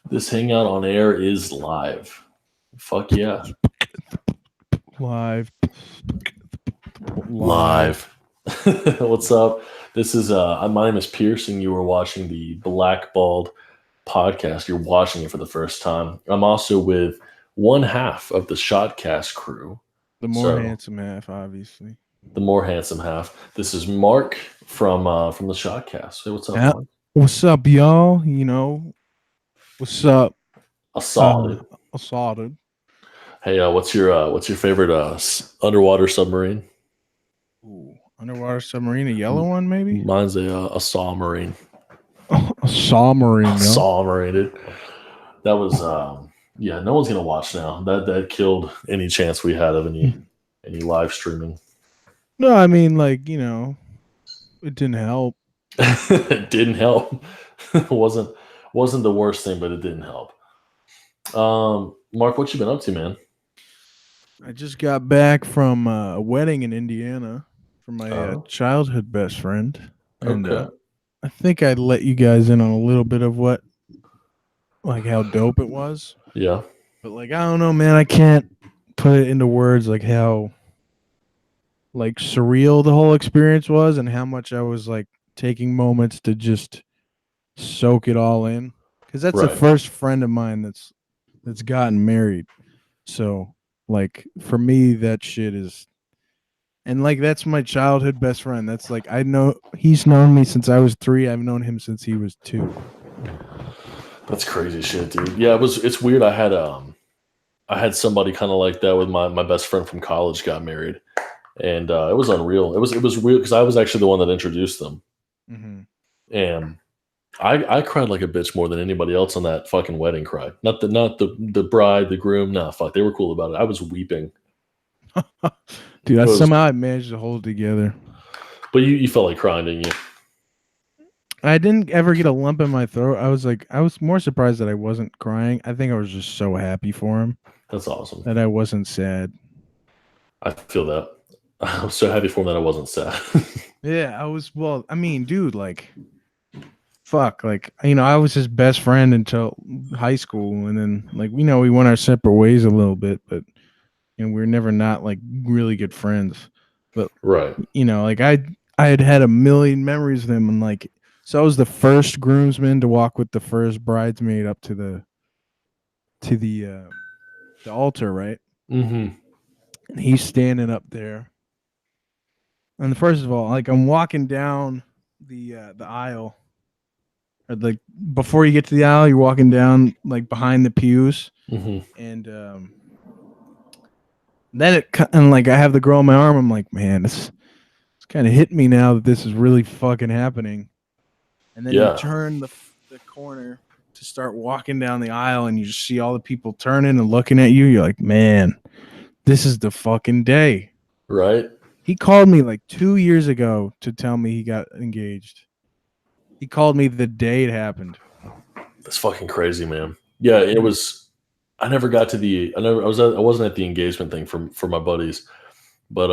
This hangout on air is live. Fuck yeah. Live. Live. What's up? This is my name is Pierce and you are watching the Blackballed podcast. You're watching it for the first time. I'm also with one half of the Shotcast crew. The more So handsome half, obviously. the more handsome half. This is Mark from the Shotcast. Hey, what's up, Yeah. Mark? What's up, y'all? What's up? Assaulted. Assaulted. Hey, what's your favorite underwater submarine? Ooh, underwater submarine, a yellow one, maybe? Mine's a Saw Marine. A submarine, yo. Saw Marine, dude. That was yeah. No one's gonna watch now. That killed any chance we had of any live streaming. No, I mean, it didn't help. It didn't help. It wasn't the worst thing, but it didn't help. Mark, what you been up to, man? I just got back from a wedding in Indiana for my Oh, childhood best friend, and okay. I think I'd let you guys in on a little bit of how dope it was. Yeah. But I don't know, man. I can't put it into words how surreal the whole experience was and how much I was taking moments to just soak it all in. Because that's the Right. first friend of mine that's gotten married. So for me, that shit is, and that's my childhood best friend. That's I know he's known me since I was 3. I've known him since he was 2. That's crazy shit, dude. Yeah, it's weird. I had somebody kind of like that with my best friend from college got married, and it was unreal. It was real because I was actually the one that introduced them, Mm-hmm. and I cried like a bitch more than anybody else on that fucking wedding cried. Not the bride, the groom. Nah, fuck, they were cool about it. I was weeping. Dude, It was, somehow I managed to hold it together. but you felt like crying, didn't you? I didn't ever get a lump in my throat. I was more surprised that I wasn't crying. I think I was just so happy for him That's awesome. that I wasn't sad. I feel that. I was so happy for him that I wasn't sad. Yeah, I was. Well, I mean, dude, fuck, I was his best friend until high school, and then we went our separate ways a little bit, but we were never not really good friends. But Right. I had a million memories of him, and so I was the first groomsman to walk with the first bridesmaid up to the altar, right? Mm-hmm. And he's standing up there. And first of all, I'm walking down the aisle, or before you get to the aisle, you're walking down behind the pews, Mm-hmm. and then I have the girl in my arm. I'm like, man, it's kind of hit me now that this is really fucking happening. And then you Yeah. turn the corner to start walking down the aisle, and you just see all the people turning and looking at you. You're like, man, this is the fucking day. Right. He called me 2 years ago to tell me he got engaged. He called me the day it happened. That's fucking crazy, man. Yeah, it was. I never got to the. I wasn't at the engagement thing for my buddies, but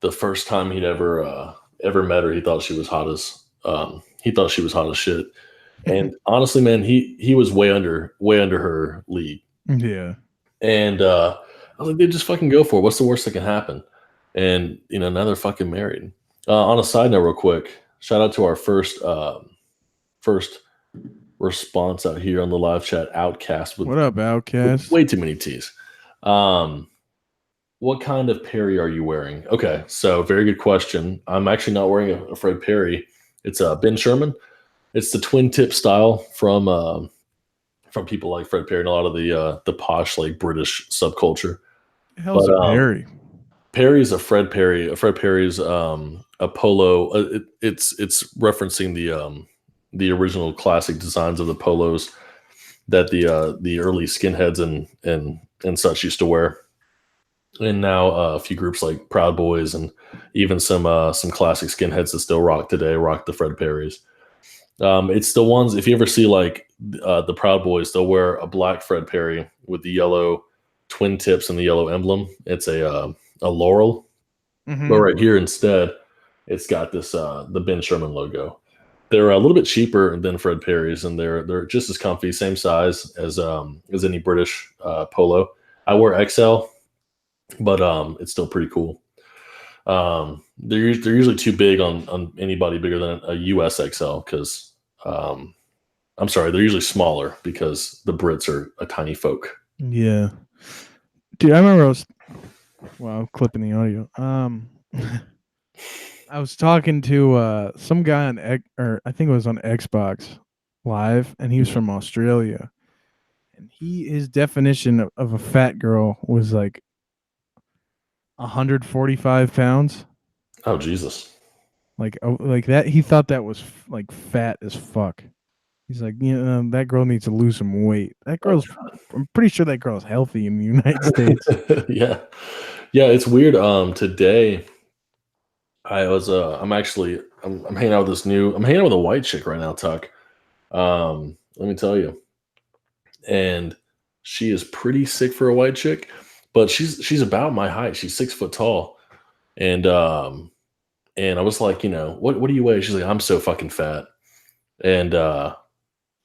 the first time he'd ever met her, he thought she was hot as shit. And honestly, man, he was way under her league. Yeah. And I was like, dude, just fucking go for it. What's the worst that can happen? And now they're fucking married. On a side note, real quick, shout out to our first response out here on the live chat, Outcast with What up, Outcast? way too many T's. Um, what kind of Perry are you wearing? Okay, so very good question. I'm actually not wearing a Fred Perry. It's a Ben Sherman. It's the twin tip style from people like Fred Perry and a lot of the posh like British subculture. The hell's But a Perry? Perry's a Fred Perry. A Fred Perry's a polo. It's referencing the original classic designs of the polos that the early skinheads and such used to wear. And now a few groups like Proud Boys and even some classic skinheads that still rock today rock the Fred Perrys. It's the ones if you ever see the Proud Boys, they'll wear a black Fred Perry with the yellow twin tips and the yellow emblem. It's a laurel, but Mm-hmm. right here instead, it's got this the Ben Sherman logo. They're a little bit cheaper than Fred Perry's, and they're just as comfy, same size as any British polo. I wear XL, but it's still pretty cool. They're usually too big on anybody bigger than a US XL because I'm sorry, they're usually smaller because the Brits are a tiny folk. Yeah, dude, I remember I'm clipping the audio. I was talking to some guy on or I think it was on Xbox Live, and he was from Australia. And his definition of a fat girl was like 145 pounds. Oh Jesus! Like that. He thought that was like fat as fuck. He's like, that girl needs to lose some weight. That girl's. I'm pretty sure that girl's healthy in the United States. Yeah, yeah. It's weird. Today I was. I'm hanging out with I'm hanging out with a white chick right now, Tuck. Let me tell you, and she is pretty sick for a white chick, but she's about my height. She's 6 foot tall, and I was like, what do you weigh? She's like, I'm so fucking fat, and I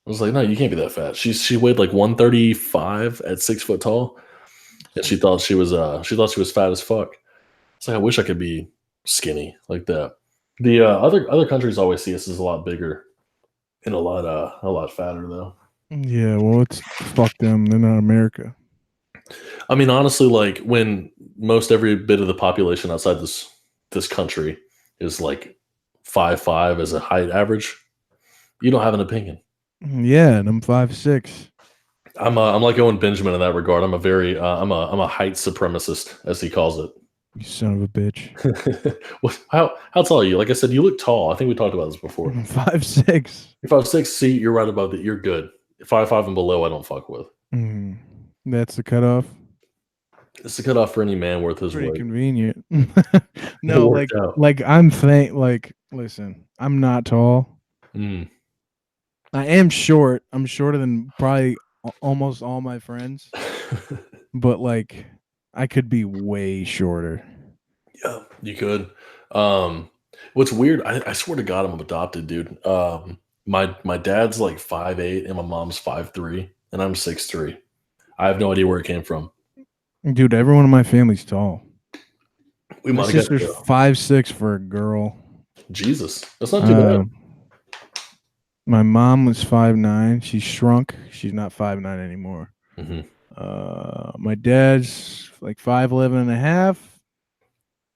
was like, no, you can't be that fat. She weighed like 135 at 6 foot tall, and she thought she was fat as fuck. It's like I wish I could be skinny like that. The other countries always see us as a lot bigger and a lot fatter though. Yeah, well, it's fuck them. They're not America. I mean, honestly, like when most every bit of the population outside this country is like 5'5" as a height average, you don't have an opinion. Yeah, and I'm 5'6". I'm like Owen Benjamin in that regard. I'm a height supremacist, as he calls it. You son of a bitch. How tall are you? Like I said, you look tall. I think we talked about this before. I'm 5'6". If I was 6, see, you're right about that. You're good. 5'5" and below, I don't fuck with. That's the cutoff. It's the cutoff for any man worth his Pretty weight. convenient. No, listen, I'm not tall. Mm. I am short. I'm shorter than probably almost all my friends, but like I could be way shorter. Yeah, you could. What's weird, I swear to God, I'm adopted, dude. My dad's like 5'8" and my mom's 5'3", and I'm 6'3". I have no idea where it came from. Dude, everyone in my family's tall. We My might have got sister's 5'6" for a girl. Jesus, that's not too bad. My mom was 5'9". She shrunk. She's not 5'9" anymore. Mm-hmm. My dad's like 5'11" and a half.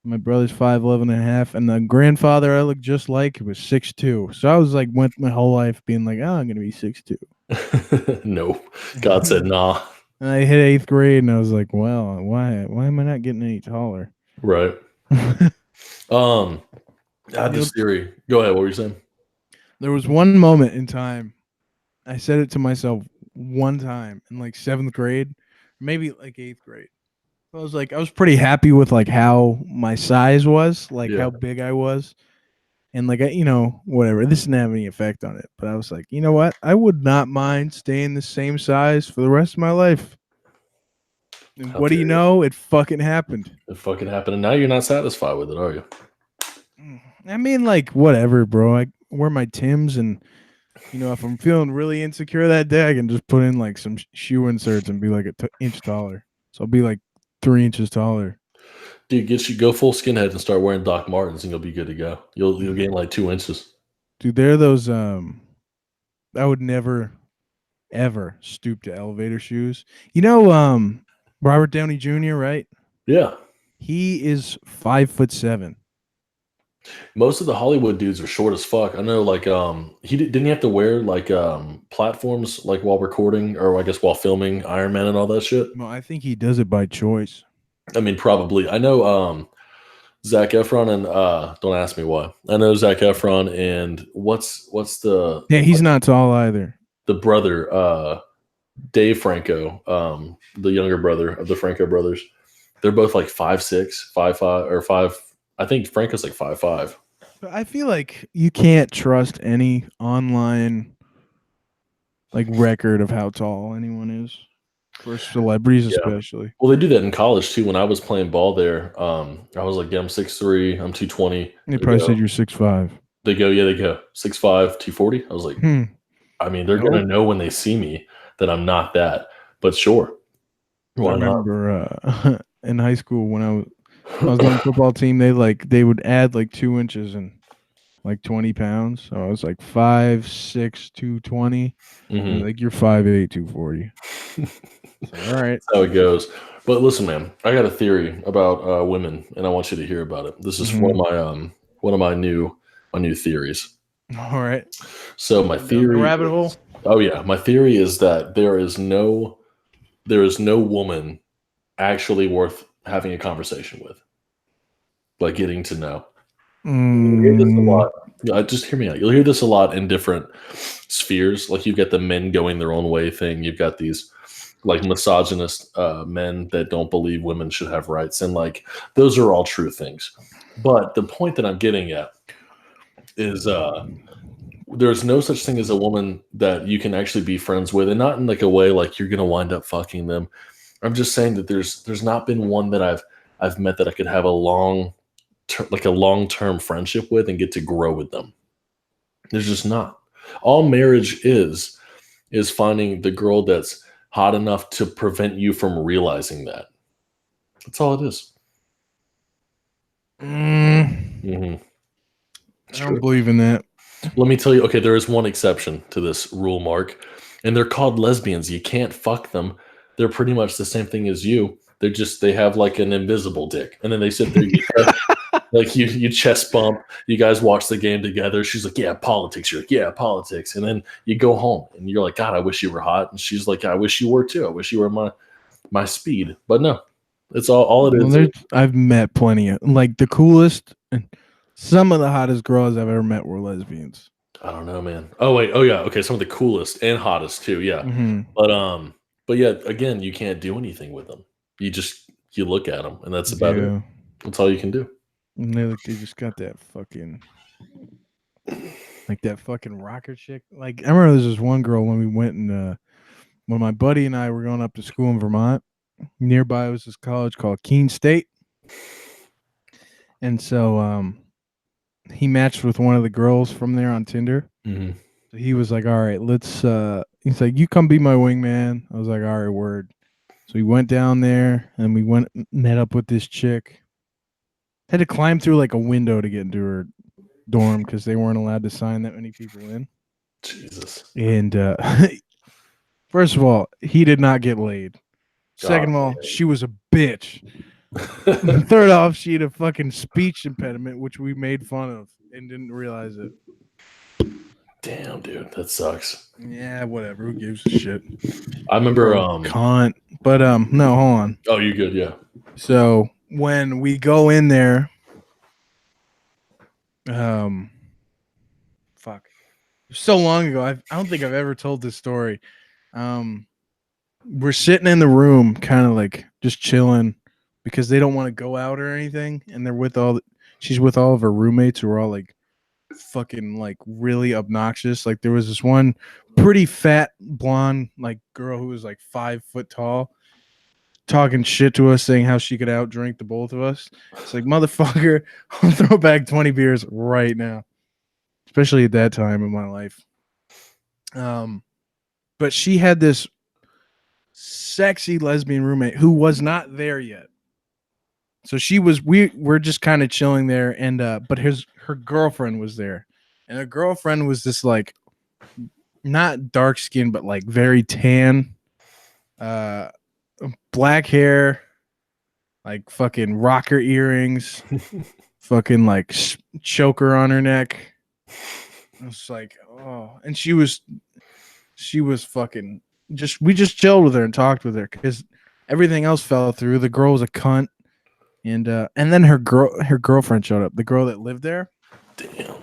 My brother's 5'11" and a half, and the grandfather I look just like was 6'2". So I was like, went my whole life being like, oh, I'm gonna be 6'2". No, God said nah. And I hit 8th grade, and I was like, well, why am I not getting any taller? Right. I had this theory. Go ahead. What were you saying? There was one moment in time, I said it to myself one time in like 7th grade, maybe like 8th grade. I was pretty happy with like how my size was, like Yeah. how big I was. And like, whatever, this didn't have any effect on it. But I was like, you know what? I would not mind staying the same size for the rest of my life. And what do you know? It fucking happened. It fucking happened. And now you're not satisfied with it, are you? I mean, like, whatever, bro. I wear my Timbs, and if I'm feeling really insecure that day, I can just put in like some shoe inserts and be like an inch taller. So I'll be like 3 inches taller. Dude, go full skinhead and start wearing Doc Martens, and you'll be good to go. You'll gain like 2 inches. Dude, they're those. I would never, ever stoop to elevator shoes. Robert Downey Jr., right? Yeah. He is 5'7". Most of the Hollywood dudes are short as fuck. I know, like, didn't he have to wear like platforms like while recording, or I guess while filming Iron Man and all that shit? Well, I think he does it by choice. I mean, probably. I know Zac Efron and don't ask me why. I know Zac Efron and what's the he's not tall either. The brother, Dave Franco, the younger brother of the Franco brothers. They're both like 5'6", 5'5", or 5. I think Franco's like 5'5". I feel like you can't trust any online like record of how tall anyone is for celebrities, especially. Well, they do that in college too. When I was playing ball there, I was like, yeah, I'm 6'3", I'm 220. They probably said you're 6'5". They go, 6'5", 240. I was like, I mean, they're gonna know when they see me that I'm not that. But sure, I why not? remember in high school when I was on the football team, they would add like 2 inches and like 20 pounds. So I was like 5'6", 220. Mhm. Like you're 5'8", 240. So, all right. That's how it goes. But listen, man, I got a theory about women, and I want you to hear about it. This is one of my new theories. All right. So my Down the theory rabbit hole. is, oh yeah, my theory is that there is no woman actually worth having a conversation with, like getting to know. You'll hear this a lot. Just hear me out. You'll hear this a lot in different spheres. Like you've got the men going their own way thing. You've got these like misogynist men that don't believe women should have rights, and like those are all true things. But the point that I'm getting at is there's no such thing as a woman that you can actually be friends with, and not in like a way like you're gonna wind up fucking them. I'm just saying that there's not been one that I've met that I could have a long long-term friendship with and get to grow with them. There's just not. All marriage is finding the girl that's hot enough to prevent you from realizing that. That's all it is. I don't believe in that. Let me tell you, okay, there is one exception to this rule, Mark, and they're called lesbians. You can't fuck them. They're pretty much the same thing as you. They have like an invisible dick, and then they sit there, like you chest bump. You guys watch the game together. She's like, "Yeah, politics." You're like, "Yeah, politics," and then you go home, and you're like, "God, I wish you were hot," and she's like, "I wish you were too. I wish you were my speed." But no, it's all it is. I've met plenty of like the coolest and some of the hottest girls I've ever met were lesbians. I don't know, man. Oh wait, oh yeah, okay. Some of the coolest and hottest too, yeah. But yeah, again, you can't do anything with them. You look at them, and that's about it. That's all you can do. And they just got that fucking rocker chick. Like I remember there was one girl when we went and when my buddy and I were going up to school in Vermont. Nearby was this college called Keene State, and so he matched with one of the girls from there on Tinder. Mm-hmm. So he was like, "All right, let's." He's like, "You come be my wingman." I was like, "All right, word." So we went down there and we met up with this chick. Had to climb through like a window to get into her dorm because they weren't allowed to sign that many people in. Jesus. And first of all, he did not get laid. Second of all, she was a bitch. Third off, she had a fucking speech impediment, which we made fun of and didn't realize it. Damn, dude, that sucks. Yeah, whatever. Who gives a shit? I remember cunt. But no, hold on. Oh, you good, yeah. So when we go in there, fuck. So long ago, I don't think I've ever told this story. We're sitting in the room, kind of like just chilling because they don't want to go out or anything, and she's with all of her roommates who are all like fucking like really obnoxious. Like there was this one pretty fat blonde like girl who was like 5 foot tall, talking shit to us, saying how she could outdrink the both of us. It's like, motherfucker, I'll throw back 20 beers right now, especially at that time in my life. But she had this sexy lesbian roommate who was not there yet. So we're just kind of chilling there, and but her girlfriend was there, and her girlfriend was this like not dark skin but like very tan, black hair, like fucking rocker earrings, fucking like choker on her neck. I was like, oh, and she was fucking we just chilled with her and talked with her because everything else fell through. The girl was a cunt. And then her girlfriend showed up. The girl that lived there. Damn.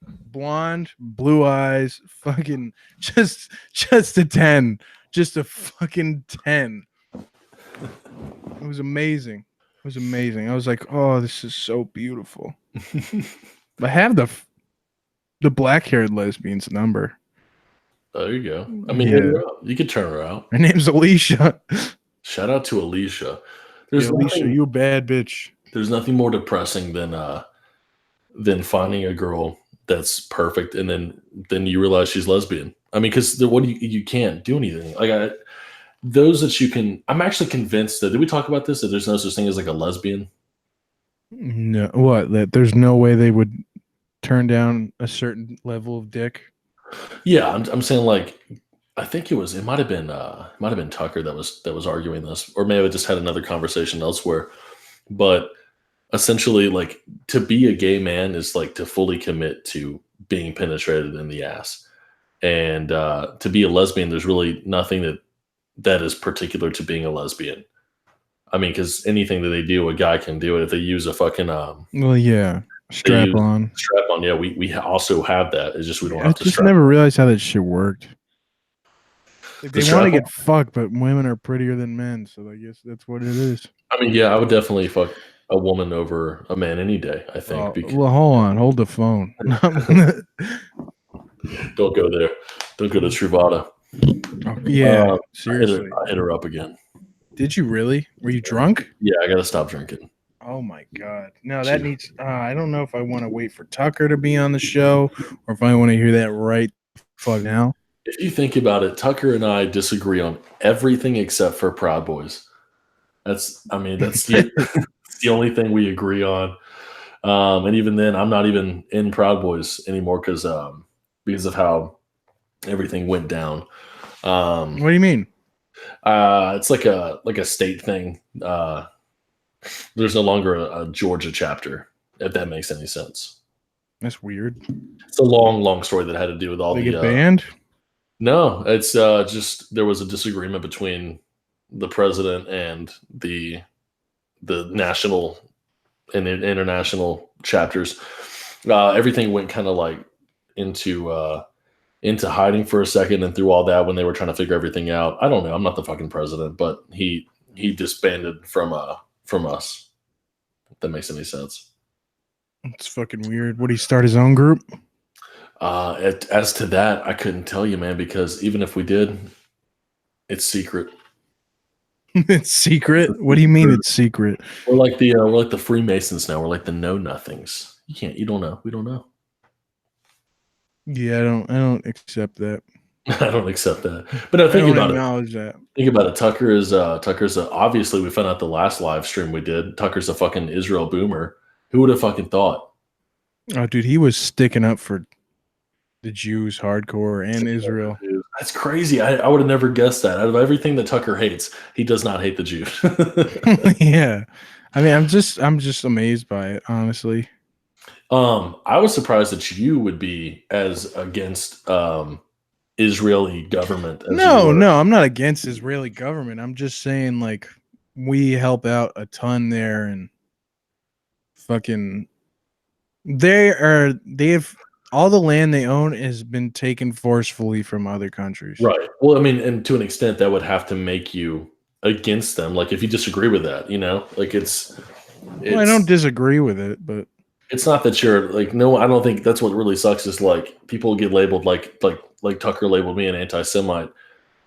Blonde, blue eyes, fucking just a 10. Just a fucking 10. It was amazing. It was amazing. I was like, oh, this is so beautiful. I have the black-haired lesbian's number. Oh, there you go. I mean, hit her up. You could turn her out. Her name's Alicia. Shout out to Alicia. Alicia, you a bad bitch. There's nothing more depressing than finding a girl that's perfect, and then you realize she's lesbian. I mean, because what do you can't do anything like those that you can. I'm actually convinced that, did we talk about this, that there's no such thing as like a lesbian? No, what? That there's no way they would turn down a certain level of dick. Yeah, I'm saying like I think it might have been Tucker that was arguing this, or maybe I just had another conversation elsewhere. But essentially, like, to be a gay man is like to fully commit to being penetrated in the ass, and to be a lesbian, there's really nothing that is particular to being a lesbian. I mean, because anything that they do, a guy can do it. If they use a fucking Well, yeah, they strap use on. strap on. Yeah, we also have that. It's just we don't I have to just strap. never realized how that shit worked. Like, The they want to strap on. get fucked, but women are prettier than men, so I guess that's what it is. I mean, yeah, I would definitely fuck a woman over a man any day. I think. Well, hold on, hold the phone. Don't go there. Don't go to Truvada. Yeah, I hit her, seriously. I hit her up again. Did you really? Were you drunk? Yeah, I gotta stop drinking. Oh my god. No, that needs. I don't know if I want to wait for Tucker to be on the show, or if I want to hear that right fuck now. If you think about it, Tucker and I disagree on everything except for Proud Boys. That's the only thing we agree on. And even then, I'm not even in Proud Boys anymore because of how everything went down. What do you mean? It's like a state thing. There's no longer a Georgia chapter, if that makes any sense. That's weird. It's a long story that had to do with all They the get banned? No, it's just there was a disagreement between the president and the national and international chapters. Everything went kind of like into hiding for a second, and through all that, when they were trying to figure everything out, I don't know. I'm not the fucking president, but he disbanded from us. If that makes any sense. It's fucking weird. Would he start his own group? As to that, I couldn't tell you, man, because even if we did, it's secret. It's secret? What do you mean it's secret? We're like the Freemasons now. We're like the know nothings. You don't know. We don't know. Yeah, I don't accept that. I don't accept that. But no, think about it. That. Think about it. Tucker's obviously, we found out the last live stream we did. Tucker's a fucking Israel boomer. Who would have fucking thought? Oh, dude, he was sticking up for the Jews hardcore and Israel. That's crazy. I would have never guessed that. Out of everything that Tucker hates, he does not hate the Jews. Yeah. I mean, I'm just amazed by it, honestly. I was surprised that you would be as against Israeli government. No, I'm not against Israeli government. I'm just saying, like, we help out a ton there, and fucking they've all the land they own has been taken forcefully from other countries. Right. Well, I mean, and to an extent, that would have to make you against them. Like, if you disagree with that, like it's well, I don't disagree with it, but it's not that you're like, no, I don't think that's what really sucks is like people get labeled like Tucker labeled me an anti-Semite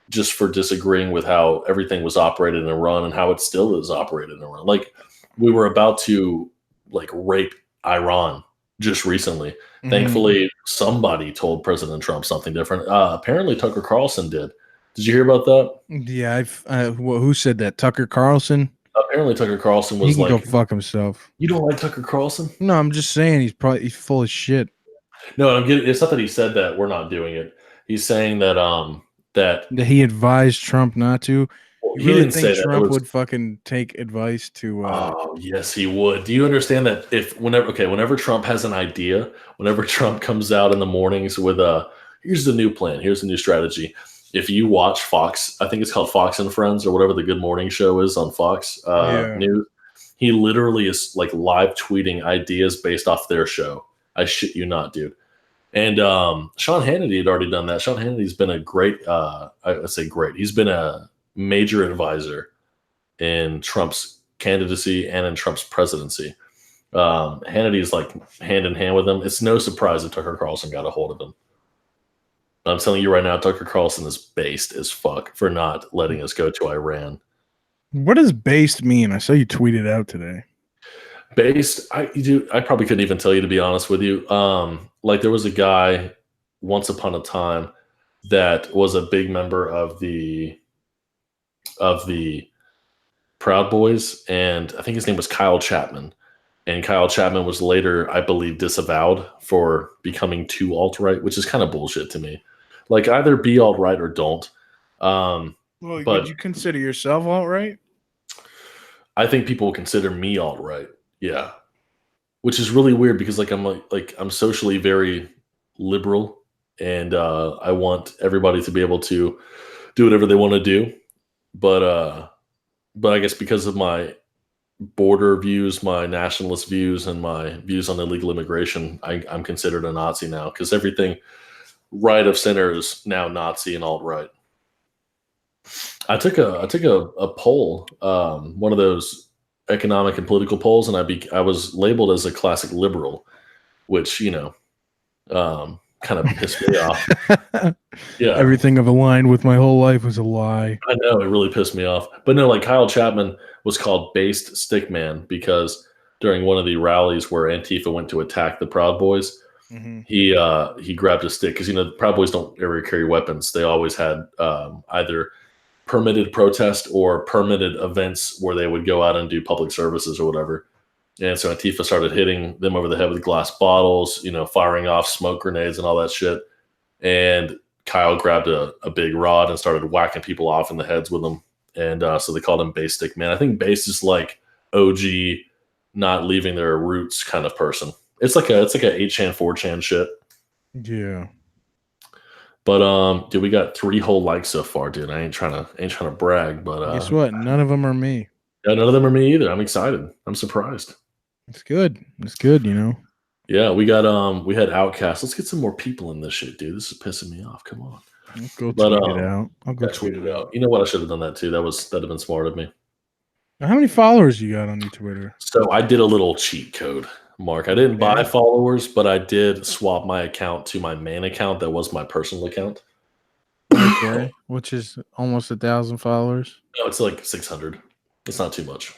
just for disagreeing with how everything was operated in Iran and how it still is operated in Iran. Like, we were about to like rape Iran just recently. Mm-hmm. Thankfully, somebody told President Trump something different. Apparently, Tucker Carlson did. Did you hear about that? Yeah, who said that? Tucker Carlson? Apparently, Tucker Carlson was he can go fuck himself. You don't like Tucker Carlson? No, I'm just saying he's full of shit. No, it's not that he said that we're not doing it. He's saying that that he advised Trump not to. Well, he didn't say that. Trump would fucking take advice to. Oh yes, he would. Do you understand that whenever Trump has an idea, whenever Trump comes out in the mornings with here's the new plan, here's the new strategy. If you watch Fox, I think it's called Fox and Friends or whatever the Good Morning Show is on Fox News, he literally is like live tweeting ideas based off their show. I shit you not, dude. And Sean Hannity had already done that. Sean Hannity's been a great, he's been a major advisor in Trump's candidacy and in Trump's presidency. Hannity's like hand in hand with him. It's no surprise that Tucker Carlson got a hold of him. I'm telling you right now, Tucker Carlson is based as fuck for not letting us go to Iran. What does based mean? I saw you tweet it out today. I probably couldn't even tell you, to be honest with you. Like there was a guy once upon a time that was a big member of the Proud Boys, and I think his name was Kyle Chapman. And Kyle Chapman was later, I believe, disavowed for becoming too alt-right, which is kind of bullshit to me. Like either be alt-right or don't. Well, would But you consider yourself alt-right? I think people will consider me alt-right. Yeah. Which is really weird because I'm socially very liberal, and I want everybody to be able to do whatever they want to do. But I guess because of my border views, my nationalist views, and my views on illegal immigration, I'm considered a Nazi now because everything right of center is now Nazi and alt right. I took a poll, one of those economic and political polls, and I was labeled as a classic liberal, which kind of pissed me off. Yeah, Everything I've aligned with my whole life was a lie. I know it really pissed me off. But no, like Kyle Chapman was called based stickman because during one of the rallies where Antifa went to attack the Proud Boys, Mm-hmm. he grabbed a stick because the Proud Boys don't ever carry weapons. They always had either permitted protest or permitted events where they would go out and do public services or whatever. And so Antifa started hitting them over the head with glass bottles, firing off smoke grenades and all that shit. And Kyle grabbed a big rod and started whacking people off in the heads with them. And so they called him Base Stick Man. I think Base is like OG, not leaving their roots kind of person. It's like a 8chan, 4chan shit. Yeah. But dude, we got 3 whole likes so far, dude. I ain't trying to brag, but Guess what? None of them are me. yeah, none of them are me either. I'm excited. I'm surprised. It's good. It's good, Yeah, we had Outcast. Let's get some more people in this shit, dude. This is pissing me off. Come on. I'll go But, tweet it out. I'll go tweet it out. You know what? I should have done that too. That'd have been smart of me. How many followers you got on your Twitter? So I did a little cheat code, Mark. I didn't buy Okay. followers, but I did swap my account to my main account that was my personal account. Okay. Which is almost 1,000 followers. No, it's like 600. It's not too much.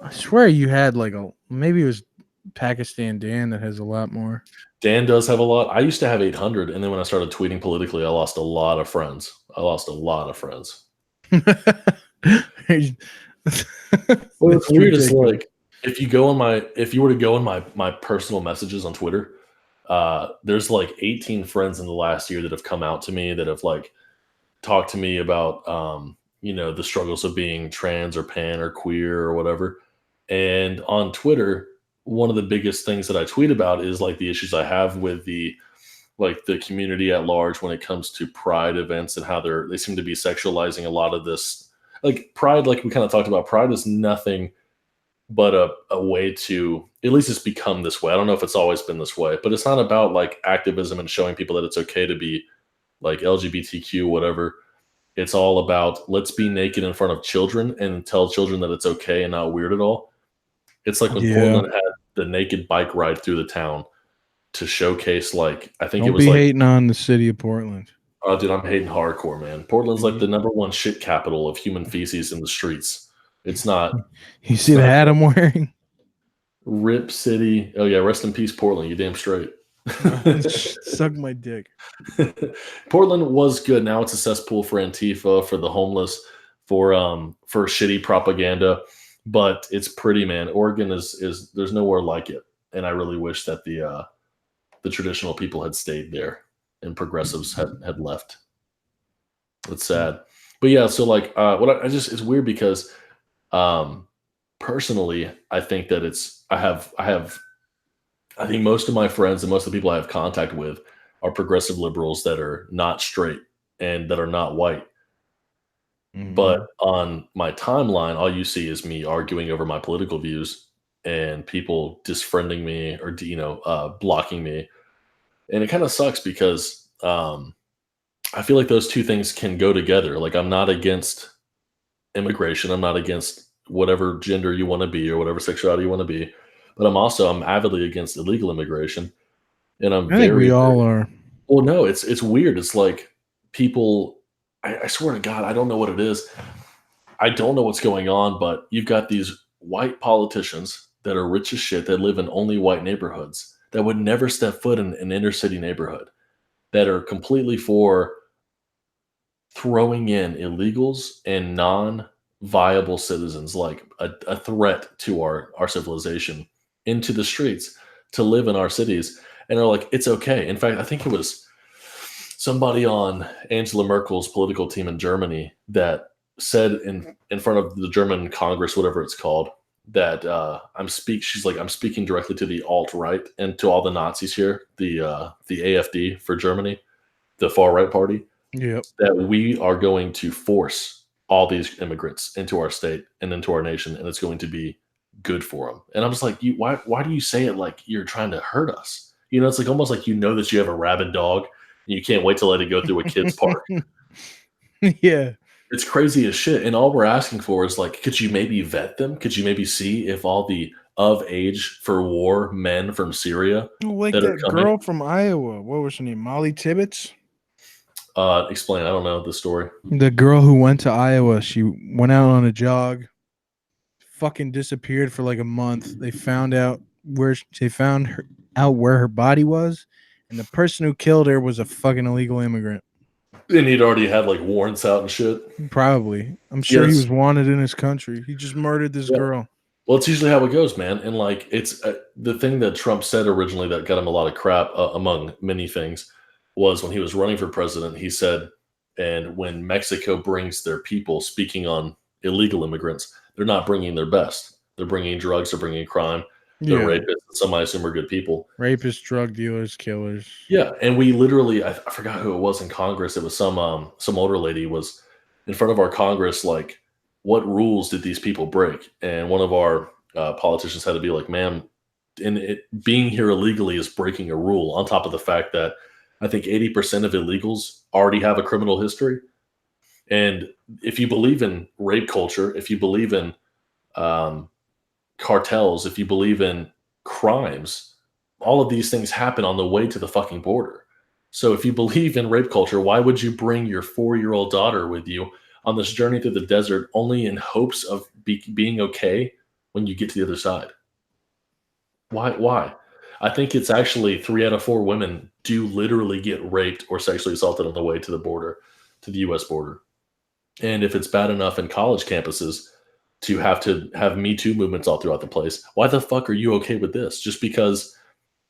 I swear you had maybe it was Pakistan Dan that has a lot more. Dan does have a lot. I used to have 800, and then when I started tweeting politically, I lost a lot of friends. Well, It's weird. It's like if you were to go in my personal messages on Twitter, there's like 18 friends in the last year that have come out to me that have like talked to me about the struggles of being trans or pan or queer or whatever. And on Twitter, one of the biggest things that I tweet about is like the issues I have with the community at large when it comes to pride events and how they seem to be sexualizing a lot of this. Like pride, like we kind of talked about, pride is nothing but a way to, at least it's become this way. I don't know if it's always been this way, but it's not about like activism and showing people that it's okay to be like LGBTQ, whatever. It's all about let's be naked in front of children and tell children that it's okay and not weird at all. It's like when Portland had the naked bike ride through the town to showcase, like, I think Don't it was be like, hating on the city of Portland. oh, dude, I'm hating hardcore, man. Portland's like the #1 shit capital of human feces in the streets. It's not. You see the hat I'm wearing? Rip City. Oh, yeah, rest in peace, Portland. You damn straight. Suck my dick. Portland was good. Now it's a cesspool for Antifa, for the homeless, for shitty propaganda. But it's pretty, man. Oregon is there's nowhere like it, and I really wish that the traditional people had stayed there and progressives had left. It's sad, but yeah. So like, it's weird because, personally, I think that I think most of my friends and most of the people I have contact with are progressive liberals that are not straight and that are not white. Mm-hmm. But on my timeline, all you see is me arguing over my political views and people disfriending me or blocking me, and it kind of sucks because I feel like those two things can go together. Like I'm not against immigration, I'm not against whatever gender you want to be or whatever sexuality you want to be, but I'm avidly against illegal immigration, and I think we all are. Well, no, it's weird. It's like people. I swear to God, I don't know what it is. I don't know what's going on, but you've got these white politicians that are rich as shit that live in only white neighborhoods that would never step foot in an inner city neighborhood that are completely for throwing in illegals and non-viable citizens like a threat to our civilization into the streets to live in our cities and are like it's okay. In fact, I think it was somebody on Angela Merkel's political team in Germany that said in front of the German Congress, whatever it's called, that she's like I'm speaking directly to the alt right and to all the Nazis here, the AfD for Germany, the far right party, Yep. that we are going to force all these immigrants into our state and into our nation, and it's going to be good for them. And I'm just like, why do you say it like you're trying to hurt us? You know, it's like almost like you know that you have a rabid dog and you can't wait to let it go through a kid's park. Yeah. It's crazy as shit. And all we're asking for is like, could you maybe vet them? Could you maybe see if all the of age for war men from Syria Like that are that coming? girl from Iowa. What was her name? Molly Tibbetts? Explain. I don't know the story. The girl who went to Iowa, she went out on a jog, fucking disappeared for like a month. They found out where her body was, and the person who killed her was a fucking illegal immigrant. And he'd already had like warrants out and shit. Probably. I'm sure he Yes. was wanted in his country. He just murdered this Yeah. girl. Well, it's usually how it goes, man. And like, it's the thing that Trump said originally that got him a lot of crap, among many things, was when he was running for president. He said, and when Mexico brings their people, speaking on illegal immigrants, they're not bringing their best. They're bringing drugs, they're bringing crime, they're Yeah. rapists. Some I assume are good people. Rapists, drug dealers, killers. Yeah, and we literally, I forgot who it was in Congress. It was some older lady was in front of our Congress, like, what rules did these people break? And one of our politicians had to be like, ma'am, being here illegally is breaking a rule. On top of the fact that I think 80% of illegals already have a criminal history. And if you believe in rape culture, if you believe in cartels, if you believe in crimes, all of these things happen on the way to the fucking border. So if you believe in rape culture, why would you bring your 4-year-old daughter with you on this journey through the desert only in hopes of being okay when you get to the other side? Why? I think it's actually 3 out of 4 women do literally get raped or sexually assaulted on the way to the border, to the US border. And if it's bad enough in college campuses to have Me Too movements all throughout the place, why the fuck are you okay with this? Just because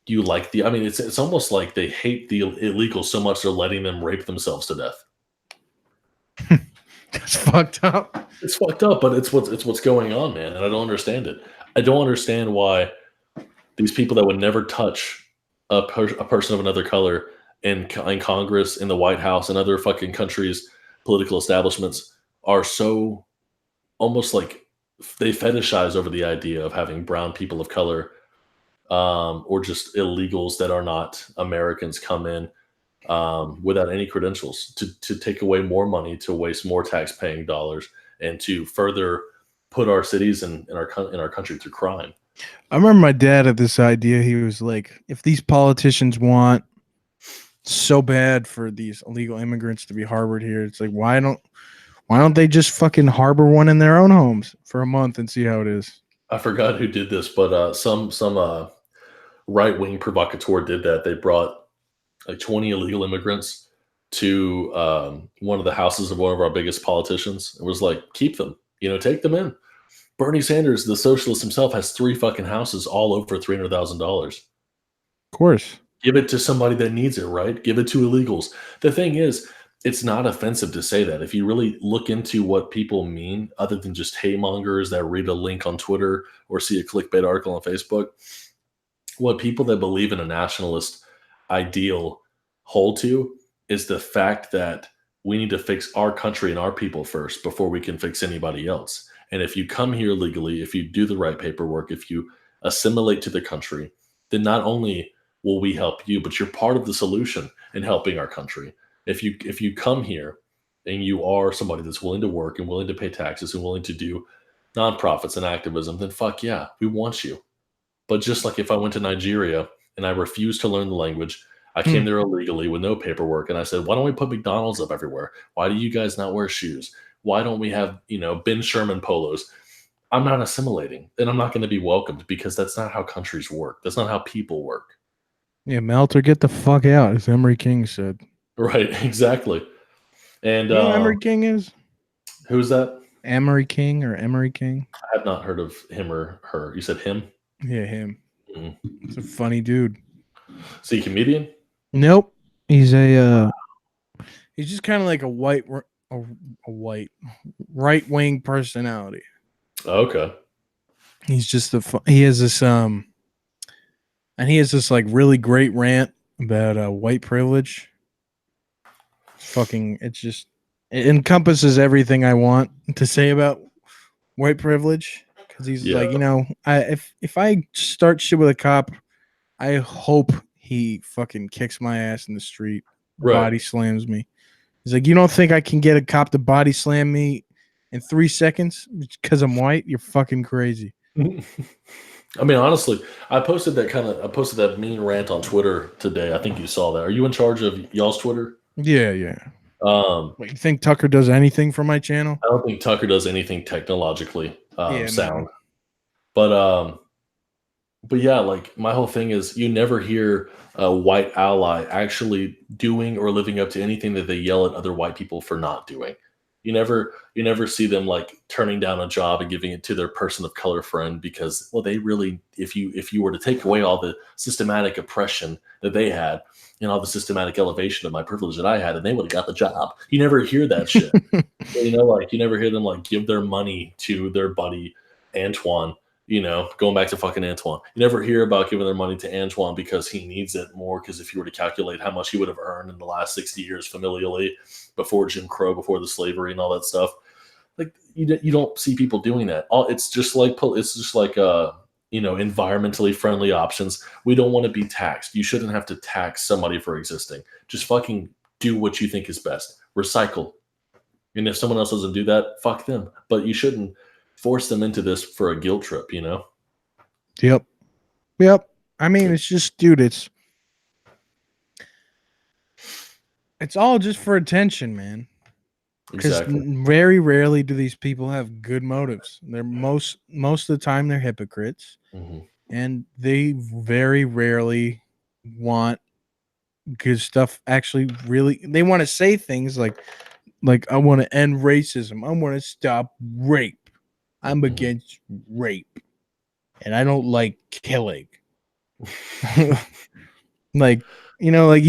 you like I mean, it's almost like they hate the illegals so much they're letting them rape themselves to death. That's fucked up. It's fucked up, but it's what's going on, man, and I don't understand it. I don't understand why these people that would never touch a person of another color in Congress, in the White House, and other fucking countries' political establishments are so almost like they fetishize over the idea of having brown people of color or just illegals that are not Americans come in without any credentials to take away more money, to waste more tax-paying dollars, and to further put our cities and our country through crime. I remember my dad had this idea. He was like, if these politicians want so bad for these illegal immigrants to be harbored here, it's like, why don't they just fucking harbor one in their own homes for a month and see how it is? I forgot who did this, but some right-wing provocateur did that. They brought like 20 illegal immigrants to one of the houses of one of our biggest politicians. It was like, keep them, take them in. Bernie Sanders, the socialist himself, has 3 fucking houses all over $300,000. Of course. Give it to somebody that needs it, right? Give it to illegals. The thing is, it's not offensive to say that. If you really look into what people mean, other than just hate mongers that read a link on Twitter or see a clickbait article on Facebook, what people that believe in a nationalist ideal hold to is the fact that we need to fix our country and our people first before we can fix anybody else. And if you come here legally, if you do the right paperwork, if you assimilate to the country, then not only will we help you, but you're part of the solution in helping our country. If you come here and you are somebody that's willing to work and willing to pay taxes and willing to do nonprofits and activism, then fuck yeah, we want you. But just like if I went to Nigeria and I refused to learn the language, I came there illegally with no paperwork, and I said, why don't we put McDonald's up everywhere? Why do you guys not wear shoes? Why don't we have, Ben Sherman polos? I'm not assimilating, and I'm not going to be welcomed because that's not how countries work. That's not how people work. Yeah, melt or get the fuck out, as Emery King said. Right? Exactly. And You know who Emery King is? who's that? Emery King or Emery King? I have not heard of him or her. You said him? Yeah, him. Mm. It's a funny dude. Is he a comedian? Nope. He's he's just kind of like a white right wing personality. Okay. He's just he has this like really great rant about white privilege. It encompasses everything I want to say about white privilege, because he's like, if I start shit with a cop, I hope he fucking kicks my ass in the street, body slams me. He's like, you don't think I can get a cop to body slam me in 3 seconds because I'm white? You're fucking crazy. I mean, honestly, I posted that mean rant on Twitter today. I think you saw that. Are you in charge of y'all's Twitter? Yeah. Wait, you think Tucker does anything for my channel? I don't think Tucker does anything technologically sound. No. But yeah, like my whole thing is you never hear a white ally actually doing or living up to anything that they yell at other white people for not doing. You never see them like turning down a job and giving it to their person of color friend because, well, they really, if you were to take away all the systematic oppression that they had and all the systematic elevation of my privilege that I had, and they would have got the job. You never hear that shit. Like you never hear them like give their money to their buddy Antoine. Going back to fucking Antoine. You never hear about giving their money to Antoine because he needs it more. Because if you were to calculate how much he would have earned in the last 60 years familially, before Jim Crow, before the slavery and all that stuff, like you don't see people doing that. It's just like environmentally friendly options. We don't want to be taxed. You shouldn't have to tax somebody for existing. Just fucking do what you think is best. Recycle. And if someone else doesn't do that, fuck them. But you shouldn't force them into this for a guilt trip, Yep. I mean, it's just, dude, it's all just for attention, man. Because very rarely do these people have good motives. They're most of the time they're hypocrites, and they very rarely want good stuff. Actually, really, they want to say things like I want to end racism. I want to stop rape. I'm against rape, and I don't like killing. You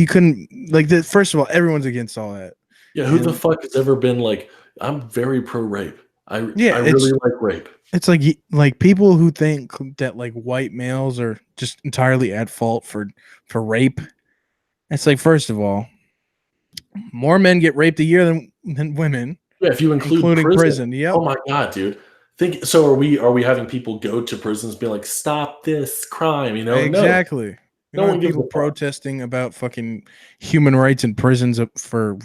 couldn't first of all, everyone's against all that. Yeah, who the fuck has ever been like, I'm very pro rape. I really like rape. It's like people who think that like white males are just entirely at fault for rape. It's like, first of all, more men get raped a year than women. Yeah, if you including prison. Yep. Oh my god, dude. So are we having people go to prisons being like, stop this crime, Exactly. No one people protesting about fucking human rights in prisons for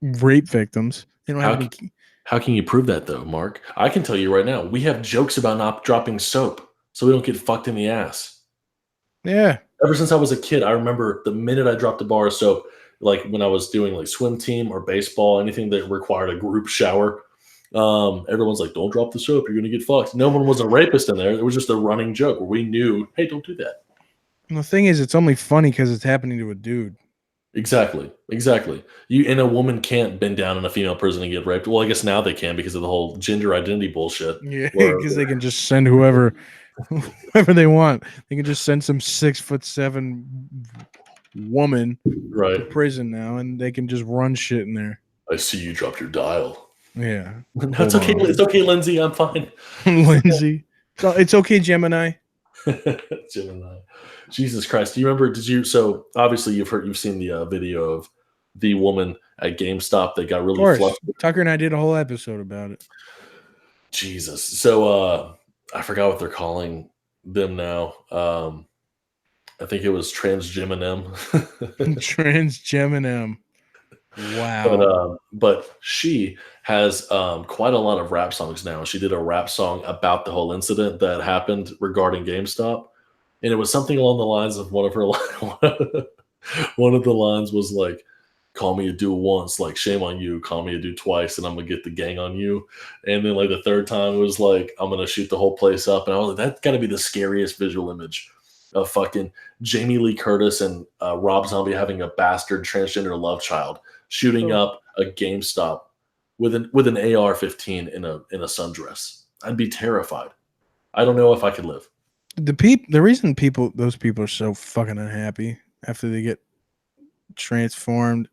rape victims. They don't have any. How can you prove that though, Mark? I can tell you right now, we have jokes about not dropping soap so we don't get fucked in the ass. Yeah. Ever since I was a kid, I remember the minute I dropped a bar of soap, like when I was doing like swim team or baseball, anything that required a group shower, everyone's like, don't drop the soap, you're gonna get fucked. No one was a rapist in there. It was just a running joke where we knew, hey, don't do that. And the thing is, it's only funny because it's happening to a dude. Exactly. And a woman can't bend down in a female prison and get raped. Well, I guess now they can because of the whole gender identity bullshit. Yeah, because they can just send whoever they want. They can just send some 6'7" woman to prison now, and they can just run shit in there. I see you dropped your dial. Yeah, that's okay. It's okay, Lindsay. I'm fine. Lindsay, it's okay, Gemini. Gemini. Jesus Christ. Do you remember, so obviously you've seen the video of the woman at GameStop that got really flustered. Tucker and I did a whole episode about it. Jesus. So I forgot what they're calling them now. I think it was Transgeminem. Transgeminem. Wow. But she has quite a lot of rap songs now. She did a rap song about the whole incident that happened regarding GameStop. And it was something along the lines of one of the lines was like, call me a dude once, like shame on you, call me a dude twice, and I'm gonna get the gang on you. And then like the third time it was like, I'm gonna shoot the whole place up. And I was like, that's gotta be the scariest visual image of fucking Jamie Lee Curtis and Rob Zombie having a bastard transgender love child shooting up a GameStop with an AR-15 in a sundress. I'd be terrified. I don't know if I could live. The reason those people are so fucking unhappy after they get transformed.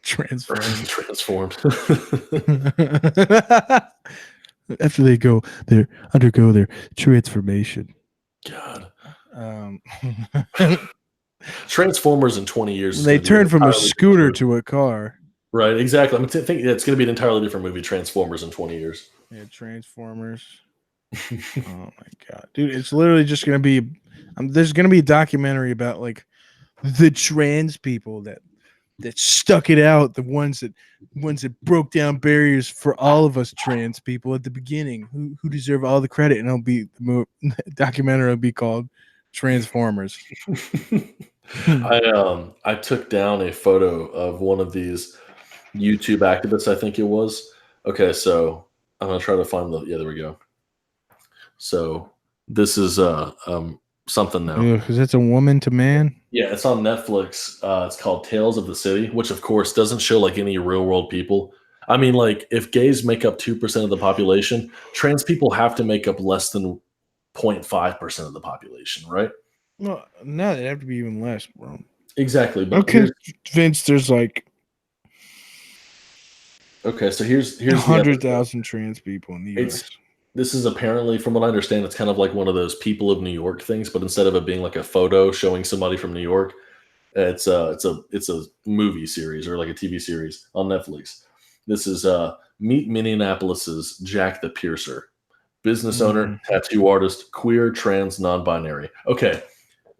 Transformed. After they undergo their transformation. God. Transformers in 20 years. They turn from a scooter to a car. Right, exactly. I think it's going to be an entirely different movie, Transformers, in 20 years. Yeah, Transformers. Oh my god, dude! It's literally just going to be. There's going to be a documentary about like the trans people that stuck it out, the ones that broke down barriers for all of us trans people at the beginning, who deserve all the credit, and it'll be the documentary will be called Transformers. I took down a photo of one of these YouTube activists, I think it was. Okay, so I'm gonna try to find there we go. So this is something now. Because it's a woman to man. Yeah, it's on Netflix. It's called Tales of the City, which of course doesn't show like any real world people. I mean, like if gays make up 2% of the population, trans people have to make up less than 0.5% of the population, right? Well, no, it'd have to be even less, bro. Exactly. But okay, Vince, there's like. Okay, so here's 100,000 trans people in the US. This is apparently, from what I understand, it's kind of like one of those People of New York things, but instead of it being like a photo showing somebody from New York, it's a movie series or like a TV series on Netflix. This is Meet Minneapolis's Jack the Piercer, business owner, tattoo artist, queer, trans, non-binary. Okay,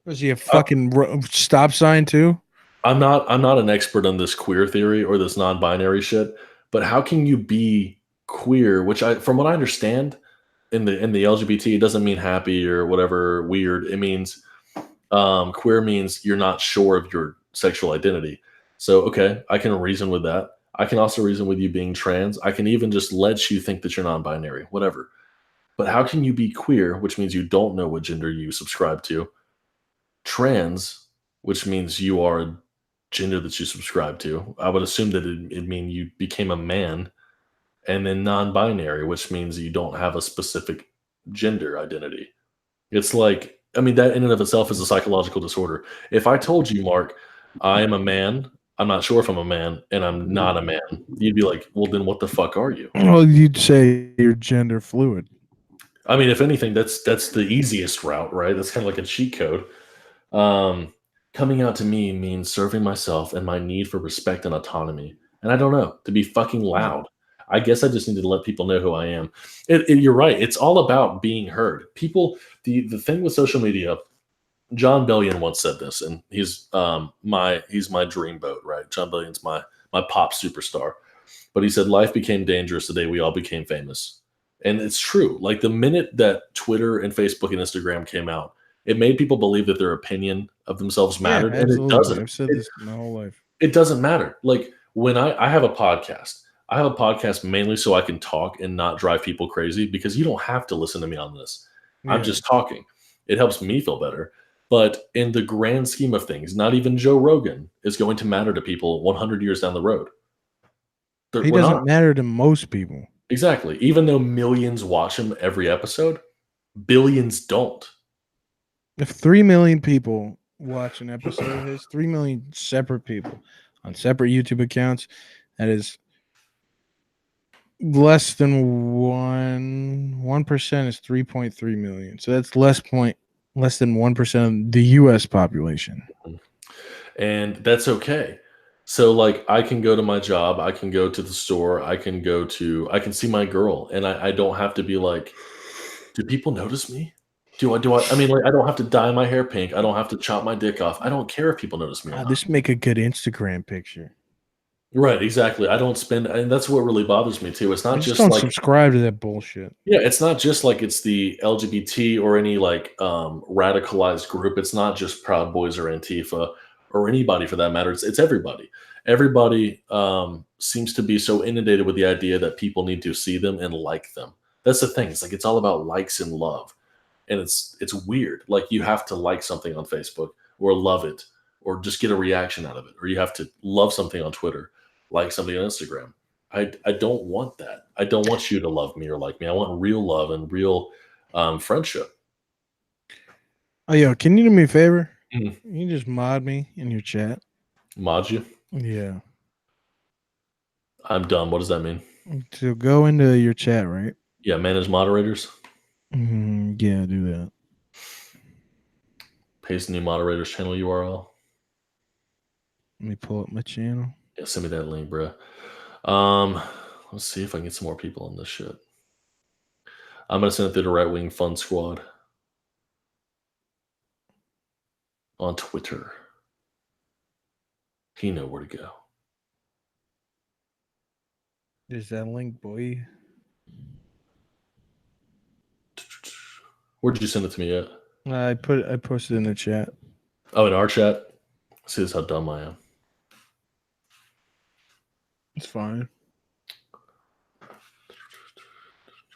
was he a fucking stop sign too? I'm not an expert on this queer theory or this non-binary shit, but how can you be queer? Which from what I understand, in the LGBT, it doesn't mean happy or whatever weird. It means queer means you're not sure of your sexual identity. So okay, I can reason with that. I can also reason with you being trans. I can even just let you think that you're non-binary, whatever. But how can you be queer, which means you don't know what gender you subscribe to? Trans, which means you are a gender that you subscribe to. I would assume that it mean you became a man. And then non-binary, which means you don't have a specific gender identity. It's like, I mean, that in and of itself is a psychological disorder. If I told you, Mark, I am a man, I'm not sure if I'm a man, and I'm not a man, you'd be like, well, then what the fuck are you? Well, you'd say you're gender fluid. I mean, if anything, that's the easiest route, right? That's kind of like a cheat code. Coming out to me means serving myself and my need for respect and autonomy. And I don't know, to be fucking loud. I guess I just need to let people know who I am. You're right. It's all about being heard. People, the thing with social media, John Bellion once said this, and he's my dreamboat, right? John Bellion's my pop superstar. But he said life became dangerous the day we all became famous. And it's true. Like the minute that Twitter and Facebook and Instagram came out, it made people believe that their opinion of themselves mattered. Yeah, and it doesn't. I've said this my whole life. It doesn't matter. Like when I have a podcast, I have a podcast mainly so I can talk and not drive people crazy because you don't have to listen to me on this. Yeah. I'm just talking. It helps me feel better. But in the grand scheme of things, not even Joe Rogan is going to matter to people 100 years down the road. He doesn't matter to most people. Exactly. Even though millions watch him every episode, billions don't. If 3 million people watch an episode of his, 3 million separate people on separate YouTube accounts, that is less than 1% is 3.3 million. So that's less than 1% of the US population. And that's okay. So like I can go to my job, I can go to the store, I can see my girl, and I don't have to be like, do people notice me? I mean, like I don't have to dye my hair pink. I don't have to chop my dick off. I don't care if people notice me. This make a good Instagram picture. Right, exactly. I don't spend, and that's what really bothers me too. It's not just don't like subscribe to that bullshit. Yeah, it's not just like it's the LGBT or any like radicalized group. It's not just Proud Boys or Antifa or anybody for that matter. It's everybody. Everybody seems to be so inundated with the idea that people need to see them and like them. That's the thing. It's like it's all about likes and love, and it's weird. Like you have to like something on Facebook or love it or just get a reaction out of it, or you have to love something on Twitter, like something on Instagram. I don't want that. I don't want you to love me or like me. I want real love and real friendship. Oh, yo, can you do me a favor? Mhm. You just mod me in your chat. Mod you. Yeah. I'm dumb. What does that mean? So go into your chat, right? Yeah, manage moderators. Yeah, do that. Paste new moderators channel URL. Let me pull up my channel. Yeah, send me that link, bro. Let's see if I can get some more people on this shit. I'm gonna send it through the Right Wing Fun Squad on Twitter. He know where to go. There's that link, boy. Where did you send it to me at? I posted in the chat. Oh, in our chat. See, this is how dumb I am. It's fine.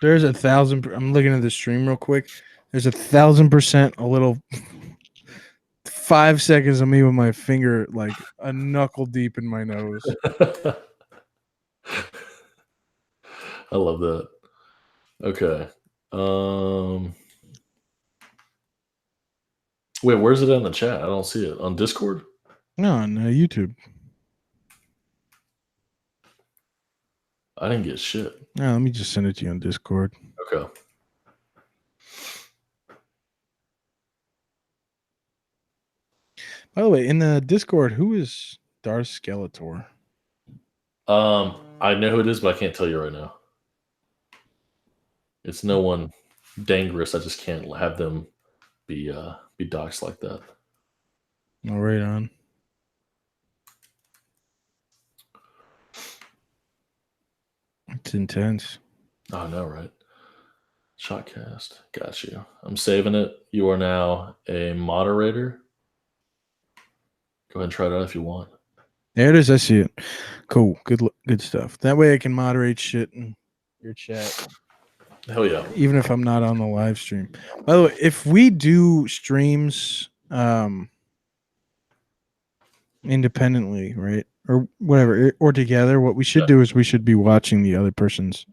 There's 1,000. I'm looking at the stream real quick. There's 1,000% a little 5 seconds of me with my finger like a knuckle deep in my nose. I love that. Okay. Wait, where's it in the chat? I don't see it. On Discord? No, on YouTube. I didn't get shit. No, let me just send it to you on Discord. Okay. By the way, in the Discord, who is Darth Skeletor? I know who it is, but I can't tell you right now. It's no one dangerous. I just can't have them be doxxed like that. Oh, right on. It's intense. Oh no, right? Shotcast. Got you. I'm saving it. You are now a moderator. Go ahead and try it out if you want. There it is. I see it. Cool. Good stuff. That way I can moderate shit in your chat. Hell yeah. Even if I'm not on the live stream. By the way, if we do streams independently, right? Or whatever, or together, what we should do is we should be watching the other person's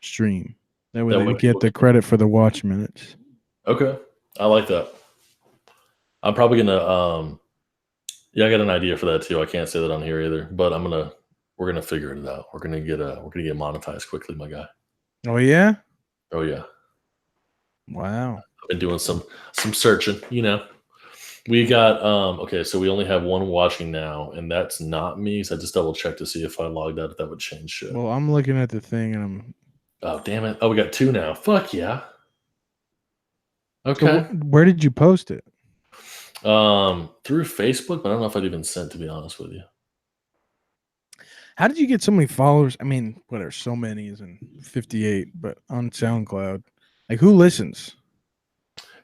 stream. That way they get the credit for the watch minutes. Okay. I like that. I'm probably gonna yeah, I got an idea for that too. I can't say that on here either, but we're gonna figure it out. We're gonna get monetized quickly, my guy. Oh yeah? Oh yeah. Wow. I've been doing some searching, you know. We got okay, so we only have one watching now, and that's not me. So I just double checked to see if I logged out if that would change shit. Well, I'm looking at the thing and I'm Oh damn it. Oh, we got 2 now. Fuck yeah. Okay. So where did you post it? Through Facebook, but I don't know if I'd even sent, to be honest with you. How did you get so many followers? I mean, whatever, so many is in 58, but on SoundCloud, like who listens?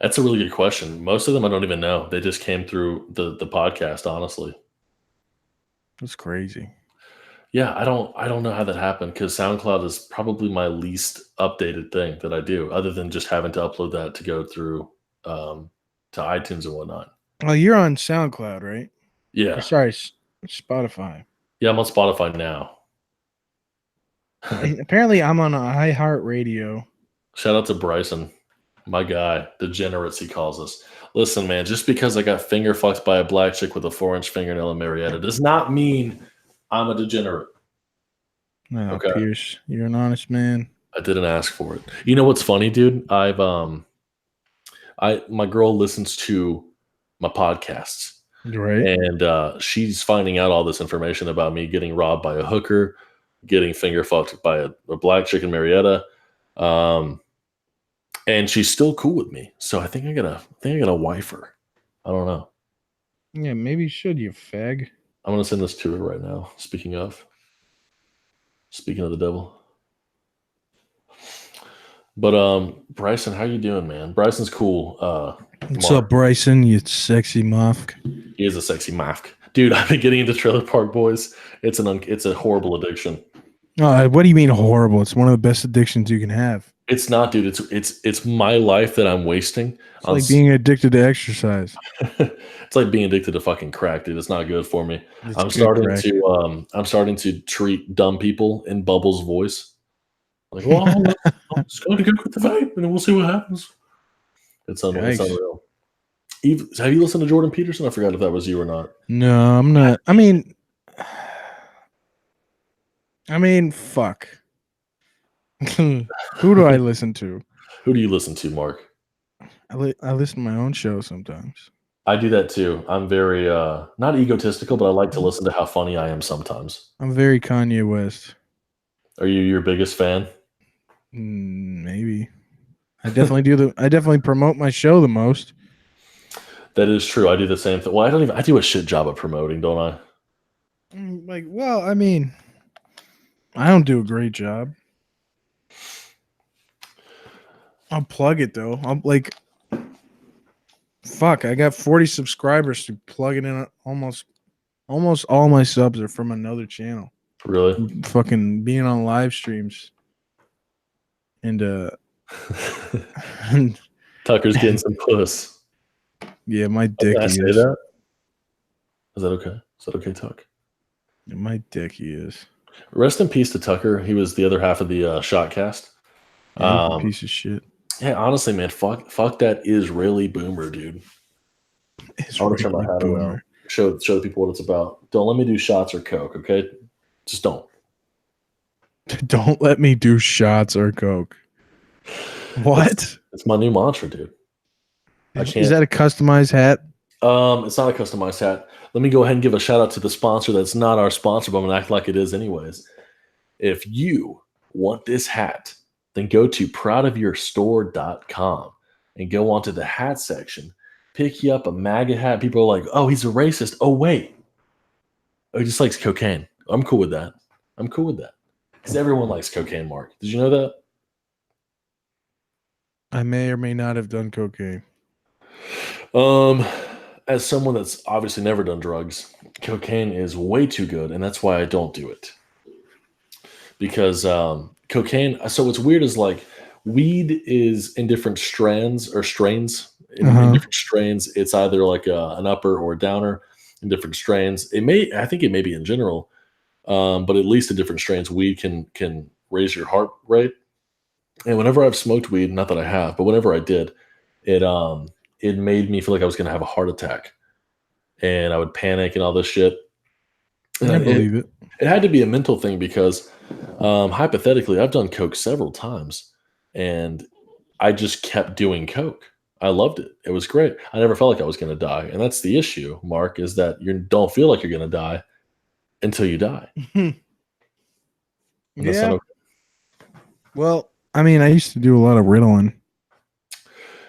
That's a really good question. Most of them I don't even know. They just came through the podcast, honestly. That's crazy. Yeah, I don't know how that happened because SoundCloud is probably my least updated thing that I do, other than just having to upload that to go through to iTunes and whatnot. Well, you're on SoundCloud, right? Yeah. Or sorry, Spotify. Yeah, I'm on Spotify now. And apparently, I'm on iHeartRadio. Shout out to Bryson, my guy, degenerates he calls us. Listen, man, just because I got finger fucked by a black chick with a 4-inch fingernail in Marietta does not mean I'm a degenerate. No, Okay. Pierce, you're an honest man. I didn't ask for it. You know what's funny, dude? My girl listens to my podcasts. Right. And she's finding out all this information about me getting robbed by a hooker, getting finger fucked by a black chick in Marietta. And she's still cool with me. So I think I gotta wife her. I don't know. Yeah, maybe you should, you fag. I'm gonna send this to her right now. Speaking of the devil. But Bryson, how you doing, man? Bryson's cool. What's Mark, up, Bryson? You sexy muff. he is a sexy mask, dude. I've been getting into Trailer Park Boys. It's a horrible addiction. What do you mean horrible? It's one of the best addictions you can have. It's not, dude. It's my life that I'm wasting It's on. like being addicted to exercise. It's like being addicted to fucking crack, dude. It's not good for me. It's good crack. I'm starting to treat dumb people in Bubbles' voice. Like, well, I'm just going to go with the vape, and then we'll see what happens. It's Yikes. unreal. Eve, have you listened to Jordan Peterson? I forgot if that was you or not. No, I'm not. I mean, fuck. Who do I listen to? Who do you listen to, Mark? I listen to my own show sometimes. I do that too. I'm very not egotistical, but I like to listen to how funny I am sometimes. I'm very Kanye West. Are you your biggest fan? Maybe. I definitely promote my show the most. That is true. I do the same thing. Well, I do a shit job of promoting, don't I? I don't do a great job. I'll plug it though. Fuck, I got 40 subscribers to plug it in. Almost all my subs are from another channel. Really? Fucking being on live streams. And Tucker's getting some puss. yeah, my dick Can I is. say that? Is that okay? Is that okay, Tuck? My dick is. Rest in peace to Tucker. He was the other half of the Shotcast. Yeah, he's a piece of shit. Yeah, honestly, man, fuck that Israeli boomer, dude. I want to turn my hat around. Show the people what it's about. Don't let me do shots or coke, okay? Just don't. Don't let me do shots or coke. What? It's my new mantra, dude. Is that a customized hat? It's not a customized hat. Let me go ahead and give a shout out to the sponsor that's not our sponsor, but I'm gonna act like it is anyways. If you want this hat, then go to proudofyourstore.com and go onto the hat section. Pick you up a MAGA hat. People are like, oh, he's a racist. Oh, wait. Oh, he just likes cocaine. I'm cool with that. Because everyone likes cocaine, Mark. Did you know that? I may or may not have done cocaine. As someone that's obviously never done drugs, cocaine is way too good, and that's why I don't do it. Because cocaine, so what's weird is like weed is in different strands or strains. In different strains, it's either like an upper or a downer. In different strains, I think it may be in general, but at least in different strains, weed can raise your heart rate. And whenever I've smoked weed, not that I have, but whenever I did, it made me feel like I was going to have a heart attack, and I would panic and all this shit. And I believe it. It had to be a mental thing because hypothetically, I've done coke several times, and I just kept doing coke. I loved it. It was great. I never felt like I was going to die, and that's the issue, Mark, is that you don't feel like you're going to die until you die. Yeah. Okay. Well, I mean, I used to do a lot of Ritalin.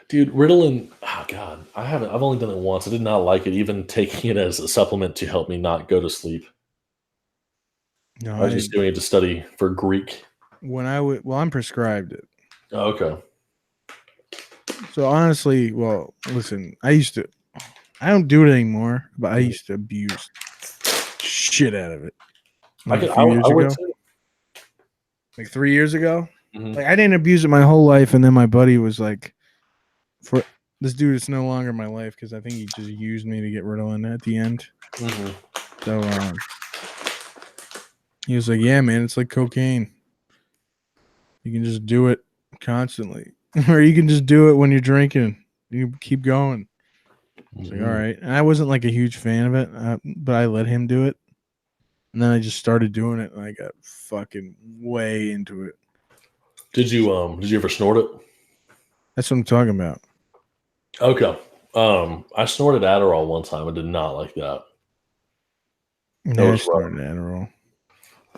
Dude, Ritalin, oh God, I've only done it once. I did not like it, even taking it as a supplement to help me not go to sleep. No, I was just doing it to study for Greek. I'm prescribed it. Oh, okay. So honestly, well, listen, I don't do it anymore, but I used to abuse shit out of it. Like a few years ago. Like 3 years ago. Mm-hmm. Like I didn't abuse it my whole life, and then my buddy was like, "For this dude, it's no longer my life," because I think he just used me to get Ritalin at the end. Mm-hmm. So he was like, "Yeah, man, it's like cocaine. You can just do it constantly, or you can just do it when you're drinking. You keep going." I was like, all right. And I wasn't like a huge fan of it, but I let him do it. And then I just started doing it, and I got fucking way into it. Did you ever snort it? That's what I'm talking about. Okay. I snorted Adderall one time. I did not like that. No, I snorted Adderall.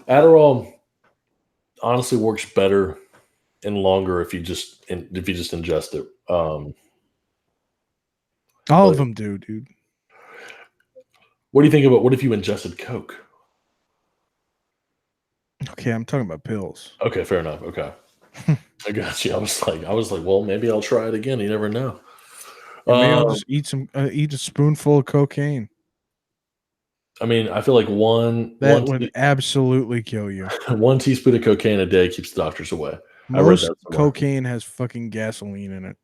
Adderall honestly works better and longer if you just ingest it. All of them do, dude. What do you think about what if you ingested Coke? Okay, I'm talking about pills. Okay, fair enough. Okay. I got you. I was like, well, maybe I'll try it again. You never know. And maybe I'll Um, just eat a spoonful of cocaine. I mean, I feel like That would absolutely kill you. one teaspoon of cocaine a day keeps the doctors away. I read Most that somewhere. cocaine has fucking gasoline in it.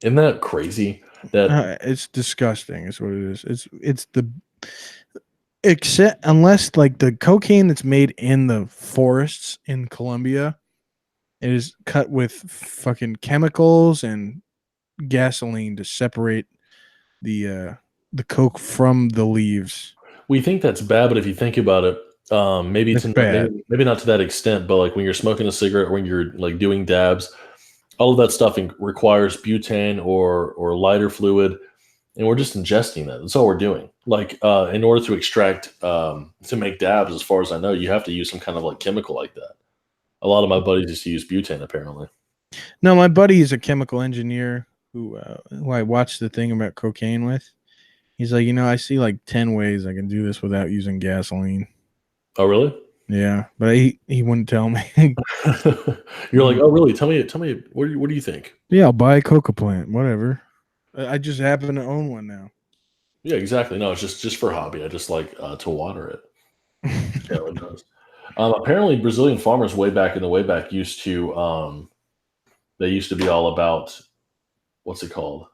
Isn't that crazy? That It's disgusting. Is what it is. It's the except unless like the cocaine that's made in the forests in Colombia, it is cut with fucking chemicals and gasoline to separate the coke from the leaves. we think that's bad, but if you think about it, It's bad. maybe not to that extent, but like when you're smoking a cigarette, or when you're like doing dabs, all of that stuff requires butane or lighter fluid, and we're just ingesting that. That's all we're doing. Like in order to extract to make dabs, as far as I know, you have to use some kind of like chemical like that. A lot of my buddies used to use butane, apparently. No, my buddy is a chemical engineer who I watched the thing about cocaine with. He's like, I see like 10 ways I can do this without using gasoline. Oh, really? Yeah, but he wouldn't tell me. You're like, oh, really? Tell me, what do you think? Yeah, I'll buy a coca plant, whatever. I just happen to own one now. Yeah, exactly. No, it's just for hobby. I just like to water it. Yeah, it does. Apparently, Brazilian farmers way back they used to be all about what's it called?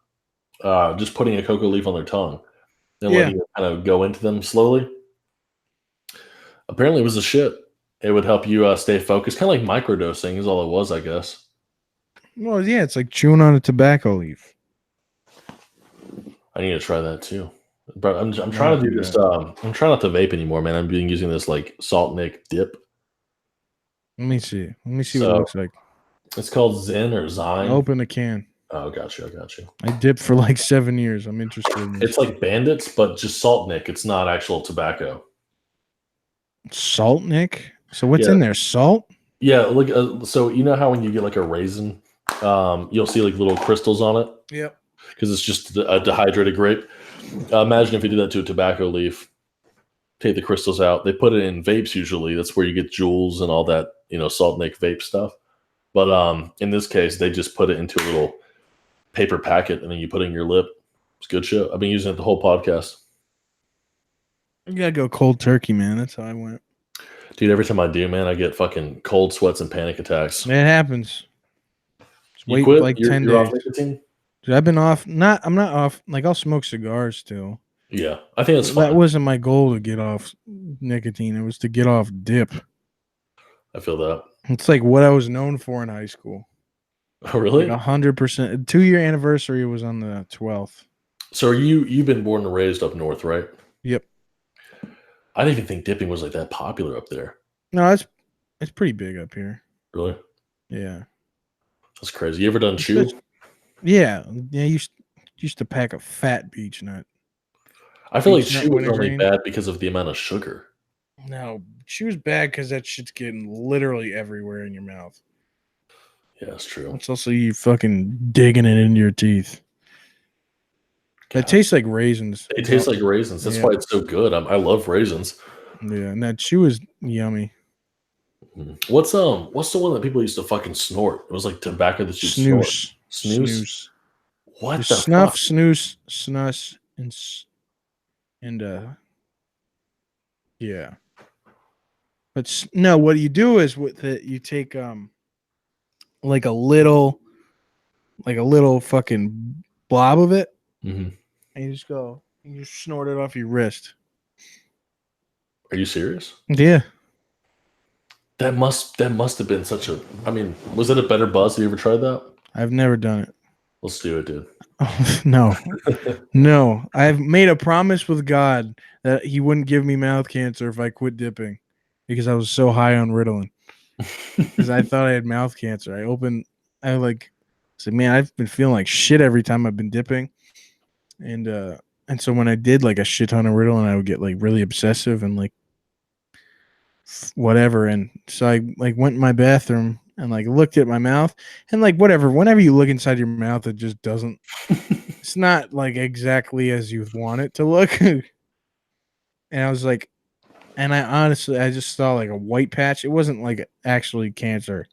Just putting a cocoa leaf on their tongue and Yeah. letting it kind of go into them slowly. Apparently, it was a shit. It would help you stay focused, kind of like microdosing is all it was, I guess. Well, yeah, it's like chewing on a tobacco leaf. I need to try that too. But I'm Why trying not to do do this. that? I'm trying not to vape anymore, man. I'm been using this like Salt Nick dip. Let me see. Let me see what it So looks like. it's called Zen or Zyme. Open the can. Oh, got you. I got you. I dipped for like 7 years. I'm interested in this. It's like Bandits, but just Salt Nick. It's not actual tobacco. Salt, Nick? So what's Yeah, in there? Salt? yeah. Look, so you know how when you get like a raisin, you'll see like little crystals on it Yep. because it's just a dehydrated grape. Imagine if you did that to a tobacco leaf. Take the crystals out. They put it in vapes usually. That's where you get jewels and all that, Salt Nick vape stuff. But in this case, they just put it into a little paper packet and then you put it in your lip. It's good shit. I've been using it the whole podcast. You gotta go cold turkey, man. That's how I went. Dude, every time I do, man, I get fucking cold sweats and panic attacks. It happens. Just You wait quit? like 10 You're days. off nicotine? Dude, I've been off. I'm not off. Like, I'll smoke cigars still. Yeah, I think that's That fine. wasn't my goal to get off nicotine. It was to get off dip. I feel that. It's like what I was known for in high school. Oh, really? Like 100%. 2-year anniversary was on the 12th. So you've been born and raised up north, right? Yep. I didn't even think dipping was like that popular up there. No, it's pretty big up here. Really? Yeah. That's crazy. You ever done chew? Yeah. Yeah. Used to pack a fat beach nut. I feel like Beach nut chew is only wintergreen. bad because of the amount of sugar. No, chew's bad because that shit's getting literally everywhere in your mouth. Yeah, that's true. It's also you fucking digging it into your teeth. It tastes like raisins. It tastes like raisins. That's Yeah. why it's so good. I love raisins. Yeah, and that chew is yummy. What's the one that people used to fucking snort? It was like tobacco that you snort. Snooze. Snooze. What There's the snuff, fuck? snooze, snus, and yeah. But no, what you do is with it, you take like a little fucking blob of it, Mm-hmm. and you just snort it off your wrist. Are you serious? Yeah. That must have been such a. I mean, was it a better buzz? Have you ever tried that? I've never done it. Let's do it, dude. No. No. I've made a promise with God that he wouldn't give me mouth cancer if I quit dipping because I was so high on Ritalin. Because I thought I had mouth cancer. I said, man, I've been feeling like shit every time I've been dipping. And so when I did like a shit ton of Ritalin, I would get like really obsessive and like whatever. And so I like went in my bathroom and like looked at my mouth and like whatever. Whenever you look inside your mouth, it just doesn't. It's not like exactly as you want it to look. And I was like, and I just saw like a white patch. It wasn't like actually cancer.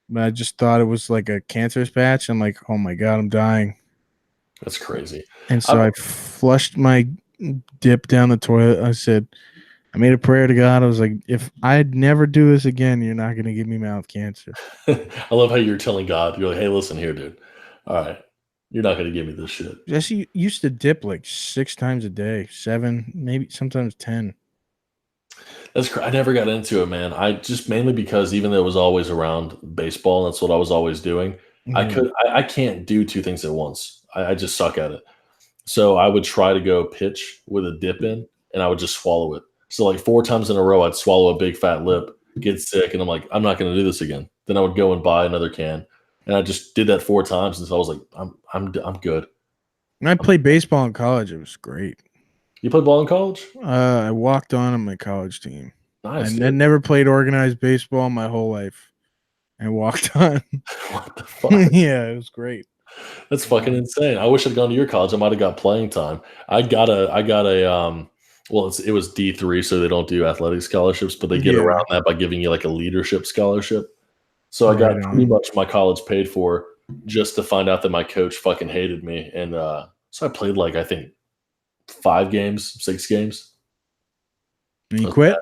but I just thought it was like a cancerous patch. I'm like, oh my God, I'm dying. That's crazy. And so I've I flushed my dip down the toilet. I said, I made a prayer to God. I was like, if I'd never do this again, you're not going to give me mouth cancer. I love how you're telling God, you're like, hey, listen here, dude. All right, you're not gonna give me this shit. Jesse used to dip like 6 times a day, 7, maybe sometimes 10. I never got into it, man. I just mainly because even though it was always around baseball, that's what I was always doing. Yeah. I can't do two things at once. I just suck at it. So I would try to go pitch with a dip in, and I would just swallow it. So like 4 times in a row, I'd swallow a big fat lip, get sick, and I'm like, I'm not going to do this again. Then I would go and buy another can, and I just did that 4 times until I was like, I'm good. When I played baseball in college, it was great. You played ball in college? I walked on my college team. I Nice, dude. never played organized baseball my whole life. I walked on. What the fuck? Yeah, it was great. That's fucking insane. I wish I'd gone to your college. I might have got playing time. I got a well, it was D3, so they don't do athletic scholarships, but they get Yeah, around that by giving you like a leadership scholarship. So I got right pretty on. much my college paid for just to find out that my coach fucking hated me. And so I played like I think 5 games, 6 games. And you That was quit?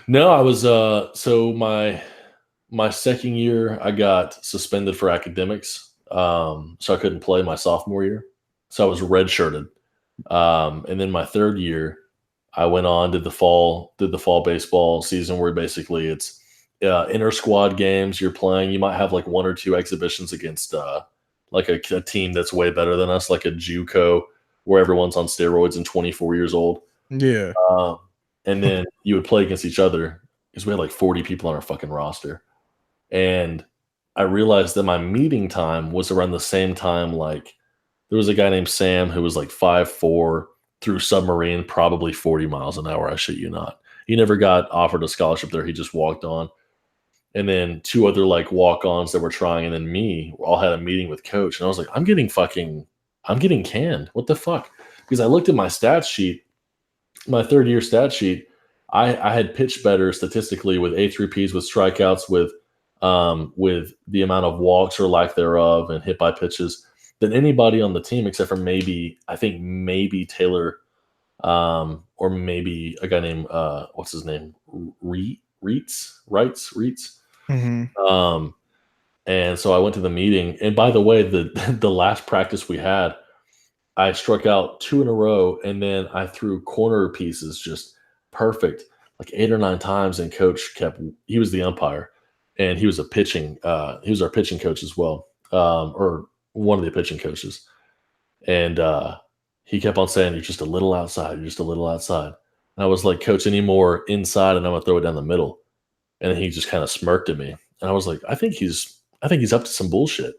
No, I was so my second year I got suspended for academics. So I couldn't play my sophomore year. So I was redshirted. And then my third year I went on did the fall baseball season where basically it's inter squad games you're playing. You might have like 1 or 2 exhibitions against like a team that's way better than us, like a JUCO where everyone's on steroids and 24 years old. Yeah. Um, and then you would play against each other because we had like 40 people on our fucking roster. And I realized that my meeting time was around the same time. Like there was a guy named Sam who was like 5'4", through submarine, probably 40 miles an hour. I shit you not. He never got offered a scholarship there. He just walked on. And then 2 other like walk-ons that were trying, and then me all had a meeting with coach. And I was like, I'm getting canned. What the fuck? Because I looked at my stat sheet, my third year stat sheet, I had pitched better statistically with A3Ps, with strikeouts, with the amount of walks or lack thereof, and hit by pitches than anybody on the team except for maybe Taylor, or maybe a guy named what's his name, Reitz. Hmm. Um, and so I went to the meeting. And by the way, the the last practice we had, I struck out 2 in a row, and then I threw corner pieces just perfect, like 8 or 9 times. And coach he was the umpire, and he was our pitching coach as well, or one of the pitching coaches. And he kept on saying, "You're just a little outside. You're just a little outside." And I was like, "Coach, any more inside, and I'm gonna throw it down the middle." And then he just kind of smirked at me, and I was like, I think he's up to some bullshit."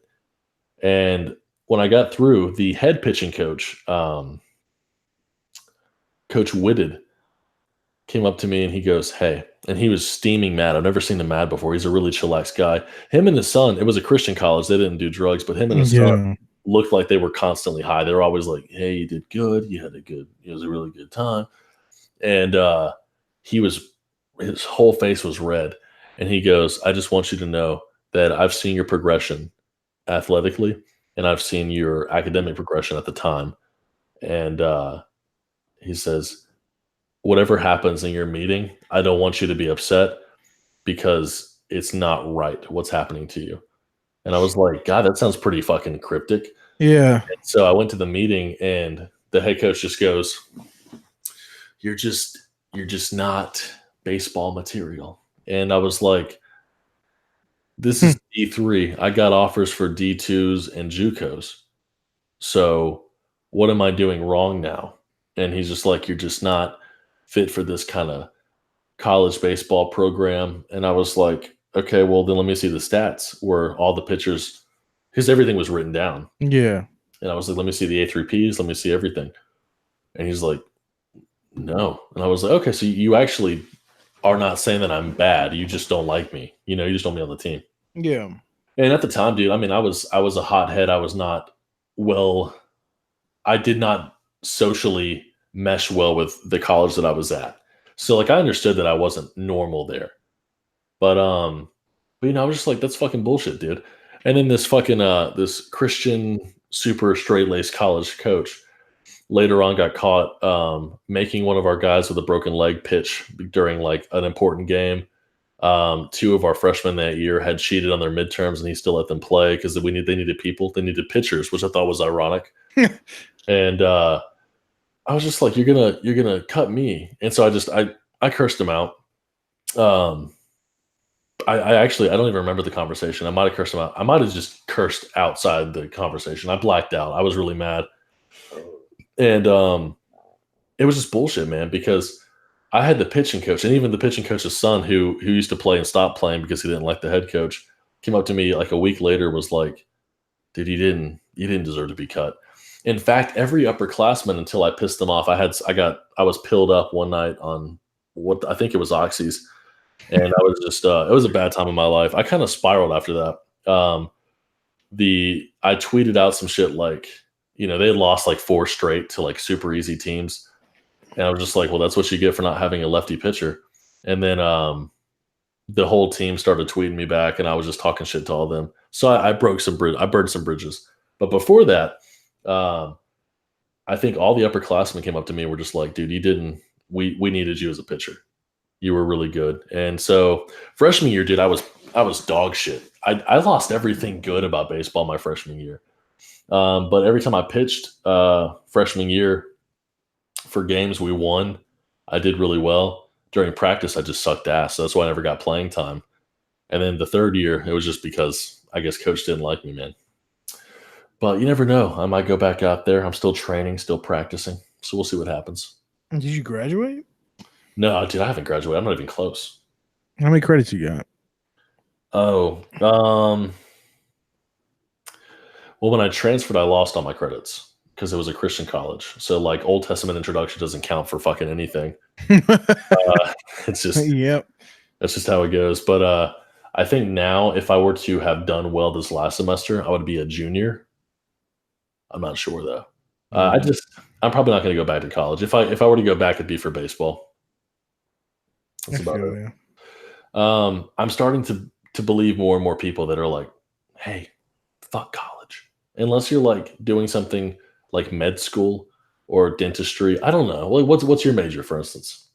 And when I got through, the head pitching coach, Coach Whitted, came up to me and he goes, "Hey," and he was steaming mad. I've never seen him mad before. He's a really chillax guy. Him and his son, it was a Christian college. They didn't do drugs, but him and his son Yeah. looked like they were constantly high. They were always like, "Hey, you did good. It was a really good time." And he was, his whole face was red. And he goes, "I just want you to know that I've seen your progression athletically, and I've seen your academic progression at the time." And he says, "Whatever happens in your meeting, I don't want you to be upset because it's not right what's happening to you." And I was like, "God, that sounds pretty fucking cryptic." Yeah. So I went to the meeting, and the head coach just goes, you're just not baseball material." And I was like, "This is D3. I got offers for D2s and JUCOs. So what am I doing wrong now?" And he's just like, "You're just not fit for this kind of college baseball program." And I was like, "Okay, well then let me see the stats where all the pitchers," because everything was written down. Yeah. And I was like, "Let me see the A3Ps, let me see everything." And he's like, "No." And I was like, "Okay, so you actually are not saying that I'm bad. You just don't like me. You just don't want me on the team." Yeah. And at the time, dude, I mean, I was a hothead. I was not well. I did not socially mesh well with the college that I was at. So like I understood that I wasn't normal there. But But I was just like, that's fucking bullshit, dude. And then this fucking this Christian super straight laced college coach later on got caught making one of our guys with a broken leg pitch during like an important game. Two of our freshmen that year had cheated on their midterms, and he still let them play because they needed people, they needed pitchers, which I thought was ironic. And I was just like, you're gonna cut me, and so I cursed him out. I actually I don't even remember the conversation. I might have cursed him out. I might have just cursed outside the conversation. I blacked out. I was really mad, and it was just bullshit, man. Because I had the pitching coach, and even the pitching coach's son, who used to play and stopped playing because he didn't like the head coach, came up to me like a week later, was like, "Dude, you didn't deserve to be cut." In fact, every upperclassman, until I pissed them off, I was pilled up one night on what I think it was oxys, and I was just it was a bad time in my life. I kind of spiraled after that. I tweeted out some shit like, they had lost like 4 straight to like super easy teams. And I was just like, well, that's what you get for not having a lefty pitcher. And then the whole team started tweeting me back, and I was just talking shit to all of them. So I burned some bridges. But before that, I think all the upperclassmen came up to me and were just like, dude, we needed you as a pitcher. You were really good. And so freshman year, dude, I was dog shit. I lost everything good about baseball my freshman year. But every time I pitched freshman year for games we won, I did really well. During practice, I just sucked ass. So that's why I never got playing time. And then the third year, it was just because I guess coach didn't like me, man. But you never know. I might go back out there. I'm still training, still practicing. So we'll see what happens. Did you graduate? No, dude, I haven't graduated. I'm not even close. How many credits you got? Oh, well, when I transferred, I lost all my credits because it was a Christian college. So like Old Testament introduction doesn't count for fucking anything. It's just, Yep. That's just how it goes. But I think now if I were to have done well this last semester, I would be a junior. I'm not sure though. I'm probably not going to go back to college. If I were to go back, it'd be for baseball. That's about it. I'm starting to believe more and more people that are like, hey, fuck college. Unless you're like doing something like med school or dentistry. I don't know. Like what's your major, for instance?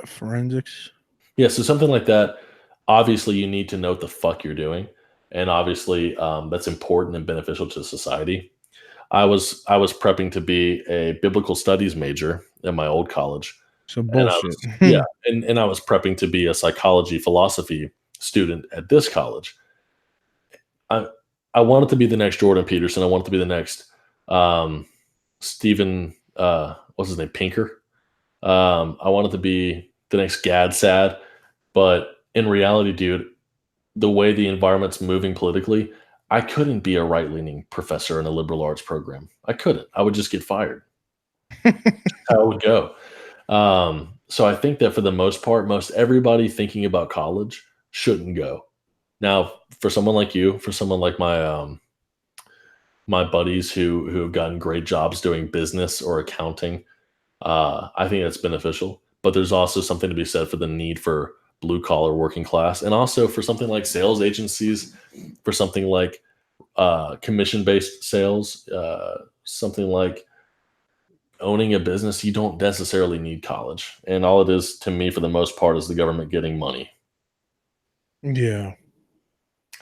Forensics. Yeah, so something like that. Obviously, you need to know what the fuck you're doing, and obviously, that's important and beneficial to society. I was prepping to be a biblical studies major at my old college. So bullshit. And I was prepping to be a psychology philosophy student at this college. I wanted to be the next Jordan Peterson. I wanted to be the next Stephen, what's his name, Pinker. I wanted to be the next Gad Sad. But in reality, dude, the way the environment's moving politically, I couldn't be a right-leaning professor in a liberal arts program. I couldn't. I would just get fired. That's how it would go. So I think that for the most part, most everybody thinking about college shouldn't go. Now, for someone like you, for someone like my my buddies who have gotten great jobs doing business or accounting, I think that's beneficial. But there's also something to be said for the need for blue collar working class, and also for something like sales agencies, for something like commission based sales, something like owning a business. You don't necessarily need college, and all it is to me for the most part is the government getting money. Yeah.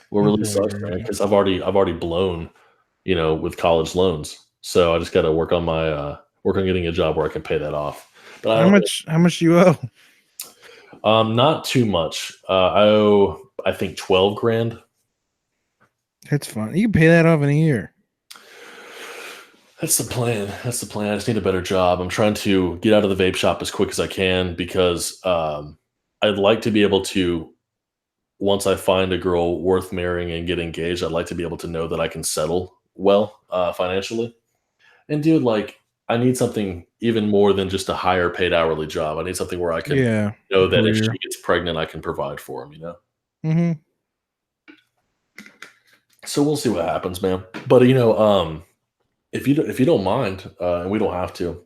What really sucks, man, because I've already blown, with college loans. So I just got to work on getting a job where I can pay that off. But how much do you owe? Not too much. I owe, I think, 12 grand. That's fine. You can pay that off in a year. That's the plan. I just need a better job. I'm trying to get out of the vape shop as quick as I can because I'd like to be able to, once I find a girl worth marrying and get engaged, I'd like to be able to know that I can settle well financially. And dude, like, I need something even more than just a higher paid hourly job. I need something where I can know that if she gets pregnant, I can provide for him, Mm-hmm. So we'll see what happens, man. But if you don't mind, and we don't have to, do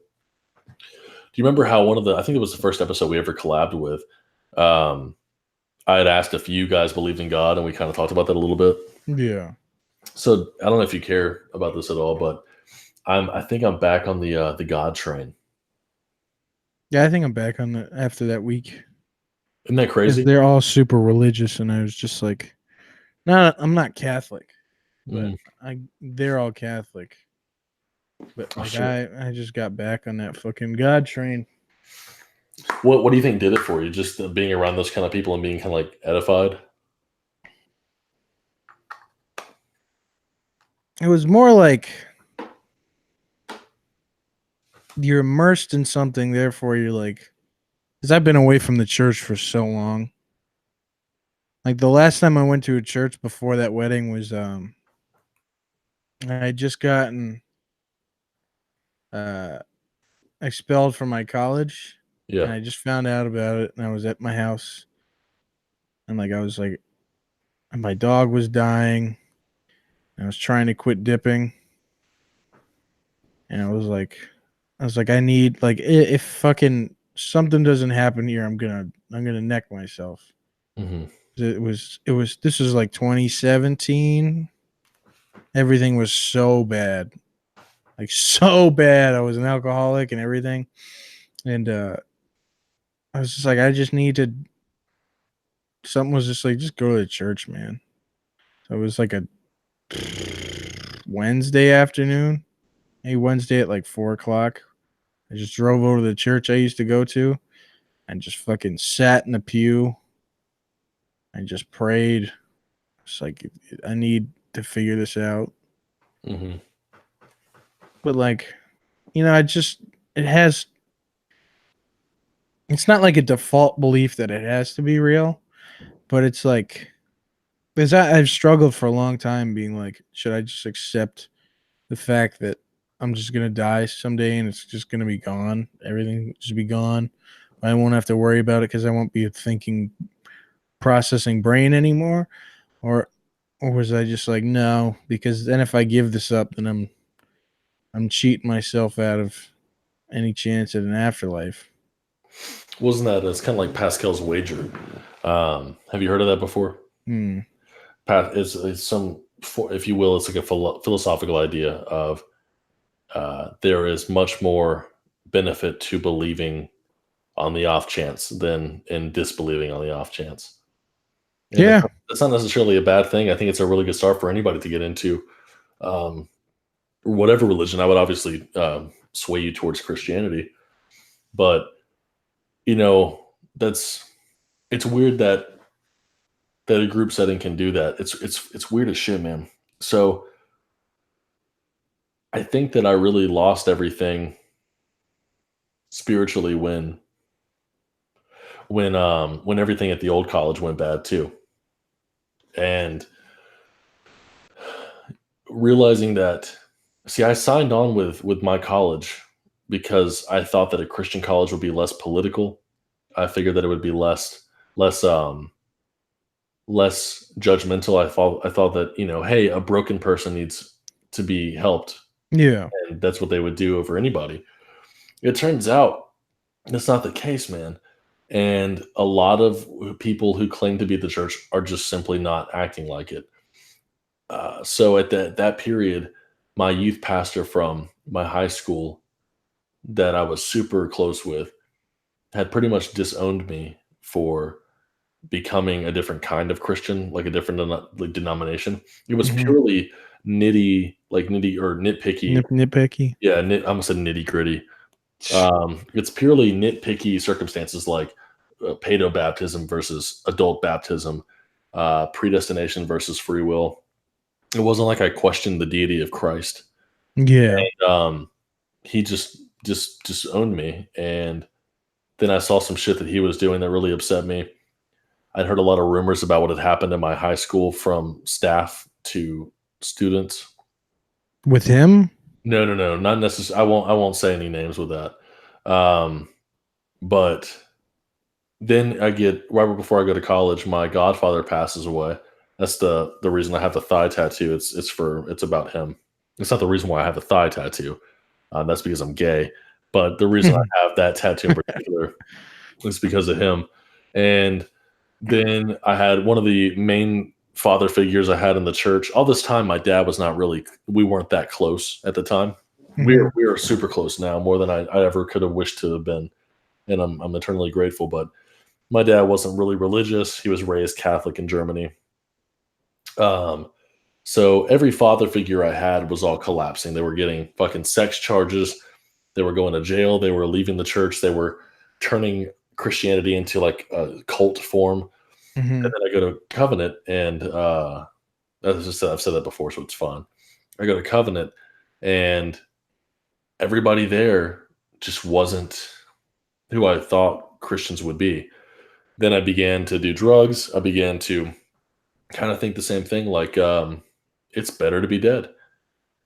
you remember how I think it was the first episode we ever collabed with? I had asked if you guys believed in God, and we kind of talked about that a little bit. Yeah. So I don't know if you care about this at all, but I think I'm back on the God train. Yeah, I think I'm back on the after that week. Isn't that Because crazy? they're all super religious, and I was just like, no, I'm not Catholic, but Mm. they're all Catholic. But Oh like shit. I just got back on that fucking God train. What do you think did it for you? Just being around those kind of people and being kind of like edified. It was more like you're immersed in something, therefore you're like, because I've been away from the church for so long. Like the last time I went to a church before that wedding was I had just gotten uh expelled from my college, and Yeah. I just found out about it, and I was at my house, and like I was like, and my dog was dying, and I was trying to quit dipping, and I was like, I need like if fucking something doesn't happen here, I'm gonna neck myself. Hmm. It was this was like 2017. Everything was so bad, like so bad. I was an alcoholic and everything, and I was just like, I just need to. Something was just like, just go to church, man. So it was like a Wednesday afternoon, a Wednesday at like 4 o'clock. I just drove over to the church I used to go to and just fucking sat in the pew and just prayed. It's like, I need to figure this out. Hmm. But like, I just, it has, it's not like a default belief that it has to be real, but it's like, because I've struggled for a long time being like, should I just accept the fact that I'm just gonna die someday and it's just gonna be gone. Everything will just be gone. I won't have to worry about it because I won't be a thinking, processing brain anymore. Or, or was I just like no? Because then if I give this up, then I'm cheating myself out of any chance at an afterlife. Wasn't that? It's kind of like Pascal's wager. Have you heard of that before? Hmm. Is some, if you will, it's like a philosophical idea of there is much more benefit to believing on the off chance than in disbelieving on the off chance. And Yeah. that's not necessarily a bad thing. I think it's a really good start for anybody to get into um, whatever religion. I would obviously sway you towards Christianity, but you know that's it's weird that a group setting can do that. It's weird as shit, man. So I think that I really lost everything spiritually when everything at the old college went bad too. And realizing that, see, I signed on with my college because I thought that a Christian college would be less political. I figured that it would be less judgmental. I thought that, hey, a broken person needs to be helped, Yeah. and that's what they would do over anybody. It turns out that's not the case, man. And a lot of people who claim to be the church are just simply not acting like it. So at that period, my youth pastor from my high school that I was super close with had pretty much disowned me for becoming a different kind of Christian, like a different like denomination. It was Mm-hmm. purely nitty or nitpicky. Nitpicky. Yeah, I almost said nitty gritty. It's purely nitpicky circumstances like pedo baptism versus adult baptism, predestination versus free will. It wasn't like I questioned the deity of Christ. Yeah. He just owned me, and then I saw some shit that he was doing that really upset me. I'd heard a lot of rumors about what had happened in my high school from staff to students. With him? No, no, no, not necessarily. I won't say any names with that. But then I get right before I go to college, my godfather passes away. That's the reason I have the thigh tattoo. It's about him. It's not the reason why I have the thigh tattoo. That's because I'm gay. But the reason I have that tattoo in particular is because of him. And Then I had one of the main father figures I had in the church. All this time, my dad was not really. We weren't that close at the time. Mhm. We are super close now, more than I ever could have wished to have been, and I'm eternally grateful. But my dad wasn't really religious. He was raised Catholic in Germany. Um, so every father figure I had was all collapsing. They were getting fucking sex charges. They were going to jail. They were leaving the church. They were turning Christianity into like a cult form. And Mhm. then I go to Covenant, and I've said that before, so it's fun. I go to Covenant, and everybody there just wasn't who I thought Christians would be. Then I began to do drugs. I began to kind of think the same thing, like it's better to be dead.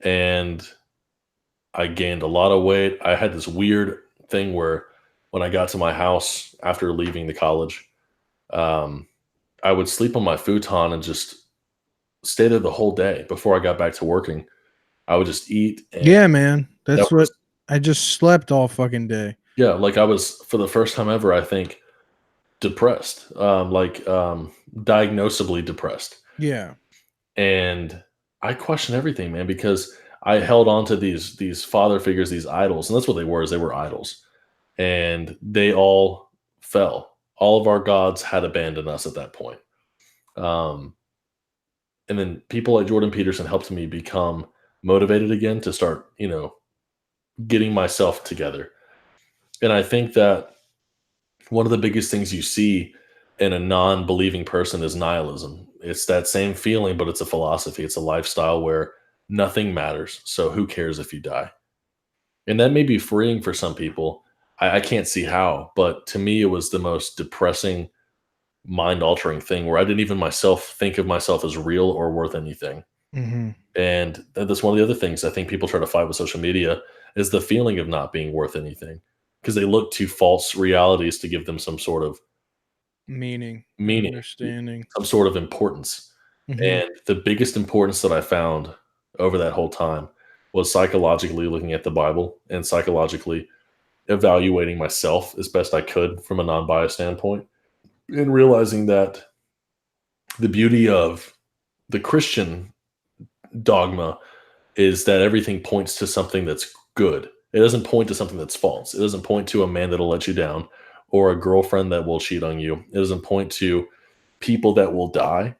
And I gained a lot of weight. I had this weird thing where when I got to my house after leaving the college, um, I would sleep on my futon and just stay there the whole day before I got back to working. I would just eat, and Yeah, man. that That's was what I just slept all fucking day. yeah, like I was for the first time ever, I think, depressed, diagnosably depressed. Yeah. And I question everything, man, because I held on to these father figures, these idols, and that's what they were, is they were idols. And they all fell. All of our gods had abandoned us at that point. Um, and then people like Jordan Peterson helped me become motivated again to start, getting myself together. And I think that one of the biggest things you see in a non-believing person is nihilism. It's that same feeling, but it's a philosophy. It's a lifestyle where nothing matters. So who cares if you die? And that may be freeing for some people. I can't see how, but to me, it was the most depressing, mind-altering thing where I didn't even myself think of myself as real or worth anything. Mhm. And that's one of the other things I think people try to fight with social media is the feeling of not being worth anything because they look to false realities to give them some sort of Meaning and meaning, understanding. some sort of importance. Mhm. And the biggest importance that I found over that whole time was psychologically looking at the Bible and psychologically evaluating myself as best I could from a non-biased standpoint and realizing that the beauty of the Christian dogma is that everything points to something that's good. It doesn't point to something that's false. It doesn't point to a man that'll let you down or a girlfriend that will cheat on you. It doesn't point to people that will die.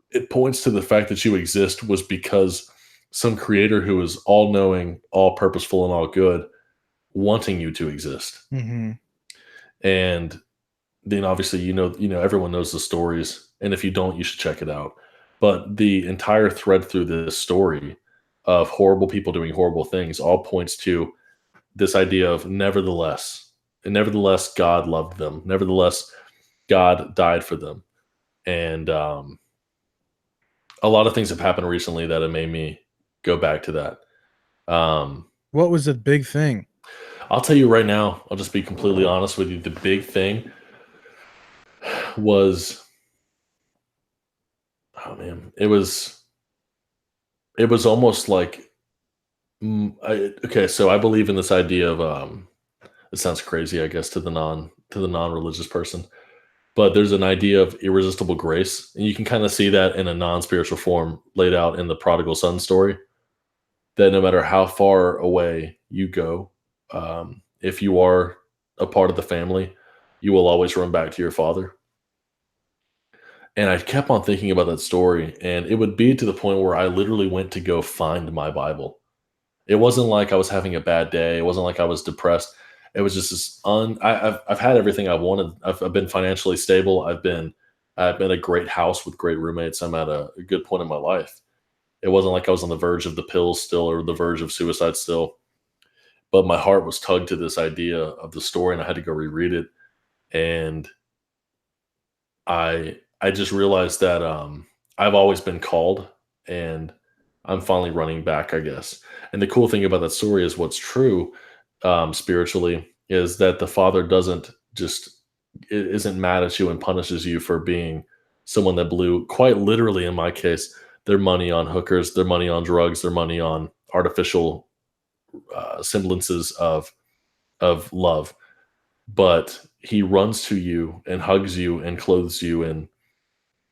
It points to the fact that you exist was because some creator who is all knowing, all purposeful, and all good wanting you to exist. Mhm. And then obviously everyone knows the stories, and if you don't, you should check it out. But the entire thread through this story of horrible people doing horrible things all points to this idea of nevertheless, and nevertheless, God loved them. Nevertheless, God died for them. And a lot of things have happened recently that have made me go back to that. Um, What was the big thing? I'll tell you right now, I'll just be completely honest with you. The big thing was, oh man, it was almost like, okay, so I believe in this idea of, it sounds crazy, I guess, to the non-religious person, but there's an idea of irresistible grace, and you can kind of see that in a non-spiritual form laid out in the prodigal son story. That no matter how far away you go, if you are a part of the family, you will always run back to your father. And I kept on thinking about that story, and it would be to the point where I literally went to go find my Bible. It wasn't like I was having a bad day. It wasn't like I was depressed. It was just this I've had everything I wanted. I've been financially stable. I've been a great house with great roommates. I'm at a good point in my life. It wasn't like I was on the verge of the pills still or the verge of suicide still. But my heart was tugged to this idea of the story, and I had to go reread it. And I just realized that I've always been called, and I'm finally running back, I guess. And the cool thing about that story is what's true spiritually is that the Father doesn't just isn't mad at you and punishes you for being someone that blew quite literally in my case their money on hookers, their money on drugs, their money on artificial semblances of love. But he runs to you and hugs you and clothes you in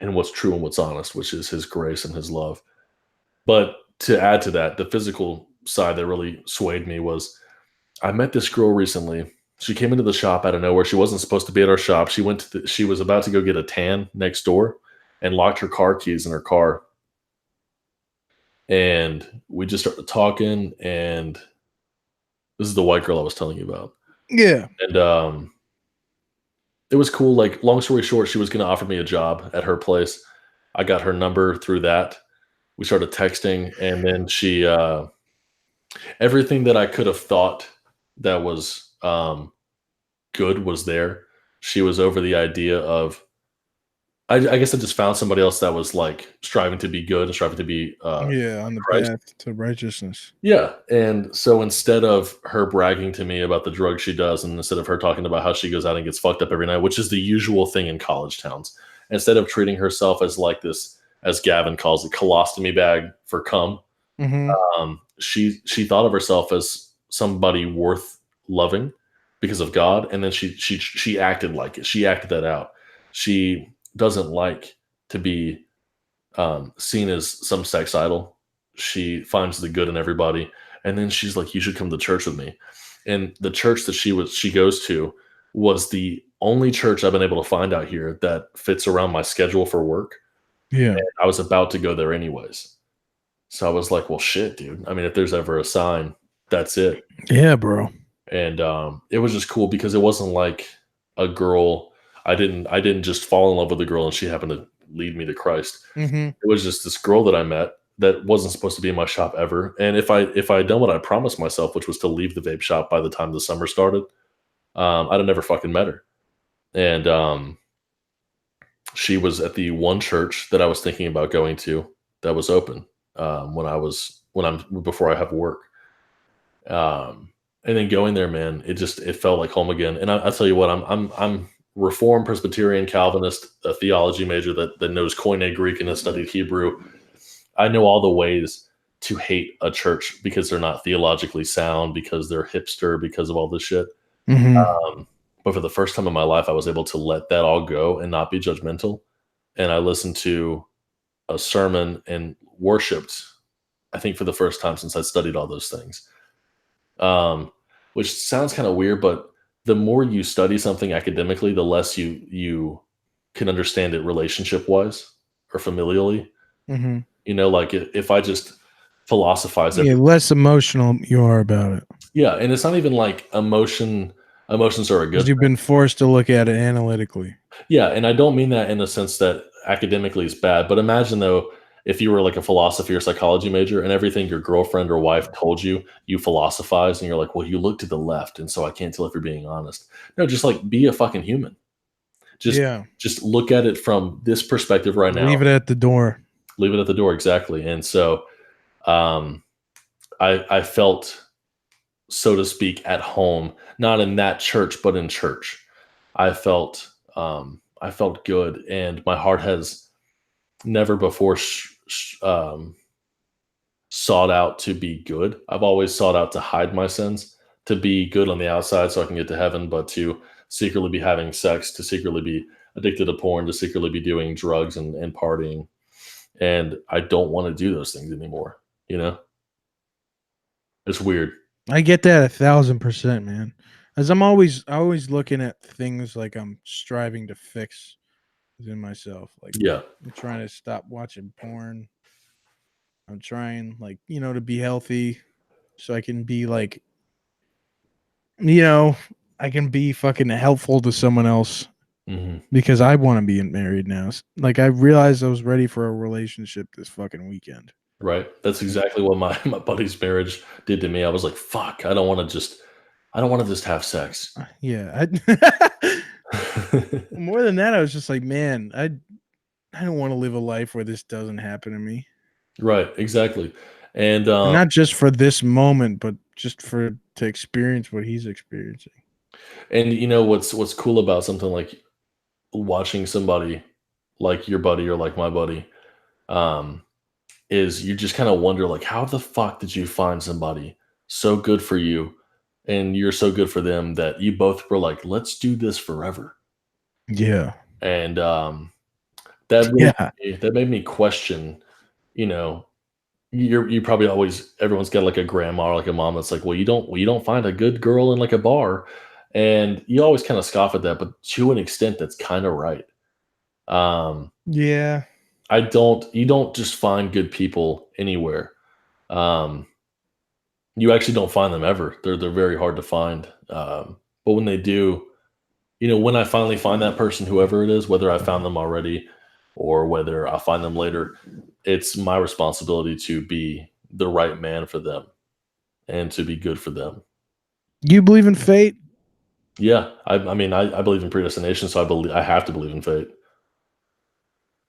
what's true and what's honest, which is his grace and his love. But to add to that, the physical side that really swayed me was I met this girl recently. She came into the shop out of nowhere. She wasn't supposed to be at our shop. She was about to go get a tan next door and locked her car keys in her car. And we just started talking, and this is the white girl I was telling you about. Yeah. And it was cool. Like, long story short, she was going to offer me a job at her place. I got her number through that. We started texting, and then she everything that I could have thought that was good was there. She was over the idea of I guess I just found somebody else that was like striving to be good and striving to be Yeah, on the Christ. path to righteousness. Yeah. And so instead of her bragging to me about the drugs she does, and instead of her talking about how she goes out and gets fucked up every night, which is the usual thing in college towns, instead of treating herself as like this, as Gavin calls it, colostomy bag for cum, Mm-hmm. she thought of herself as somebody worth loving because of God, and then she acted like it. She acted that out. She doesn't like to be seen as some sex idol. She finds the good in everybody, and then she's like, "You should come to church with me." And the church that she goes to was the only church I've been able to find out here that fits around my schedule for work. Yeah. And I was about to go there anyways. So I was like, well, shit, dude. I mean, if there's ever a sign, that's it. Yeah, bro. And it was just cool because it wasn't like a girl. I didn't just fall in love with a girl and she happened to lead me to Christ. Mm-hmm. It was just this girl that I met that wasn't supposed to be in my shop ever. And if I had done what I promised myself, which was to leave the vape shop by the time the summer started, I'd have never fucking met her. And she was at the one church that I was thinking about going to that was open before I have work. And then going there, man, it felt like home again. And I tell you what, I'm Reformed Presbyterian Calvinist, a theology major that knows Koine Greek and has studied Hebrew. I know all the ways to hate a church because they're not theologically sound, because they're hipster, because of all this shit. Mm-hmm. But for the first time in my life, I was able to let that all go and not be judgmental. And I listened to a sermon and worshiped, I think, for the first time since I studied all those things. Which sounds kind of weird, but the more you study something academically, the less you can understand it relationship wise or familially. Mm-hmm. You know, like if I just philosophize Yeah, less emotional you are about it. yeah, and it's not even like emotions are a good Because you've been forced to look at it analytically. yeah, and I don't mean that in the sense that academically is bad, but imagine though if you were like a philosophy or psychology major and everything your girlfriend or wife told you, you philosophize and you're like, well, you look to the left, and so I can't tell if you're being honest. No, just like be a fucking human. Yeah. Just look at it from this perspective right now. Leave it at the door. Leave it at the door, exactly. And so um I felt, so to speak, at home, not in that church, but in church. I felt good, and my heart has never before sought out to be good. I've always sought out to hide my sins, to be good on the outside so I can get to heaven, but to secretly be having sex, to secretly be addicted to porn, to secretly be doing drugs and partying. And I don't want to do those things anymore. You know, it's weird. I get that 1,000%, man. As I'm always looking at things like I'm striving to fix within myself. Like Yeah. I'm trying to stop watching porn. I'm trying, like, to be healthy so I can be like, I can be fucking helpful to someone else Hmm. because I want to be married now. Like I realized I was ready for a relationship this fucking weekend. Right. That's exactly what my buddy's marriage did to me. I was like, fuck, I don't want to just have sex. Yeah. More than that, I was just like, man, I don't want to live a life where this doesn't happen to me. Right, exactly. And Not just for this moment, but just to experience what he's experiencing. you know what's cool about something like watching somebody like your buddy or like my buddy, um, is you just kind of wonder like how the fuck did you find somebody so good for you and you're so good for them that you both were like, let's do this forever. Yeah. And that really Yeah. that made me question, you know, you probably always everyone's got like a grandma or like a mom that's like, well, you don't find a good girl in like a bar, and you always kind of scoff at that, but to an extent, that's kind of right. Um, Yeah. I don't you don't just find good people anywhere. Um, you actually don't find them ever. They're very hard to find. But when they do, when I finally find that person, whoever it is, whether I found them already or whether I find them later, it's my responsibility to be the right man for them and to be good for them. You believe in fate? Yeah, I mean, I believe in predestination, so I have to believe in fate.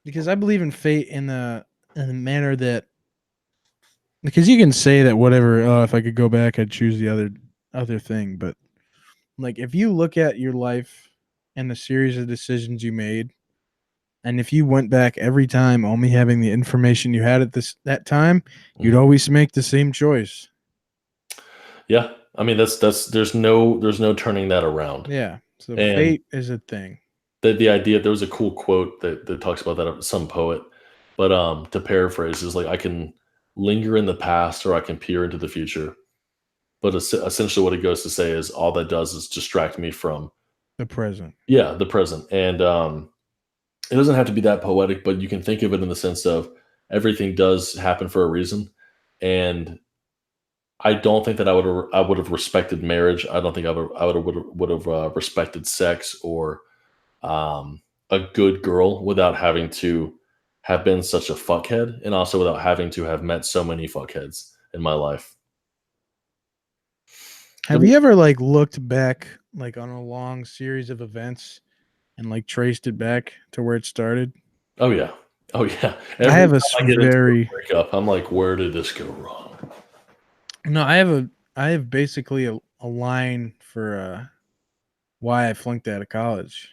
Because I believe in fate in the manner that, because you can say that whatever, if I could go back, I'd choose the other thing. But like, if you look at your life and the series of decisions you made, and if you went back every time only having the information you had at that time, you'd Mhm. always make the same choice. Yeah, I mean that's there's no turning that around. Yeah. So And fate is a thing. the idea there was a cool quote that talks about that of some poet, but to paraphrase is like I can linger in the past or I can peer into the future. But essentially, what it goes to say is all that does is distract me from The present. the present. And it doesn't have to be that poetic, but you can think of it in the sense of everything does happen for a reason. And I don't think that I would have respected marriage. I don't think would have respected sex or a good girl without having to have been such a fuckhead, and also without having to have met so many fuckheads in my life. Have you ever like looked back like on a long series of events and like traced it back to where it started? Oh yeah, oh yeah. I Every have a time I get into a very breakup, I'm like, where did this go wrong? no, I have basically a line for why I flunked out of college.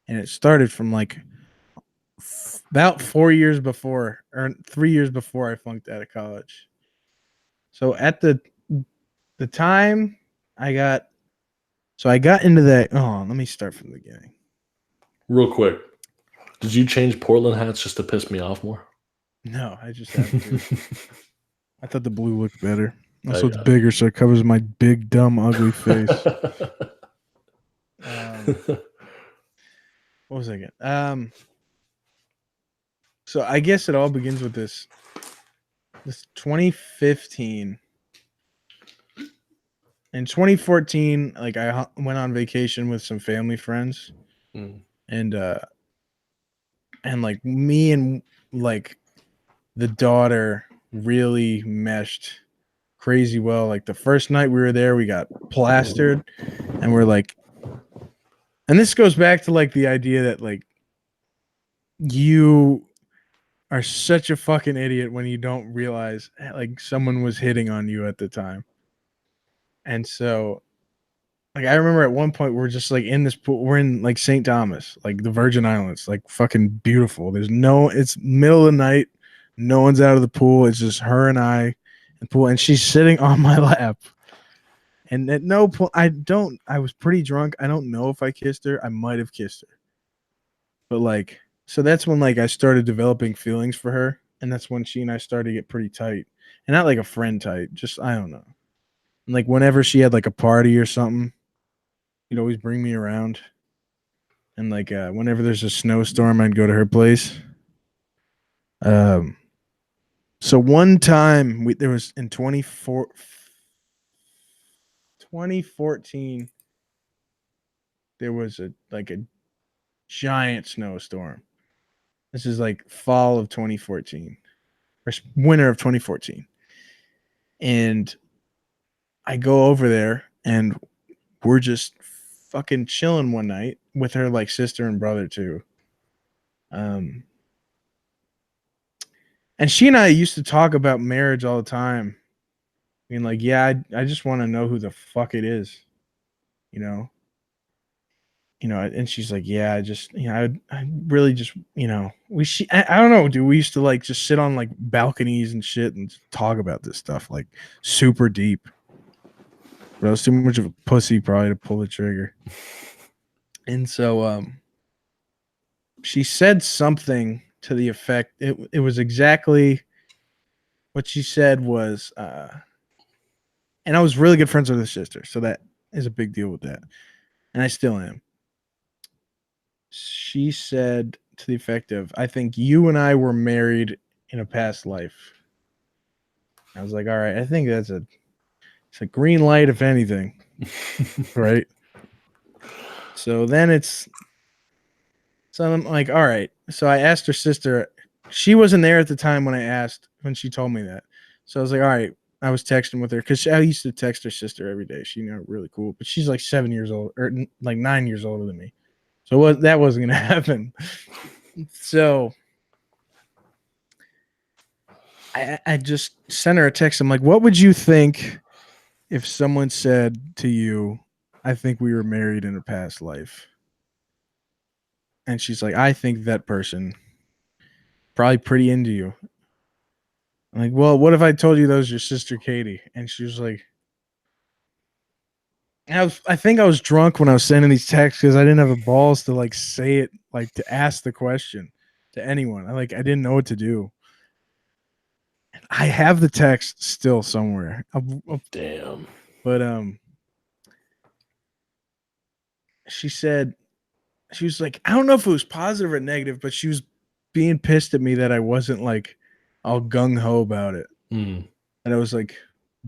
And it started from like about 4 years before or 3 years before I flunked out of college. So at the time I got I got into that. Oh, let me start from the beginning. Real quick, did you change Portland hats just to piss me off more? No, I just happened to. I thought the blue looked better. I Also, it's bigger, so it covers my big, dumb, ugly face. Um, what was I getting? So I guess it all begins with this 2015. In 2014, like I went on vacation with some family friends, Mm. and like me and like the daughter really meshed crazy well. Like the first night we were there, we got plastered, and we're like, and this goes back to like the idea that like you are such a fucking idiot when you don't realize like someone was hitting on you at the time. And so like I remember at one point we're just like in this pool, we're in like St. Thomas, like the Virgin Islands, like fucking beautiful. It's middle of the night, no one's out of the pool. It's just her and I in the pool, and she's sitting on my lap. And at no point I was pretty drunk. I don't know if I kissed her. I might have kissed her. But like so that's when like I started developing feelings for her, and that's when she and I started to get pretty tight. And not like a friend tight, just I don't know. And like whenever she had like a party or something, you'd always bring me around. And like whenever there's a snowstorm, I'd go to her place. Um so one time there was in 2014 there was a giant snowstorm. This is like fall of 2014 or winter of 2014. And I go over there and we're just fucking chilling one night with her like sister and brother too. Um and she and I used to talk about marriage all the time. I mean like yeah, I just want to know who the fuck it is, you know. And she's like, yeah, I just, I really just, I don't know, dude. We used to like just sit on like balconies and shit and talk about this stuff like super deep. but I was too much of a pussy probably to pull the trigger. And so she said something to the effect it was exactly what she said was and I was really good friends with her sister, so that is a big deal with that. And I still am. She said to the effect of, I think you and I were married in a past life. I was like, all right, I think it's a green light, if anything. Right. So then so I'm like, all right. So I asked her sister, she wasn't there at the time when she told me that. So I was like, all right. I was texting with her because I used to text her sister every day. She, really cool, but she's like 7 years old or like 9 years older than me. So that wasn't going to happen. So I just sent her a text. I'm like, what would you think if someone said to you, I think we were married in a past life? And she's like, I think that person probably pretty into you. I'm like, well, what if I told you that was your sister Katie? And she was like, I think I was drunk when I was sending these texts because I didn't have the balls to like say it, like to ask the question to anyone. I didn't know what to do. I have the text still somewhere. Damn. But she said, she was like, I don't know if it was positive or negative, but she was being pissed at me that I wasn't like all gung ho about it. Mm. And I was like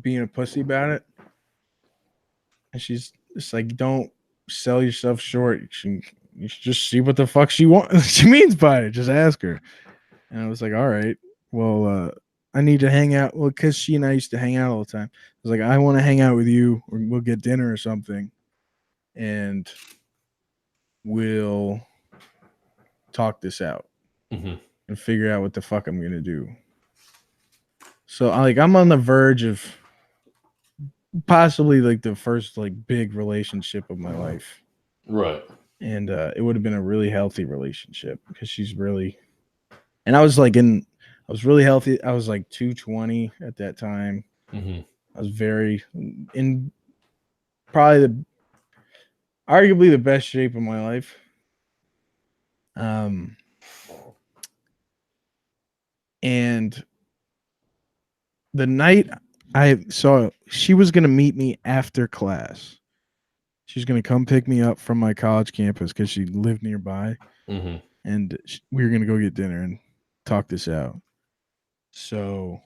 being a pussy about it. And she's just like, don't sell yourself short. You should just see what the fuck she means by it. Just ask her. And I was like, all right, well, I need to hang out. Well, because she and I used to hang out all the time. I was like, I want to hang out with you, or we'll get dinner or something, and we'll talk this out and figure out what the fuck I'm gonna do. So I'm on the verge of possibly like the first like big relationship of my life. Right. And it would have been a really healthy relationship because she's really, and I was really healthy. I was like 220 at that time. I was very in probably arguably the best shape of my life. And the night I saw she was going to meet me after class. She's going to come pick me up from my college campus because she lived nearby. And we were going to go get dinner and talk this out. So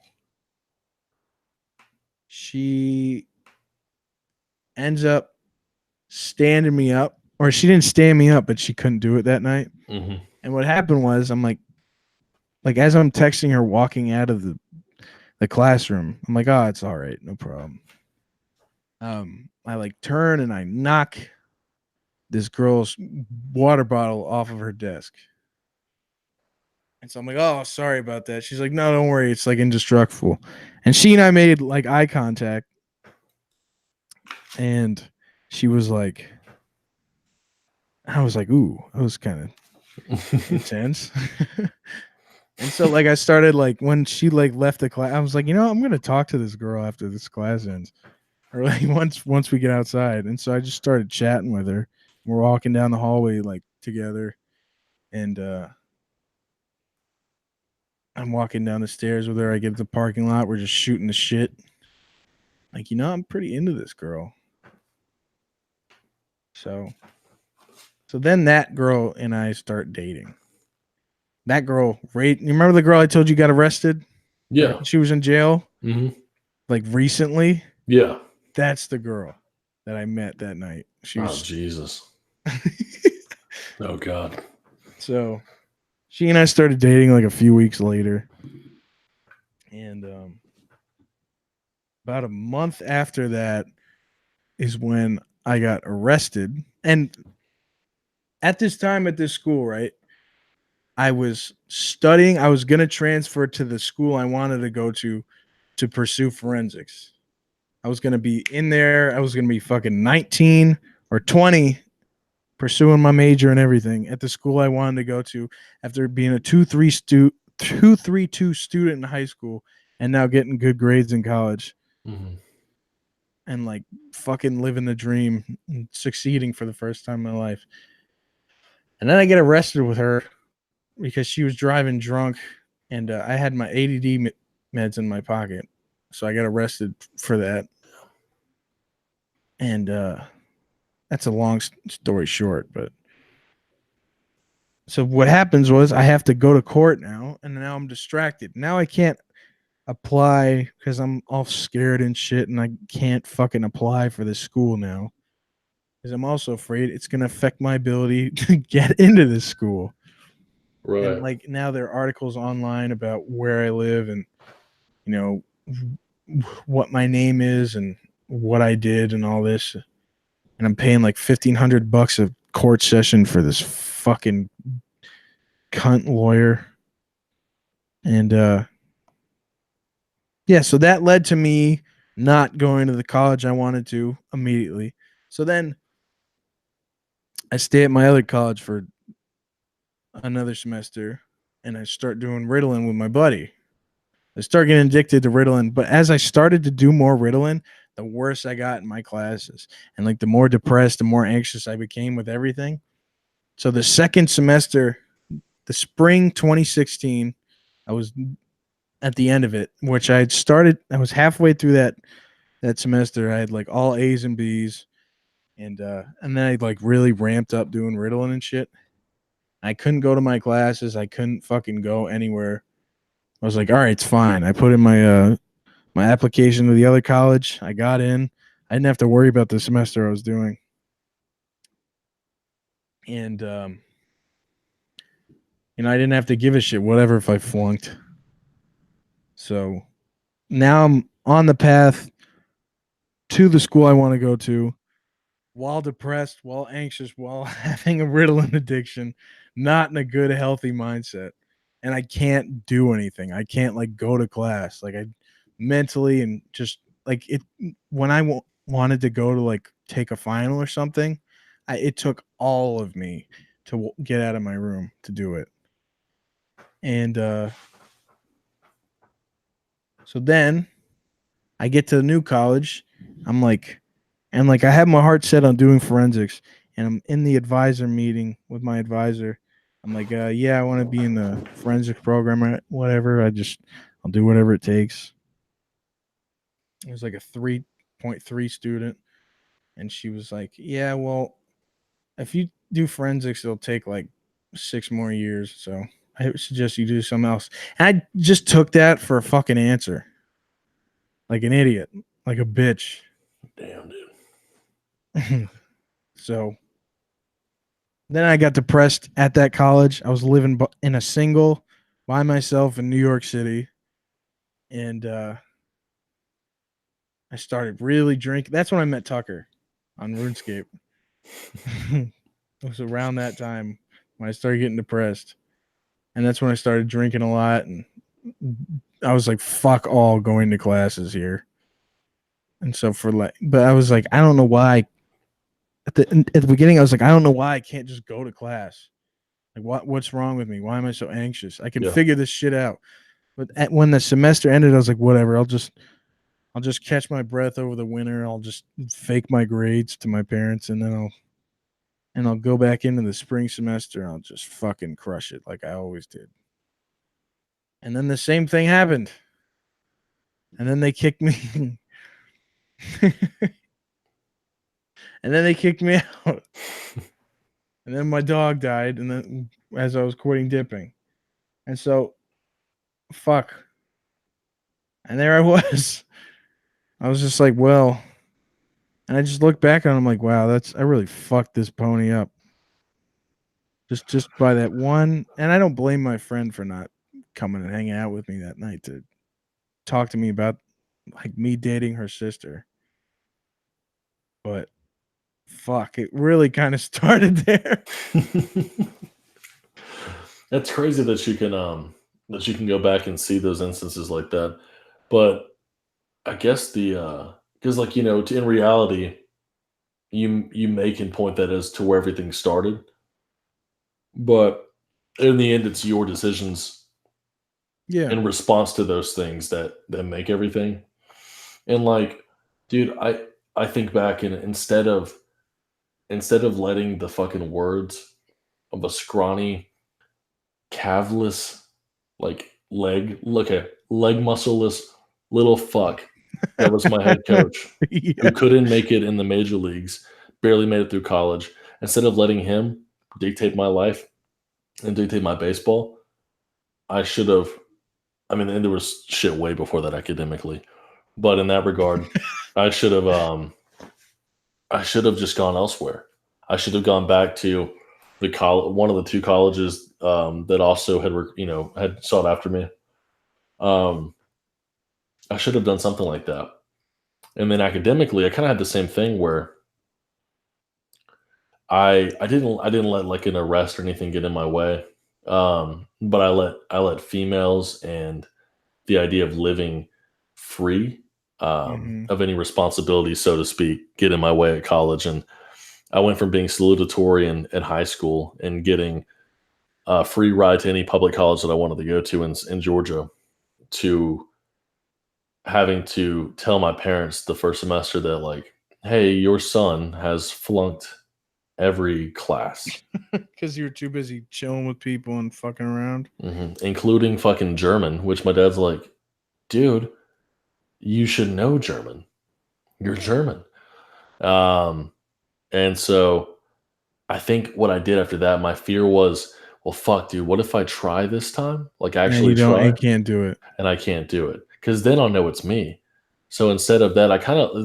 she ends up standing me up, or she didn't stand me up, but she couldn't do it that night. And what happened was I'm like as I'm texting her walking out of the classroom, I'm like, oh, it's all right, no problem. I like turn and I knock this girl's water bottle off of her desk. And so I'm like, oh, sorry about that. She's like, no, don't worry. It's like indestructible. And she and I made like eye contact. And she was like, I was like, ooh, that was kind of intense. And so like I started like when she like left the class, I was like, I'm gonna talk to this girl after this class ends. Or like once we get outside. And so I just started chatting with her. We're walking down the hallway like together. And I'm walking down the stairs with her. I get to the parking lot. We're just shooting the shit. Like, I'm pretty into this girl. So then that girl and I start dating. That girl, you remember the girl I told you got arrested? Yeah. She was in jail. Like recently. Yeah. That's the girl that I met that night. Oh, Jesus. Oh, God. So she and I started dating like a few weeks later. And about a month after that is when I got arrested. And at this time at this school, right, I was studying. I was going to transfer to the school I wanted to go to pursue forensics. I was going to be in there. I was going to be fucking 19 or 20 pursuing my major and everything at the school I wanted to go to after being a 232 student in high school and now getting good grades in college. and like fucking living the dream and succeeding for the first time in my life. And then I get arrested with her because she was driving drunk, and I had my ADD meds in my pocket. So I got arrested for that. And that's a long story short, but so what happens was I have to go to court now, and now I'm distracted. Now I can't apply because I'm all scared and shit, and I can't fucking apply for this school now because I'm also afraid it's gonna affect my ability to get into this school. And Right. like now there are articles online about where I live and you know what my name is and what I did and all this, and I'm paying like $1,500 a court session for this fucking cunt lawyer. And yeah, so that led to me not going to the college I wanted to immediately. So then I stay at my other college for another semester and I start doing Ritalin with my buddy. I start getting addicted to Ritalin, but as I started to do more Ritalin, the worse I got in my classes. And like the more depressed, the more anxious I became with everything. So the second semester, the spring 2016, I was at the end of it, which I had started, I was halfway through that semester. I had like all A's and B's, and then I like really ramped up doing Ritalin and shit. I couldn't go to my classes. I couldn't fucking go anywhere. I was like, all right, it's fine. I put in my application to the other college. I got in. I didn't have to worry about the semester I was doing, and I didn't have to give a shit whatever if I flunked. So now I'm on the path to the school I want to go to, while depressed, while anxious, while having a Ritalin addiction, not in a good, healthy mindset. And I can't do anything. I can't like go to class. Like I mentally and just like it when I wanted to go to like take a final or something, it took all of me to get out of my room to do it. And so then I get to the new college. I'm like, and like I have my heart set on doing forensics, and I'm in the advisor meeting with my advisor. I'm like, yeah, I want to be in the forensics program or whatever. I'll do whatever it takes. It was like a 3.3 student, and she was like, yeah, well, if you do forensics, it'll take like 6 more years. So I suggest you do something else. And I just took that for a fucking answer, like an idiot, like a bitch. Damn, dude. So then I got depressed at that college. I was living in a single by myself in New York City. And I started really drinking. That's when I met Tucker on RuneScape. It was around that time when I started getting depressed. And that's when I started drinking a lot. And I was like, fuck all going to classes here. And so but I was like, I don't know why. At the beginning, I was like, I don't know why I can't just go to class. Like, what's wrong with me? Why am I so anxious? I can figure this shit out. But when the semester ended, I was like, whatever. I'll just catch my breath over the winter. I'll just fake my grades to my parents, and then I'll go back into the spring semester. And I'll just fucking crush it like I always did. And then the same thing happened. And then they kicked me. And then they kicked me out. And then my dog died. And then as I was quitting dipping, and so fuck. And there I was. I was just like, well, and I just look back on him like, wow, I really fucked this pony up. Just by that one, and I don't blame my friend for not coming and hanging out with me that night to talk to me about like me dating her sister. But fuck, it really kind of started there. That's crazy that you can go back and see those instances like that. But I guess the because like in reality, you may can point that as to where everything started, but in the end, it's your decisions Yeah. in response to those things that make everything. And like, dude, I think back and instead of letting the fucking words of a scrawny, calveless, like leg muscleless little fuck that was my head coach who Yeah. couldn't make it in the major leagues, barely made it through college. Instead of letting him dictate my life and dictate my baseball, I should have. I mean, and there was shit way before that academically, but in that regard, I should have. I should have just gone elsewhere. I should have gone back to one of the two colleges that also had sought after me. Um, I should have done something like that. And then academically, I kind of had the same thing where I didn't let like an arrest or anything get in my way, but I let females and the idea of living free Hmm. of any responsibility, so to speak, get in my way at college. And I went from being salutatory in high school and getting a free ride to any public college that I wanted to go to in Georgia to having to tell my parents the first semester that, like, hey, your son has flunked every class, Because you're too busy chilling with people and fucking around. including fucking German, which my dad's like, dude, you should know German. You're German. Um, and so I think what I did after that, my fear was, well, fuck, dude, what if I try this time? Like, And actually you don't, try you can't do it. and I can't do it? Because then I'll know it's me. So instead of that,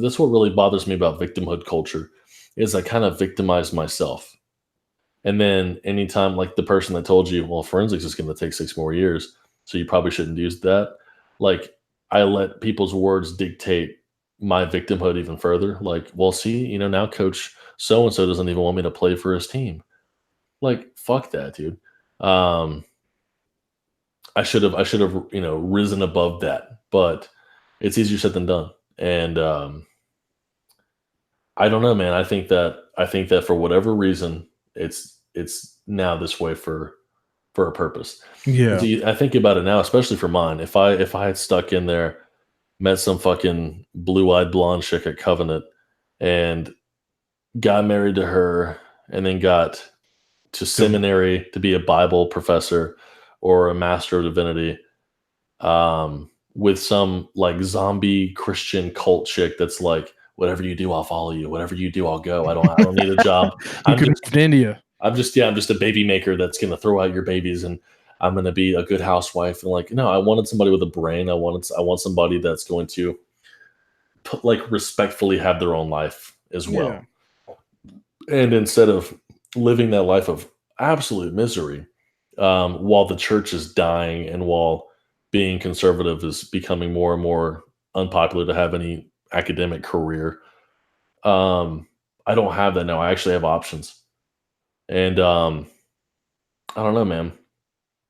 that's what really bothers me about victimhood culture is I kind of victimize myself. And then anytime, like the person that told you, well, forensics is going to take 6 more years, so you probably shouldn't use that. Like, I let people's words dictate my victimhood even further. Like, well, see, now coach so and so doesn't even want me to play for his team. Like, fuck that, dude. Um, I should have, risen above that, but it's easier said than done. And I don't know, man. I think that for whatever reason, it's now this way for a purpose. Yeah. I think about it now, especially for mine. If I had stuck in there, met some fucking blue-eyed blonde chick at Covenant, and got married to her, and then got to Dum- seminary to be a Bible professor or a master of divinity, with some like zombie Christian cult chick that's like, whatever you do, I'll follow you. Whatever you do, I'll go. I don't need a job. You I'm could just move to India. I'm just a baby maker that's gonna throw out your babies, and I'm gonna be a good housewife. And like, no, I wanted somebody with a brain. I want somebody that's going to like respectfully have their own life as Yeah. well. And instead of living that life of absolute misery, while the church is dying and while being conservative is becoming more and more unpopular to have any academic career, I don't have that now. I actually have options. And I don't know, man.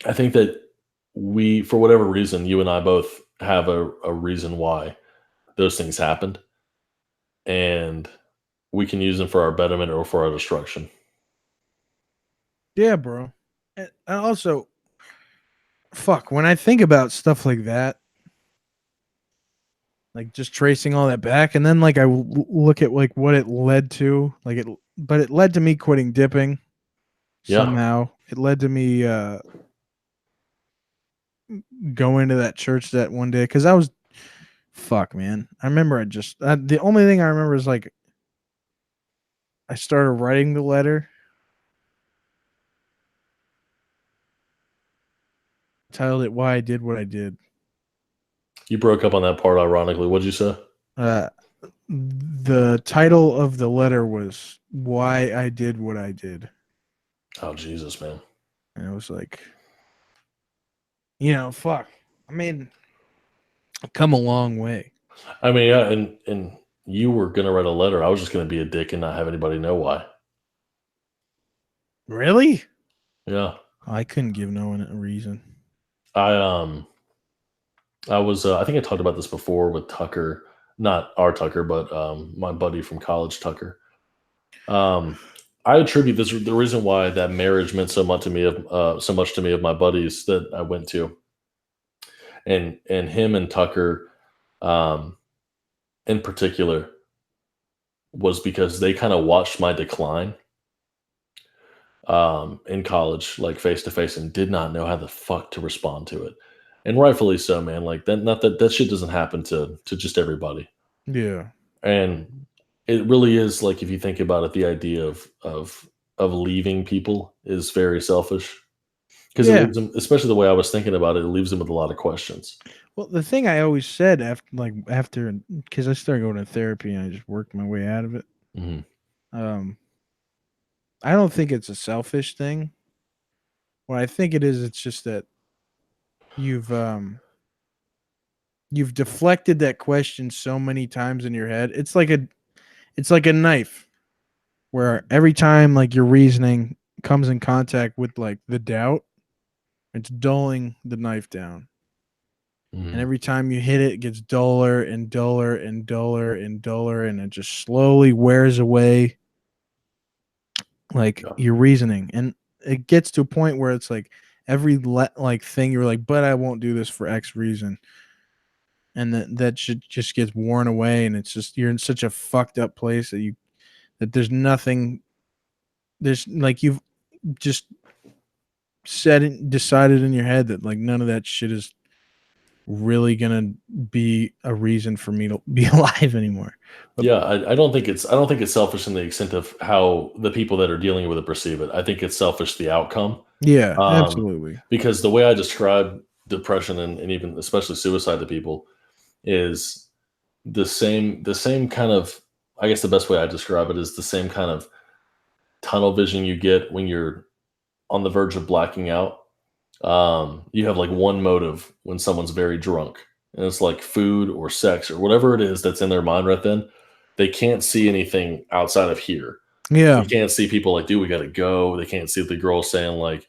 I think that for whatever reason, you and I both have a reason why those things happened. And we can use them for our betterment or for our destruction. Yeah, bro. And also, fuck, when I think about stuff like that, like just tracing all that back, and then like look at like what it led to, but it led to me quitting dipping Yeah. somehow. It led to me going to that church that one day because I was fuck, man. I remember the only thing I remember is like I started writing the letter, titled it "Why I Did What I Did." You broke up on that part, ironically. What'd you say? Uh, the title of the letter was "Why I Did What I Did," Oh, Jesus, man. and it was like, fuck. I mean, I've come a long way. I mean, yeah, and you were gonna write a letter. I was just gonna be a dick and not have anybody know why. Really? Yeah. I couldn't give no one a reason. I I was I think I talked about this before with Tucker, not our Tucker, but my buddy from college, Tucker. Um I attribute this the reason why that marriage meant so much to me of my buddies that I went to, and him and Tucker, um in particular. was because they kind of watched my decline in college, like face to face, and did not know how the fuck to respond to it. And rightfully so, man. Like that, not that that shit doesn't happen to just everybody. Yeah. And it really is like if you think about it, the idea of leaving people is very selfish because it Yeah. leaves them, especially the way I was thinking about it, it leaves them with a lot of questions. Well, the thing I always said after because I started going to therapy and I just worked my way out of it. Hmm. Um, I don't think it's a selfish thing. What I think it is, it's just that you've um you've deflected that question so many times in your head. It's like a knife where every time like your reasoning comes in contact with like the doubt, it's dulling the knife down. And Hmm. every time you hit it, it gets duller and duller and duller and duller, and it just slowly wears away like Yeah. your reasoning. And it gets to a point where it's like every like thing you're like, but I won't do this for X reason, and that shit just gets worn away, and it's just you're in such a fucked up place that there's nothing. There's like you've just decided in your head that like none of that shit is really gonna be a reason for me to be alive anymore. But Yeah, I don't think it's selfish in the extent of how the people that are dealing with it perceive it. I think it's selfish the outcome. yeah, Um, absolutely. because the way I describe depression and even especially suicide to people is the same kind of, I guess the best way I describe it is the same kind of tunnel vision you get when you're on the verge of blacking out. You have like one motive when someone's very drunk, and it's like food or sex or whatever it is that's in their mind right then. They can't see anything outside of here. Yeah, They can't see people like, dude, we gotta go. They can't see the girl saying like,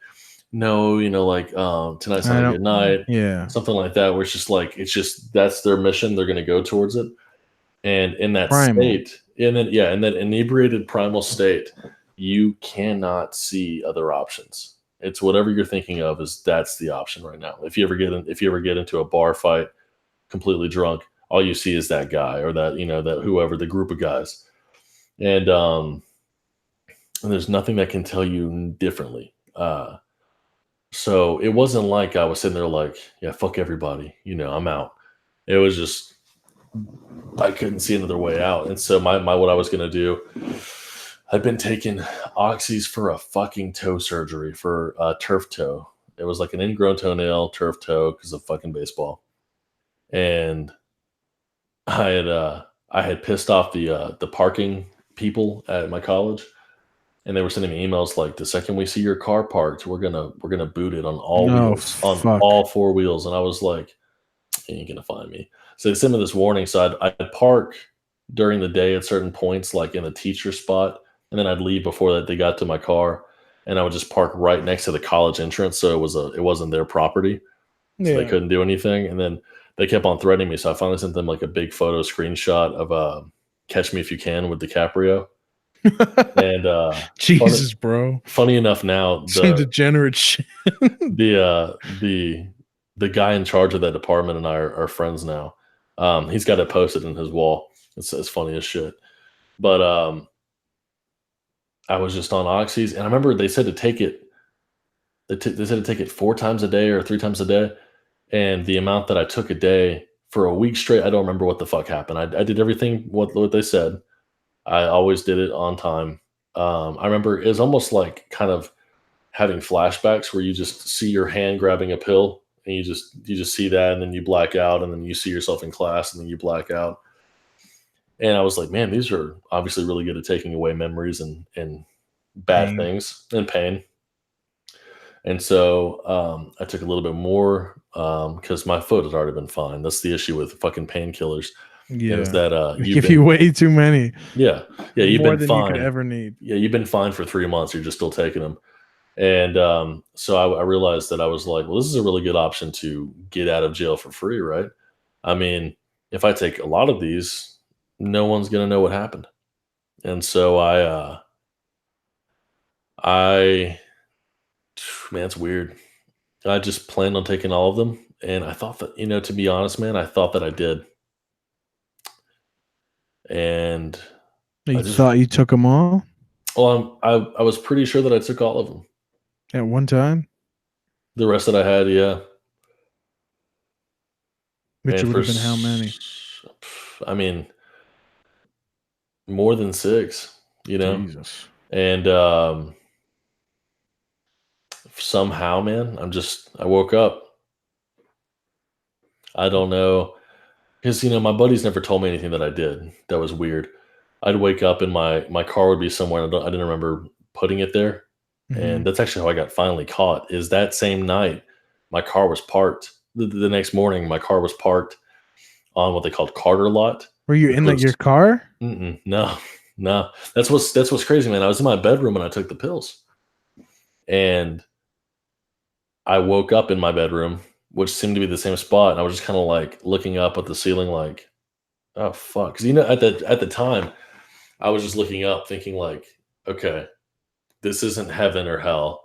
no, like tonight's not I a don't. good night, Yeah, something like that, where it's just that's their mission. They're gonna go towards it. And in that primal. state, and then yeah, in that inebriated primal state, you cannot see other options. It's whatever you're thinking of is that's the option right now. If you ever get into a bar fight completely drunk, all you see is that guy or that whoever the group of guys. And and there's nothing that can tell you differently. So it wasn't like I was sitting there like, yeah, fuck everybody, I'm out. It was just I couldn't see another way out. And so my what I was gonna do, I've been taking oxys for a fucking toe surgery for a turf toe. It was like an ingrown toenail, turf toe, because of fucking baseball. And I had pissed off the parking people at my college, and they were sending me emails like, the second we see your car parked, we're gonna boot it on all No wheels, on fuck. all four wheels. And I was like, you ain't gonna find me. So they sent me this warning. So I'd park during the day at certain points, like in the teacher spot, and then I'd leave before that they got to my car, and I would just park right next to the college entrance. So it wasn't their property, so they Yeah. couldn't do anything. And then they kept on threatening me. So I finally sent them like a big photo screenshot of "Catch Me If You Can" with DiCaprio. And funny, Jesus, bro. funny enough, now Some degenerate shit. the uh the the guy in charge of that department and I are friends now. He's got it posted in his wall. It's funny as shit. But I was just on oxys, and I remember they said to take it. They said to take it 4 times a day or 3 times a day, and the amount that I took a day for a week straight, I don't remember what the fuck happened. I did everything what they said. I always did it on time. I remember it was almost like kind of having flashbacks where you just see your hand grabbing a pill, and you just see that, and then you black out, and then you see yourself in class, and then you black out. And I was like, man, these are obviously really good at taking away memories and bad Pain. things and pain. And so I took a little bit more because my foot had already been fine. That's the issue with fucking painkillers, is Yeah. that They you've give you been, way too many. yeah, yeah, you've More been than you could fine. ever need. Yeah, you've been fine for 3 months. You're just still taking them. And so I realized that I was like, well, this is a really good option to get out of jail for free, right? I mean, if I take a lot of these, no one's gonna know what happened. And so I man, it's weird. I just planned on taking all of them, and I thought that, to be honest, man, I thought that I did. And You I just, thought you took them all well, I was pretty sure that I took all of them. at one time, The rest that I had, yeah. which And would have been how many? I mean, more than 6, you know? Jesus. And somehow, man, I woke up. I don't know. Because, my buddies never told me anything that I did. That was weird. I'd wake up and my car would be somewhere, and I didn't remember putting it there. Mm-hmm. And that's actually how I got finally caught, is that same night, my car was parked. The next morning, my car was parked on what they called Carter lot. Were you Which in was your car? no, no. That's what's crazy, man. I was in my bedroom and I took the pills. And I woke up in my bedroom, which seemed to be the same spot, and I was just kinda, like, looking up at the ceiling like, "Oh, fuck." Because at the time, I was just looking up thinking like, "Okay, this isn't heaven or hell.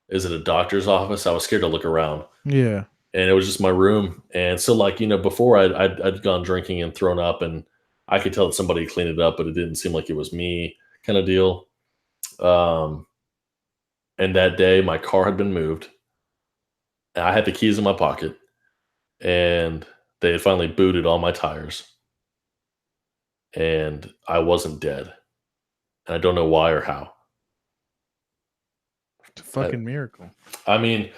Is it a doctor's office?" I was scared to look around, Yeah. and it was just my room, and so, like, before I'd gone drinking and thrown up, and I could tell that somebody cleaned it up, but it didn't seem like it was me kinda deal. Um, and that day, my car had been moved. I had the keys in my pocket, and they had finally booted all my tires, and I wasn't dead, and I don't know why or how. It's a I fucking miracle. I mean,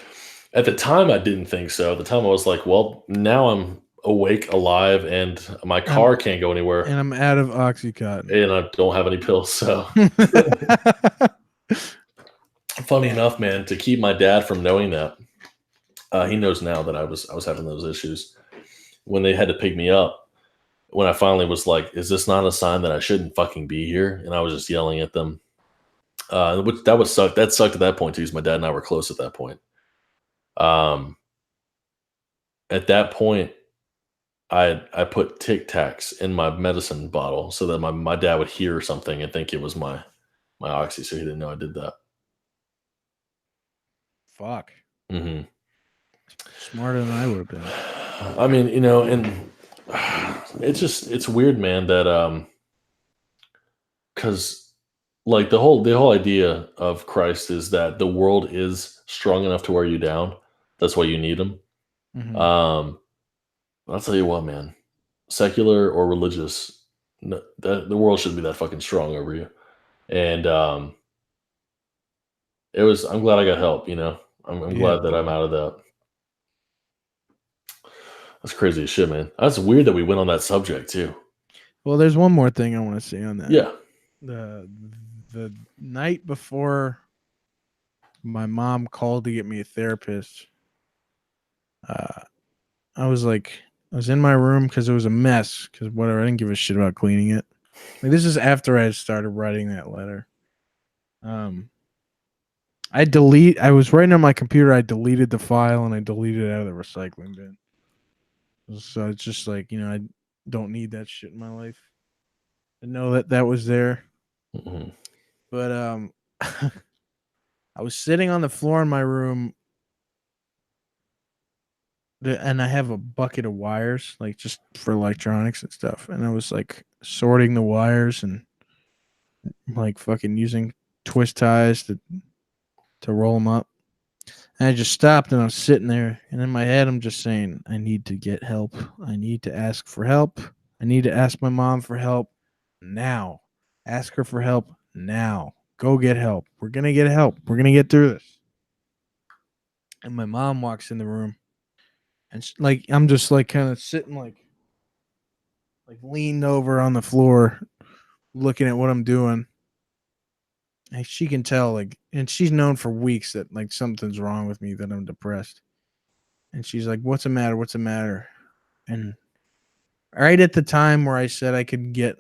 at the time, I didn't think so. At the time, I was like, "Well, now I'm awake, alive, and my I'm car can't go anywhere, and I'm out of Oxycontin. and I don't have any pills." So, funny enough, man, to keep my dad from knowing that, he knows now that I was having those issues. When they had to pick me up, when I finally was like, "Is this not a sign that I shouldn't fucking be here?" And I was just yelling at them. Which that would suck. That sucked at that point too, because my dad and I were close at that point. Um, at that point, I put Tic Tacs in my medicine bottle so that my dad would hear something and think it was my oxy, so he didn't know I did that. Fuck. Hmm. Smarter than I would have been. I mean, and it's weird, man. That because like the whole idea of Christ is that the world is strong enough to wear you down. That's why you need him. Mm-hmm. Um, I'll tell you what, man. Secular or religious, no, the world shouldn't be that fucking strong over you. And it was. I'm glad I got help. I'm Yeah, glad that I'm out of that. That's crazy as shit, man. That's weird that we went on that subject too. Well, there's one more thing I want to say on that. Yeah. The the night before my mom called to get me a therapist, uh, I was in my room because it was a mess. Because whatever, I didn't give a shit about cleaning it. Like this is after I had started writing that letter. I was writing on my computer. I deleted the file and I deleted it out of the recycling bin. So it's just like I don't need that shit in my life. I know that was there, Hmm. but I was sitting on the floor in my room, and I have a bucket of wires, like just for electronics and stuff. And I was like sorting the wires and like fucking using twist ties to roll them up. And I just stopped and I was sitting there, and in my head, I'm just saying, I need to get help. I need to ask for help. I need to ask my mom for help now. Ask her for help now. Go get help. We're going to get help. We're going to get through this. And my mom walks in the room, and I'm just like kind of sitting like leaned over on the floor, looking at what I'm doing. And she can tell, and she's known for weeks that like something's wrong with me, that I'm depressed. And she's like, "What's the matter? What's the matter?" And right at the time where I said I could get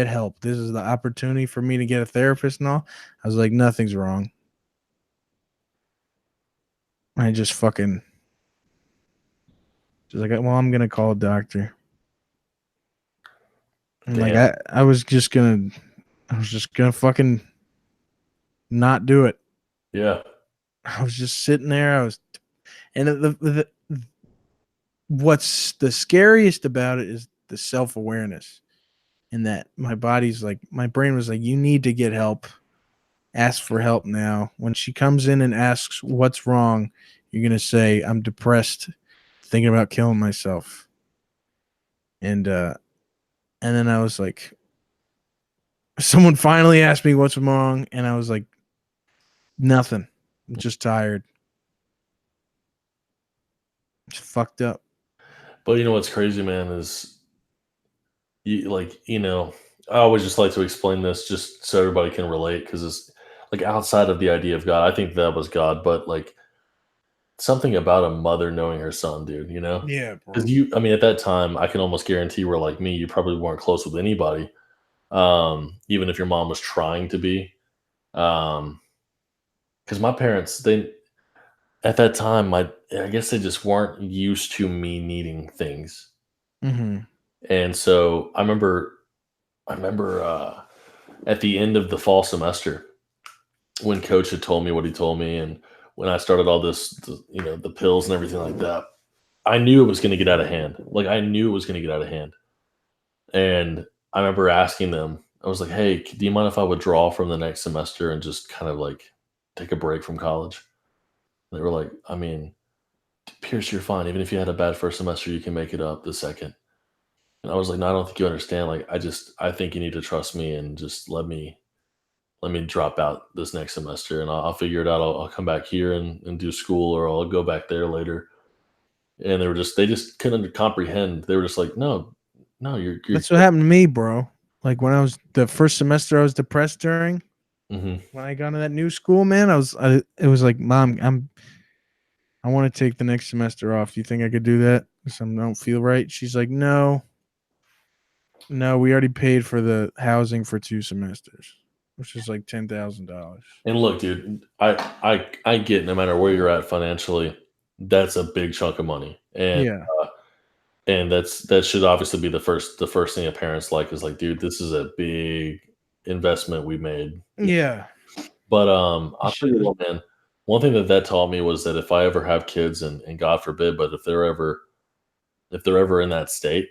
help, this is the opportunity for me to get a therapist and all. I was like, nothing's wrong. I just fucking she's like, well, I'm gonna call a doctor. And like Damn. I was just gonna fucking not do it. Yeah. I was just sitting there. And what's the scariest about it is the self-awareness. and that my body's like, my brain was like, you need to get help. Ask for help now. When she comes in and asks what's wrong, you're gonna say, I'm depressed, thinking about killing myself. And then I was like, someone finally asked me what's wrong, and I was like, nothing. I'm just tired. It's fucked up. But you know what's crazy, man, is I always just like to explain this just so everybody can relate because it's like outside of the idea of God. I think that was God, but like something about a mother knowing her son, dude. Yeah, Because bro. I mean, at that time, I can almost guarantee were like me, you probably weren't close with anybody, even if your mom was trying to be. Because my parents, they at that time, I guess they just weren't used to me needing things, Mm-hmm. and so I remember at the end of the fall semester when coach had told me what he told me, and when I started all the pills and everything like that, I knew it was going to get out of hand. Like I knew it was going to get out of hand. And I remember asking them, I was like, "Hey, do you mind if I withdraw from the next semester and just kind of like take a break from college?" They were like, "I mean, Pierce, you're fine. Even if you had a bad first semester, you can make it up the second." And I was like, "No, I don't think you understand. Like, I think you need to trust me and just let me drop out this next semester and I'll figure it out. I'll come back here and do school or I'll go back there later." And they just couldn't comprehend. They were just like, "No, no, you're That's what happened to me, bro. Like when I was the first semester I was depressed during, hmm when I got into that new school, man, it was like, Mom, I want to take the next semester off. Do you think I could do that? Because I don't feel right. She's like, no, no, we already paid for the housing for 2 semesters, which is like $10,000. And look, dude, I get no matter where you're at financially, that's a big chunk of money, Yeah. and that should obviously be the first thing a parent's like is like, dude, this is a big investment we made. Yeah. But I'll tell you Shit. what, man. One thing that taught me was that if I ever have kids, and God forbid, but if they're ever in that state,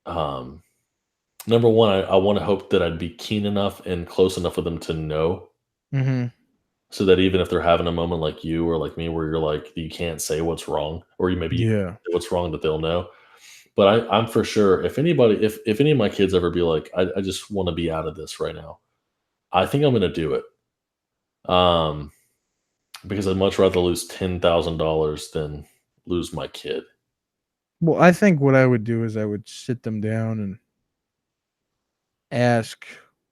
um, number one, I want to hope that I'd be keen enough and close enough with them to know, Mm-hmm. so that even if they're having a moment like you or like me, where you're like you can't say what's wrong, or you can't Yeah. say what's wrong, that they'll know. But I'm for sure if any of my kids ever be like, I just want to be out of this right now, I think I'm gonna do it. Um, because I'd much rather lose $10,000 than lose my kid. Well, I think what I would do is I would sit them down and ask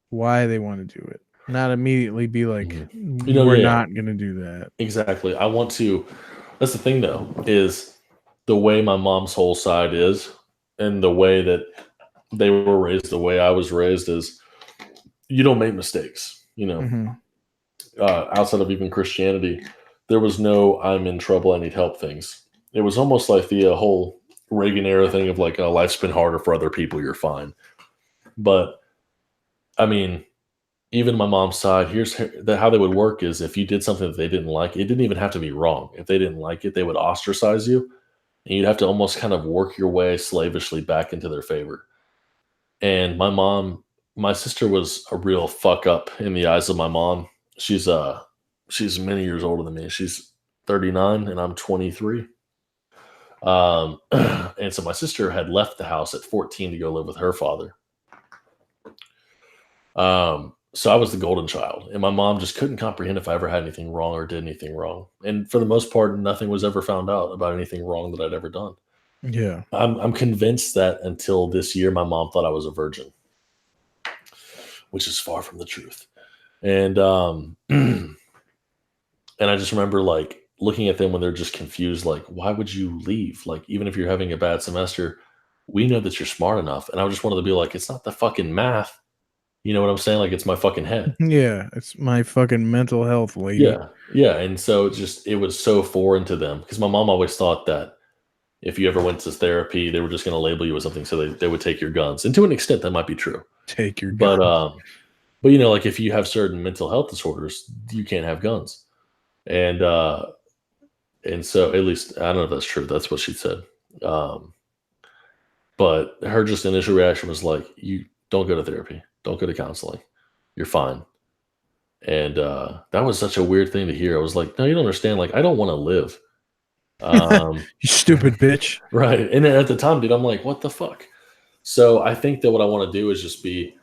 why they want to do it. Not immediately be like, Mhm. we're Yeah, yeah, not going to do that. exactly. I want to. That's the thing, though, is the way my mom's whole side is, and the way that they were raised, the way I was raised is you don't make mistakes. Mm-hmm. Outside of even Christianity, there was no "I'm in trouble, I need help" things. It was almost like the whole Reagan era thing of like, life's been harder for other people, you're fine. But I mean, even my mom's side, how they would work is if you did something that they didn't like, it didn't even have to be wrong. If they didn't like it, they would ostracize you, and you'd have to almost kind of work your way slavishly back into their favor. And my sister was a real fuck up in the eyes of my mom. She's many years older than me. She's 39 and I'm 23. And so my sister had left the house at 14 to go live with her father. So I was the golden child, and my mom just couldn't comprehend if I ever had anything wrong or did anything wrong. And for the most part, nothing was ever found out about anything wrong that I'd ever done. Yeah. I'm convinced that until this year, my mom thought I was a virgin, which is far from the truth. And and I just remember like looking at them when they're just confused, like, why would you leave? Like, even if you're having a bad semester, we know that you're smart enough. And I just wanted to be like, it's not the fucking math. You know what I'm saying? Like, it's my fucking head. Yeah. It's my fucking mental health, lady. Yeah, yeah, and so it was so foreign to them because my mom always thought that if you ever went to therapy, they were just gonna label you with something, so they would take your guns, and to an extent, that might be true. Take your gun. But, like, if you have certain mental health disorders, you can't have guns, and, uh, and so at least I don't know if that's true, that's what she said, but her just initial reaction was like, don't go to therapy. Don't go to counseling. You're fine. And that was such a weird thing to hear. I was like, no, you don't understand. Like, I don't want to live. You stupid bitch. Right. And then at the time, dude, I'm like, what the fuck? So I think that what I want to do is just be,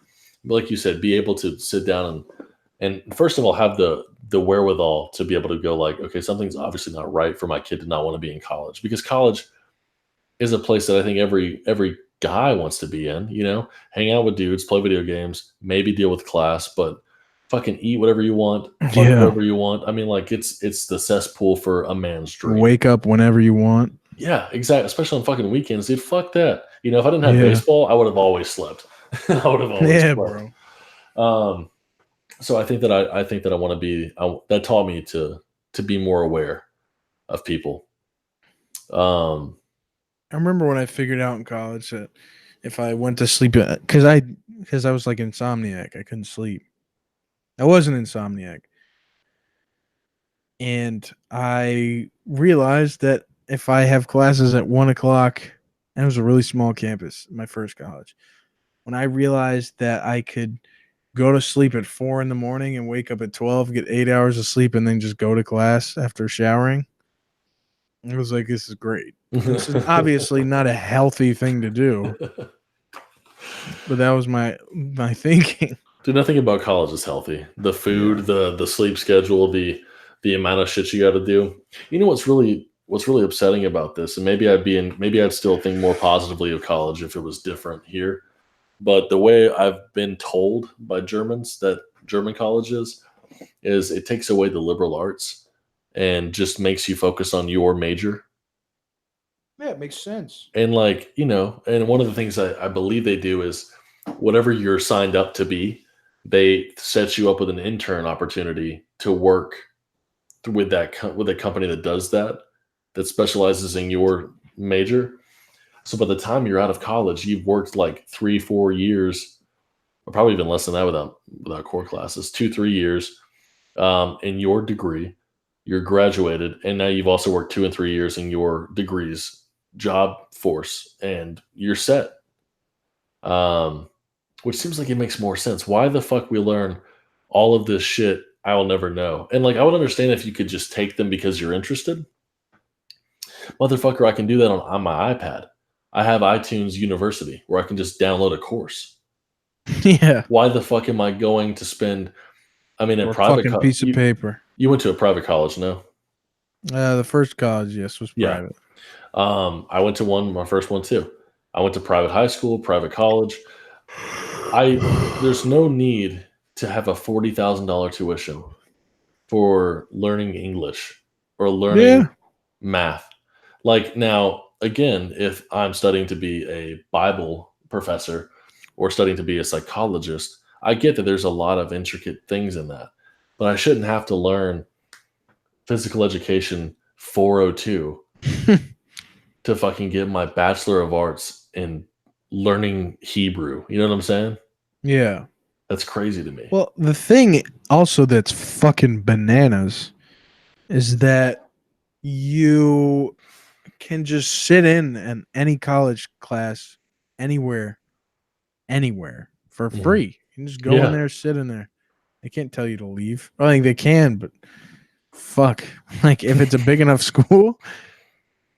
like you said, be able to sit down and first of all have the wherewithal to be able to go like, okay, something's obviously not right for my kid to not want to be in college, because college is a place that I think every guy wants to be in, hang out with dudes, play video games, maybe deal with class, but fucking eat whatever you want, flirt Yeah. whatever you want. I mean, like it's the cesspool for a man's dream. Wake up whenever you want. Yeah, exactly. Especially on fucking weekends, dude. Fuck that. If I didn't have Yeah. baseball, I would have always slept. I would have always Yeah, slept. bro. So I think that I think that I want to be. That taught me to be more aware of people. I remember when I figured out in college that if I went to sleep, because I was like insomniac, I couldn't sleep. I was an insomniac, and I realized that if I have classes at 1 o'clock, and it was a really small campus, my first college, when I realized that I could go to sleep at 4 in the morning and wake up at 12, get 8 hours of sleep, and then just go to class after showering, I was like, this is great. This is obviously not a healthy thing to do, but that was my thinking. Dude, nothing about college is healthy. The food, the sleep schedule, the amount of shit you got to do. You know what's really upsetting about this, and maybe I'd still think more positively of college if it was different here. But the way I've been told by Germans that German colleges is it takes away the liberal arts and just makes you focus on your major. Yeah, it makes sense. And and one of the things I believe they do is whatever you're signed up to be, they set you up with an intern opportunity to work with with a company that does that specializes in your major. So by the time you're out of college, you've worked like 3-4 years, or probably even less than that without core classes, 2-3 years in your degree. You're graduated, and now you've also worked 2 and 3 years in your degrees job force, and you're set. Which seems like it makes more sense. Why the fuck we learn all of this shit? I will never know. And like, I would understand if you could just take them because you're interested. Motherfucker, I can do that on my iPad. I have iTunes University where I can just download a course. Yeah. Why the fuck am I going to spend? I mean, a Or private fucking piece of paper. You went to a private college, no? The first college, yes, was Yeah. private. I went to my first one too. I went to private high school, private college. There's no need to have a $40,000 tuition for learning English or learning math. Like, now, again, if I'm studying to be a Bible professor or studying to be a psychologist, I get that there's a lot of intricate things in that, but I shouldn't have to learn physical education 402 to fucking get my Bachelor of Arts in learning Hebrew. You know what I'm saying? Yeah. That's crazy to me. Well, the thing also that's fucking bananas is that you can just sit in any college class anywhere for free. You can just go in there, sit in there. They can't tell you to leave. I think they can, but fuck. Like, if it's a big enough school,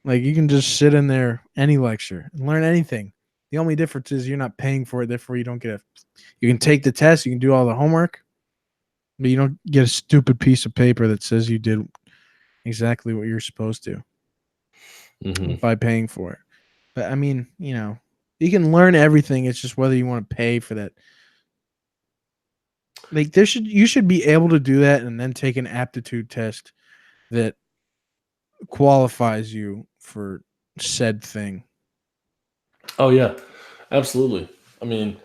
like, you can just sit in there any lecture and learn anything. The only difference is you're not paying for it, therefore you don't get you can take the test, you can do all the homework, but you don't get a stupid piece of paper that says you did exactly what you're supposed to by paying for it. But I mean, you can learn everything. It's just whether you want to pay for that. Like, you should be able to do that and then take an aptitude test that qualifies you for said thing. Oh yeah, absolutely. I mean,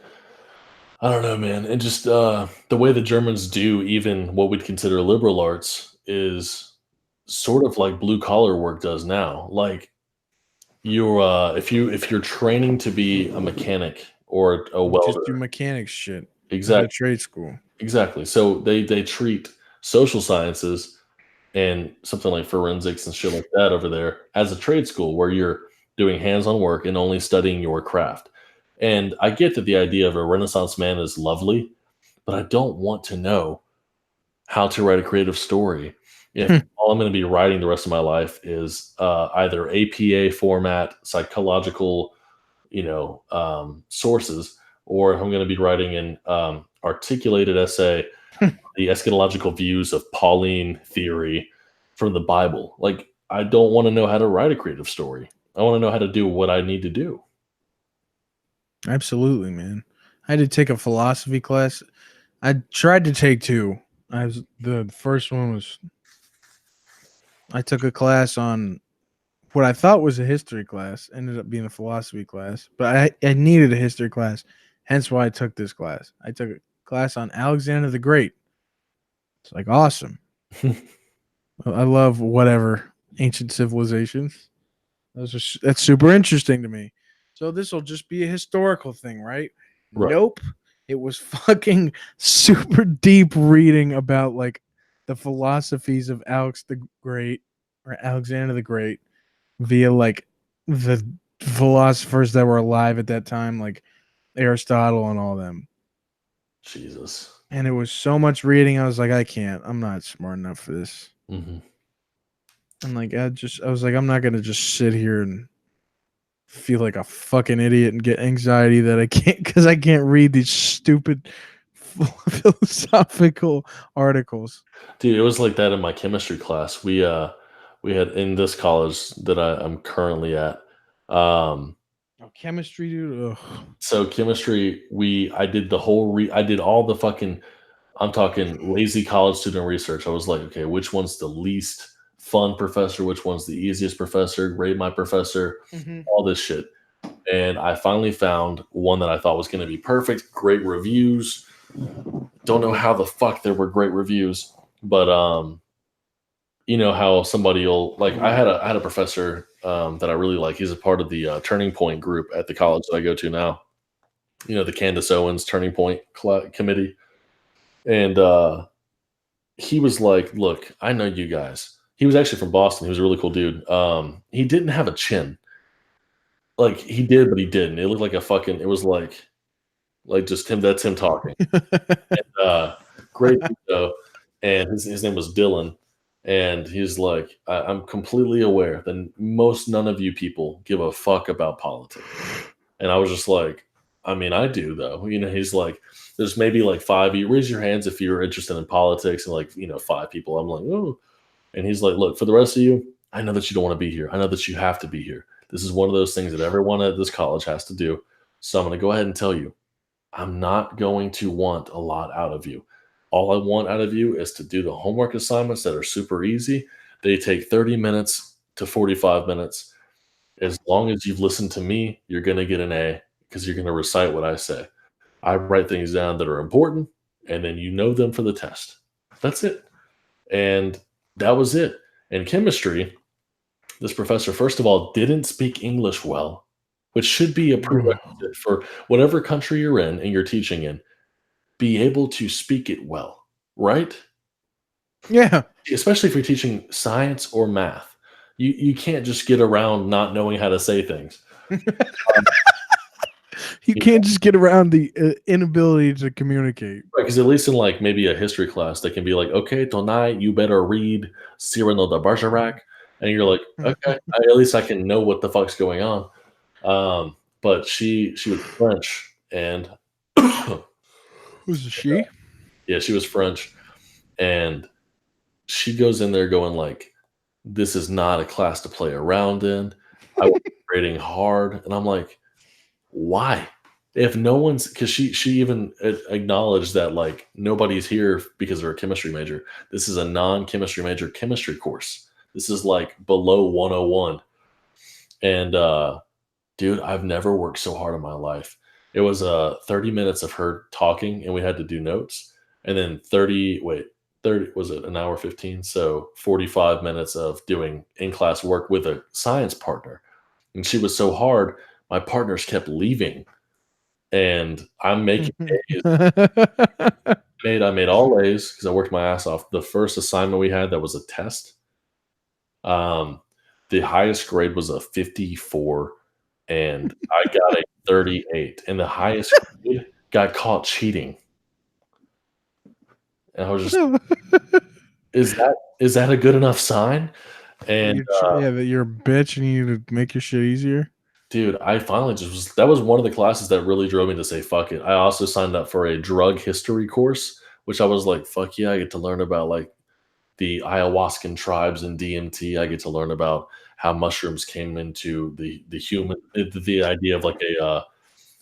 I don't know, man. And just the way the Germans do even what we'd consider liberal arts is sort of like blue collar work does now. Like, if you're training to be a mechanic or a welder, Just do mechanics shit. exactly, Trade school. exactly. So they treat social sciences and something like forensics and shit like that over there as a trade school where you're doing hands-on work and only studying your craft. And I get that the idea of a Renaissance man is lovely, but I don't want to know how to write a creative story if all I'm going to be writing the rest of my life is either APA format, psychological, sources, or if I'm going to be writing an articulated essay, the eschatological views of Pauline theory from the Bible. Like, I don't want to know how to write a creative story. I want to know how to do what I need to do. Absolutely, man. I had to take a philosophy class. I tried to take two. The first one was I took a class on what I thought was a history class, ended up being a philosophy class, but I needed a history class, hence why I took this class. I took a class on Alexander the Great. It's like awesome. I love whatever ancient civilizations. That's super interesting to me. So this will just be a historical thing, right? Right. Nope. It was fucking super deep reading about like the philosophies of Alex the Great or Alexander the Great via like the philosophers that were alive at that time, like Aristotle and all them. Jesus. And it was so much reading. I was like, I can't. I'm not smart enough for this. Mm-hmm. And like, I was like, I'm not gonna just sit here and feel like a fucking idiot and get anxiety that I can't because I can't read these stupid philosophical articles. Dude, it was like that in my chemistry class. We had in this college that I'm currently at. Um, Oh, chemistry, dude. Ugh. so chemistry, I did I did all the fucking, I'm talking lazy college student research. I was like, okay, which one's the least fun professor? Which one's the easiest professor? Grade my professor, Mm-hmm. all this shit. And I finally found one that I thought was going to be perfect. Great reviews. Don't know how the fuck there were great reviews, but you know how somebody will like. I had a professor that I really like. He's a part of the Turning Point group at the college that I go to now. You know, the Candace Owens Turning Point committee, and he was like, "Look, I know you guys." He was actually from Boston. He was a really cool dude. He didn't have a chin. Like he did, but he didn't. It looked like a fucking. It was like just him. That's him talking. Uh, Great dude, though, and his name was Dylan, and he's like, I'm completely aware that none of you people give a fuck about politics, and I was just like, I mean, I do though. You know, he's like, there's maybe like five. You raise your hands if you're interested in politics, and like five people. I'm like, oh, and he's like, look, for the rest of you, I know that you don't want to be here. I know that you have to be here. This is one of those things that everyone at this college has to do. So I'm going to go ahead and tell you, I'm not going to want a lot out of you. All I want out of you is to do the homework assignments that are super easy. They take 30 minutes to 45 minutes. As long as you've listened to me, you're going to get an A because you're going to recite what I say. I write things down that are important, and then you know them for the test. That's it. And that was it. In chemistry, this professor, first of all, didn't speak English well, which should be a prerequisite for whatever country you're in and you're teaching in. Be able to speak it well, right? Yeah. Especially if you're teaching science or math. You can't just get around not knowing how to say things. You can't just get around the inability to communicate. Right, because at least in like maybe a history class, they can be like, okay, tonight you better read Cyrano de Bergerac. And you're like, okay, at least I can know what the fuck's going on. But she was French, and Who's she? yeah, she was French, and she goes in there going like, "This is not a class to play around in." I was grading hard, and I'm like, "Why?" If no one's, because she even acknowledged that like nobody's here because they're a chemistry major. This is a non-chemistry major chemistry course. This is like below 101, and dude, I've never worked so hard in my life. It was 30 minutes of her talking, and we had to do notes, and then 30 was it an hour 15? So 45 minutes of doing in-class work with a science partner. And she was so hard, my partners kept leaving, and I'm making A's. I made all A's because I worked my ass off. The first assignment we had that was a test. The highest grade was a 54, and I got a 38, and the highest grade got caught cheating. And I was just, is that a good enough sign? And that you're a bitch and you need to make your shit easier. dude, I finally that was one of the classes that really drove me to say fuck it. I also signed up for a drug history course, which I was like, fuck yeah, I get to learn about like the ayahuascan tribes and DMT. I get to learn about how mushrooms came into the human the idea of like the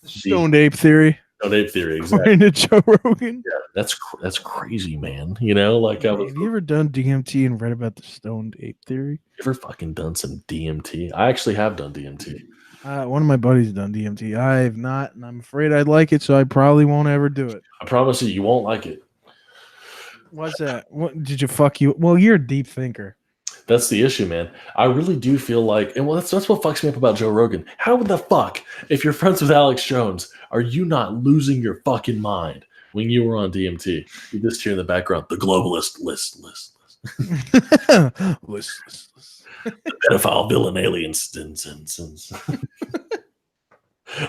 Stoned ape theory, ape theory. Exactly. according to Joe Rogan. Yeah, that's crazy, man. You know, like I was. Have you ever done DMT and read about the stoned ape theory? Ever fucking done some DMT? I actually have done DMT. One of my buddies done DMT. I have not, and I'm afraid I'd like it, so I probably won't ever do it. I promise you won't like it. What's that? What did you fuck you? Well, you're a deep thinker. That's the issue, man. I really do feel like, and well, that's what fucks me up about Joe Rogan. How the fuck, if you're friends with Alex Jones, are you not losing your fucking mind when you were on DMT? You just hear in the background, the globalist list. List. The pedophile villain aliens.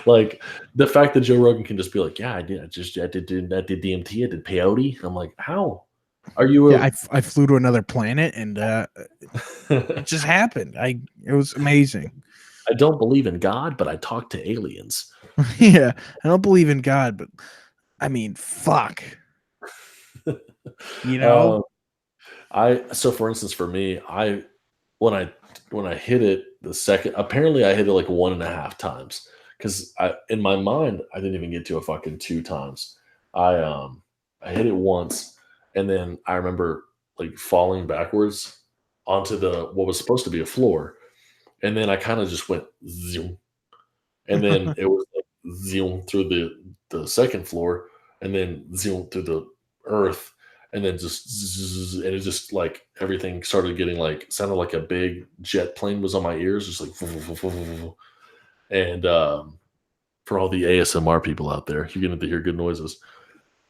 Like the fact that Joe Rogan can just be like, yeah, I did DMT, I did peyote. I'm like, how? Are you? Yeah, I flew to another planet and it just happened. It was amazing. I don't believe in God, but I talk to aliens. Yeah, I don't believe in God, but I mean, fuck. You know, so for instance, for me, when I hit it the second, apparently I hit it like 1.5 times because in my mind I didn't even get to a fucking 2 times. I hit it once, and then I remember like falling backwards onto what was supposed to be a floor, and then I kind of just went zoom, and then it was like zoom through the second floor, and then zoom through the earth, and then just zzz, and it just like everything started getting like sounded like a big jet plane was on my ears, just like and for all the ASMR people out there, you're gonna hear good noises,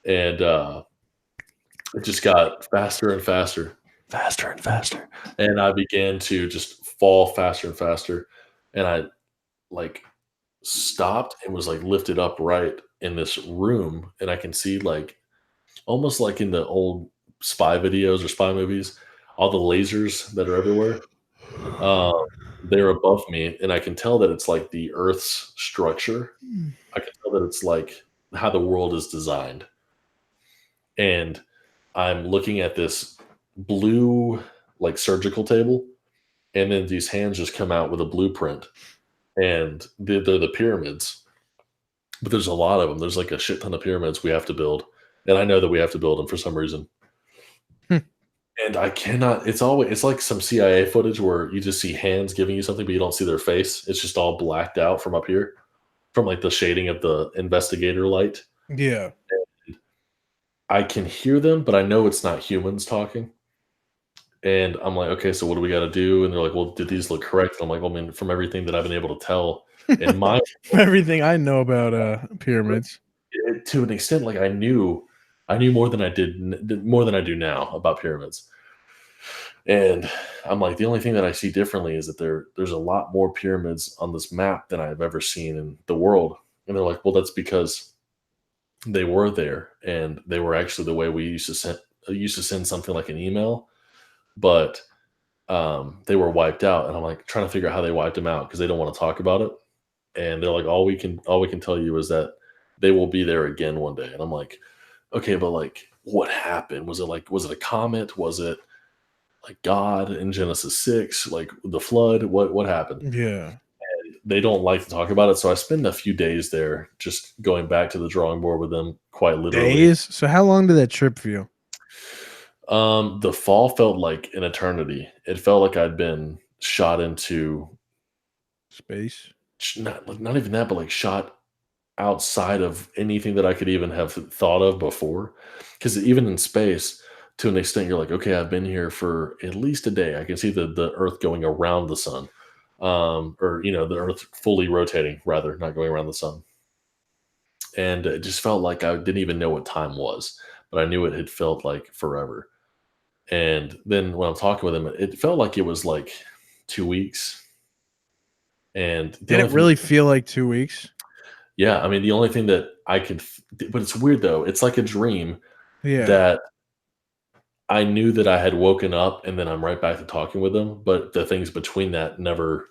and it just got faster and faster, and I began to just fall faster and faster, and I like stopped and was like lifted upright in this room, and I can see like almost like in the old spy videos or spy movies, all the lasers that are everywhere. They're above me, and I can tell that it's like the Earth's structure. I can tell that it's like how the world is designed. And I'm looking at this blue, like surgical table, and then these hands just come out with a blueprint, and they're the pyramids. But there's a lot of them. There's like a shit ton of pyramids we have to build, and I know that we have to build them for some reason. And I cannot. It's like some CIA footage where you just see hands giving you something, but you don't see their face. It's just all blacked out from up here, from like the shading of the investigator light. yeah. I can hear them, but I know it's not humans talking. And I'm like, okay, so what do we got to do? And they're like, well, did these look correct? And I'm like, well, I mean, from everything that I've been able to tell, in my Everything I know about pyramids, to an extent, like I knew more than I do now about pyramids. And I'm like, the only thing that I see differently is that there's a lot more pyramids on this map than I've ever seen in the world. And they're like, well, that's because they were there, and they were actually the way we used to send something like an email, but they were wiped out. And I'm like trying to figure out how they wiped them out because they don't want to talk about it. And they're like, all we can tell you is that they will be there again one day. And I'm like, okay, but like, what happened? Was it a comet? Was it like God in Genesis 6, like the flood? What happened? yeah. They don't like to talk about it, so I spend a few days there just going back to the drawing board with them, quite literally. Days. So how long did that trip feel? The fall felt like an eternity. It felt like I'd been shot into Space. not even that, but like shot outside of anything that I could even have thought of before. Because even in space, to an extent, you're like, okay, I've been here for at least a day. I can see the Earth going around the sun, or the Earth fully rotating, rather, not going around the sun. And it just felt like I didn't even know what time was, but I knew it had felt like forever. And then when I'm talking with him, it felt like it was like 2 weeks. And the Did only it thing, really feel like 2 weeks? yeah, I mean, the only thing that I could, but it's weird though. It's like a dream Yeah. that I knew that I had woken up and then I'm right back to talking with them, but the things between that never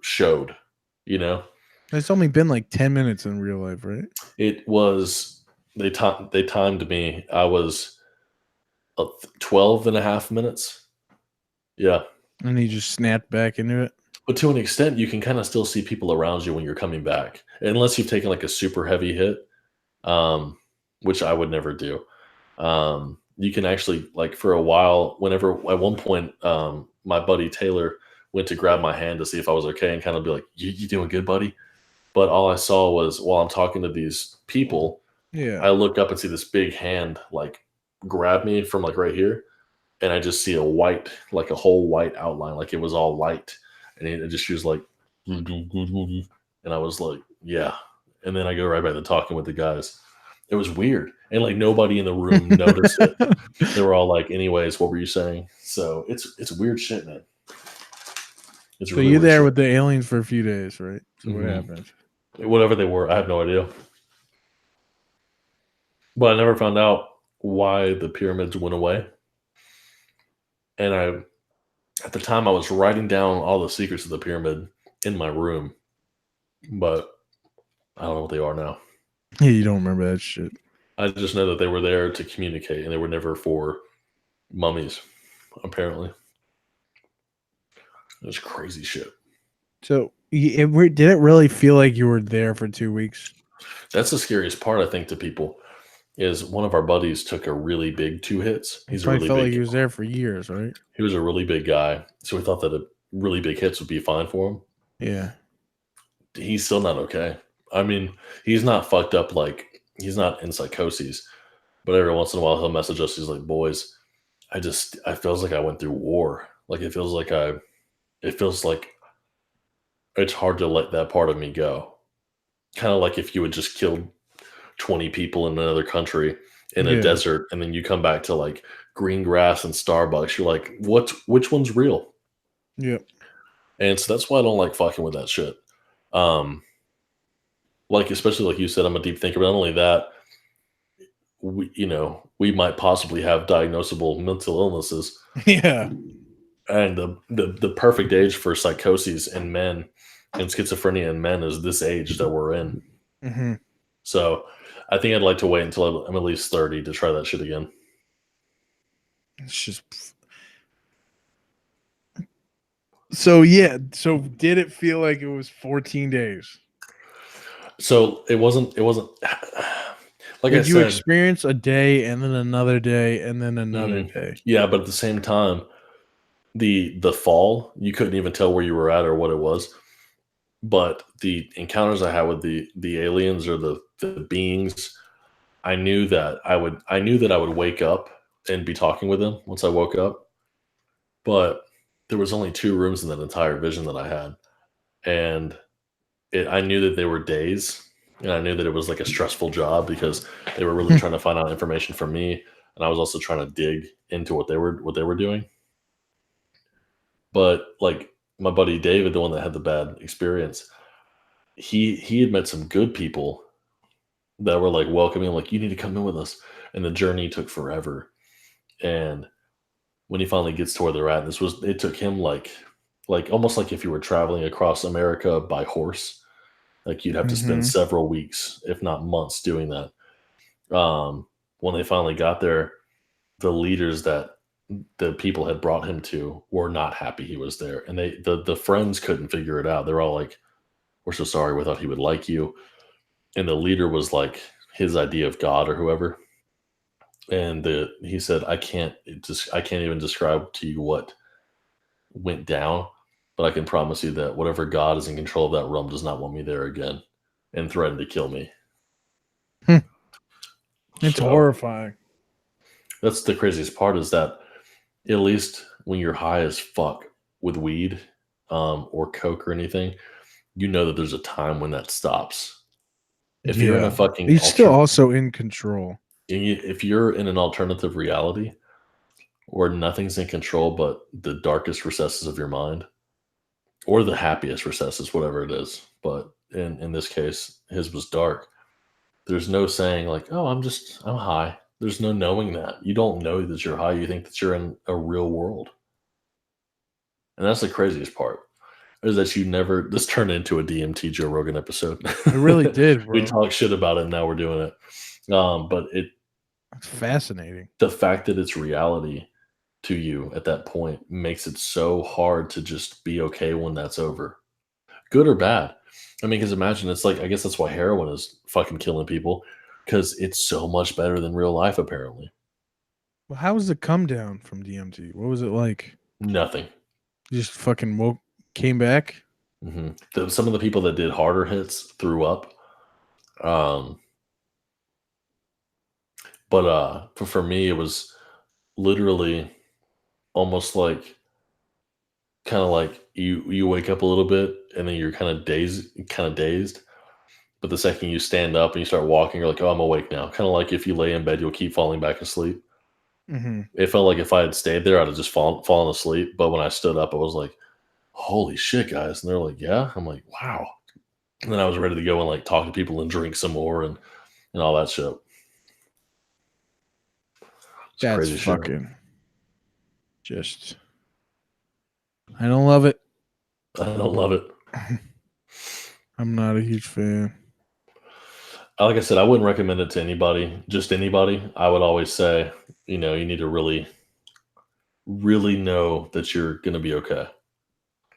showed, you know? It's only been like 10 minutes in real life, right? It was they timed me. I was 12 and a half minutes. Yeah. And he just snapped back into it. But to an extent, you can kind of still see people around you when you're coming back, unless you've taken like a super heavy hit, um, which I would never do. You can actually like for a while. Whenever at one point, my buddy Taylor went to grab my hand to see if I was okay, and kind of be like, "You doing good, buddy?" But all I saw was while I'm talking to these people, Yeah. I look up and see this big hand like grab me from like right here, and I just see a white, like a whole white outline, like it was all light, and it just she was like, and I was like, yeah, and then I go right back to talking with the guys. It was weird, and like nobody in the room noticed it. They were all like, anyways, what were you saying? So it's weird shit, man. It's So really you're weird there shit. with the aliens for a few days, right? So what Hmm. happened? Whatever they were, I have no idea. But I never found out why the pyramids went away. And at the time, I was writing down all the secrets of the pyramid in my room, but I don't know what they are now. Yeah, you don't remember that shit. I just know that they were there to communicate, and they were never for mummies. Apparently, it was crazy shit. So did it really feel like you were there for 2 weeks? That's the scariest part, I think, to people. Is one of our buddies took a really big 2 hits. It He's a probably really felt like big. he was there for years, right? He was a really big guy, so we thought that a really big hits would be fine for him. Yeah. He's still not okay. I mean, he's not fucked up like he's not in psychoses, but every once in a while he'll message us. He's like, "Boys, I feels like I went through war. Like it feels like it's hard to let that part of me go. Kind of like if you had just killed 20 people in another country in a Yeah. desert, and then you come back to like green grass and Starbucks. You're like, which one's real?" Yeah. And so that's why I don't like fucking with that shit. Um, like especially like you said, I'm a deep thinker. But not only that, we might possibly have diagnosable mental illnesses, Yeah. and the perfect age for psychoses in men and schizophrenia in men is this age that we're in. Hmm. So I think I'd like to wait until I'm at least 30 to try that shit again. It's just so yeah. So did it feel like it was 14 days? So it wasn't like I Did you said. experience a day and then another day and then another Mhm. day? Yeah, but at the same time, the fall you couldn't even tell where you were at or what it was. But the encounters I had with the aliens or the beings, I knew that I would wake up and be talking with them once I woke up. But there was only 2 rooms in that entire vision that I had, and I knew that they were days, and I knew that it was like a stressful job because they were really trying to find out information from me, and I was also trying to dig into what they were doing. But like my buddy David, the one that had the bad experience, he had met some good people that were like welcoming, like you need to come in with us, and the journey took forever. And when he finally gets to where they're at, it took him like almost like if you were traveling across America by horse, like you'd have to spend Hmm. several weeks, if not months, doing that. When they finally got there, the leaders that the people had brought him to were not happy he was there, and the friends couldn't figure it out. They're all like, "We're so sorry. We thought he would like you." And the leader was like his idea of God or whoever, and he said, I can't even describe to you what went down, but I can promise you that whatever God is in control of that realm does not want me there again," and threatened to kill me. It's So horrifying. that's the craziest part, is that at least when you're high as fuck with weed, or coke or anything, you know that there's a time when that stops. If you're in a Yeah. fucking He's still alternate, also in control. if you're in an alternative reality where nothing's in control but the darkest recesses of your mind, or the happiest recesses, whatever it is. But in this case, his was dark. There's no saying like, "Oh, I'm high." There's no knowing that. You don't know that you're high. You think that you're in a real world, and that's the craziest part. Is that you never this turned into a DMT Joe Rogan episode. It really did, We bro. talk shit about it, and now we're doing it. But It's fascinating. the fact that it's reality to you at that point makes it so hard to just be okay when that's over, good or bad. I mean, because imagine it's like I guess that's why heroin is fucking killing people because it's so much better than real life. Apparently, Well, how was the come down from DMT? What was it like? nothing. You just fucking came back. Some of the people that did harder hits threw up. Um, but for me, it was literally almost like kind of like you wake up a little bit and then you're kind of dazed. But the second you stand up and you start walking, you're like, oh, I'm awake now. Kind of like if you lay in bed, you'll keep falling back asleep. Mm-hmm. It felt like if I had stayed there, I'd have just fallen asleep. But when I stood up, I was like, holy shit, guys. And they're like, yeah. I'm like, wow. And then I was ready to go and like talk to people and drink some more and all that shit. It's That's crazy shit. fucking just. I don't love it. I don't love it. I'm not a huge fan. Like I said, I wouldn't recommend it to anybody, just anybody. I would always say, you need to really, really know that you're going to be okay.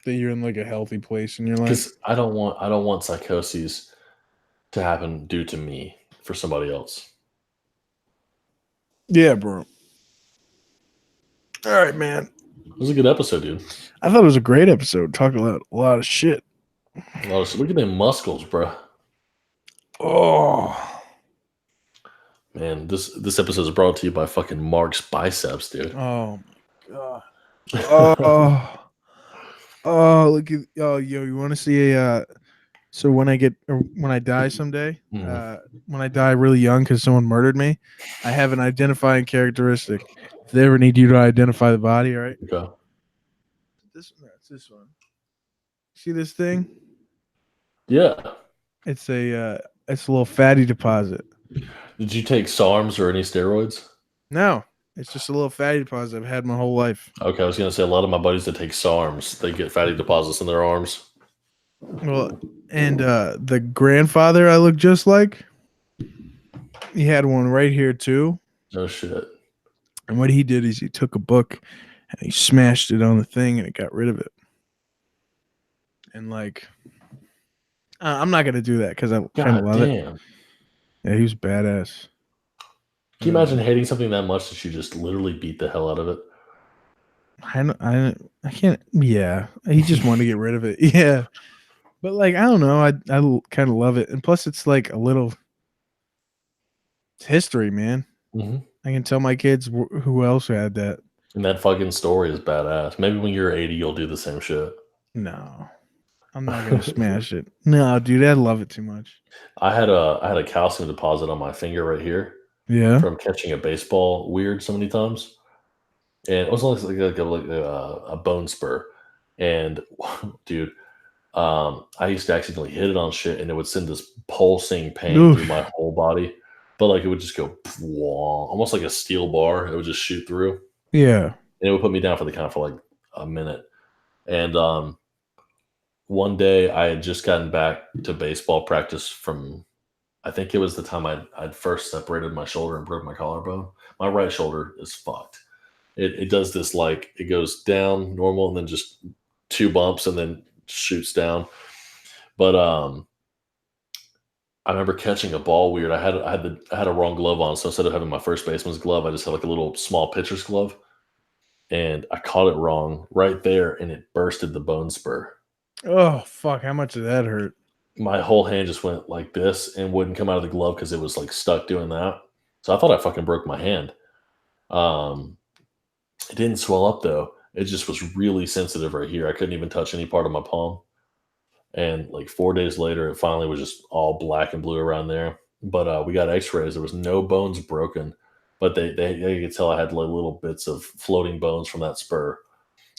That you're in like a healthy place in your life. Because I don't want psychoses to happen due to me for somebody else. Yeah, bro. All right, man. It was a good episode, dude. I thought it was a great episode. Talked a lot of shit. Look at them muscles, bro. Oh man, this episode is brought to you by fucking Mark's biceps, dude. Oh my god. Oh, look at yo. You want to see a? So when I die someday, when I die really young because someone murdered me, I have an identifying characteristic. If they ever need you to identify the body, all right? Okay. It's this one. See this thing? Yeah. It's a little fatty deposit. Did you take SARMs or any steroids? No, it's just a little fatty deposit I've had my whole life. Okay, I was gonna say a lot of my buddies that take SARMs, they get fatty deposits in their arms. Well, and the grandfather I look just like, he had one right here too. No shit. And what he did is he took a book and he smashed it on the thing and it got rid of it. And like, I'm not gonna do that because I kind of love it. Yeah, he was badass. Can you imagine hating something that much that you just literally beat the hell out of it? I can't. Yeah, he just wanted to get rid of it. Yeah, but like I don't know. I kind of love it, and plus it's like a little. It's history, man. Mm-hmm. I can tell my kids who else had that. And that fucking story is badass. Maybe when you're 80, you'll do the same shit. No, I'm not gonna smash it. No, dude, I love it too much. I had a calcium deposit on my finger right here. Yeah. From catching a baseball weird so many times. And it was like a bone spur. And dude, I used to accidentally hit it on shit and it would send this pulsing pain through my whole body. But like it would just go almost like a steel bar. It would just shoot through. Yeah. And it would put me down for the count for like a minute. And one day I had just gotten back to baseball practice from, I think it was the time I'd first separated my shoulder and broke my collarbone. My right shoulder is fucked. It does this like it goes down normal and then just 2 bumps and then shoots down. But I remember catching a ball weird. I had a wrong glove on, so instead of having my first baseman's glove, I just had like a little small pitcher's glove. And I caught it wrong right there, and it bursted the bone spur. Oh fuck! How much did that hurt? My whole hand just went like this and wouldn't come out of the glove because it was like stuck doing that. So I thought I fucking broke my hand. It didn't swell up though. It just was really sensitive right here. I couldn't even touch any part of my palm. And like 4 days later, it finally was just all black and blue around there. But we got x-rays. There was no bones broken, but they could tell I had like little bits of floating bones from that spur.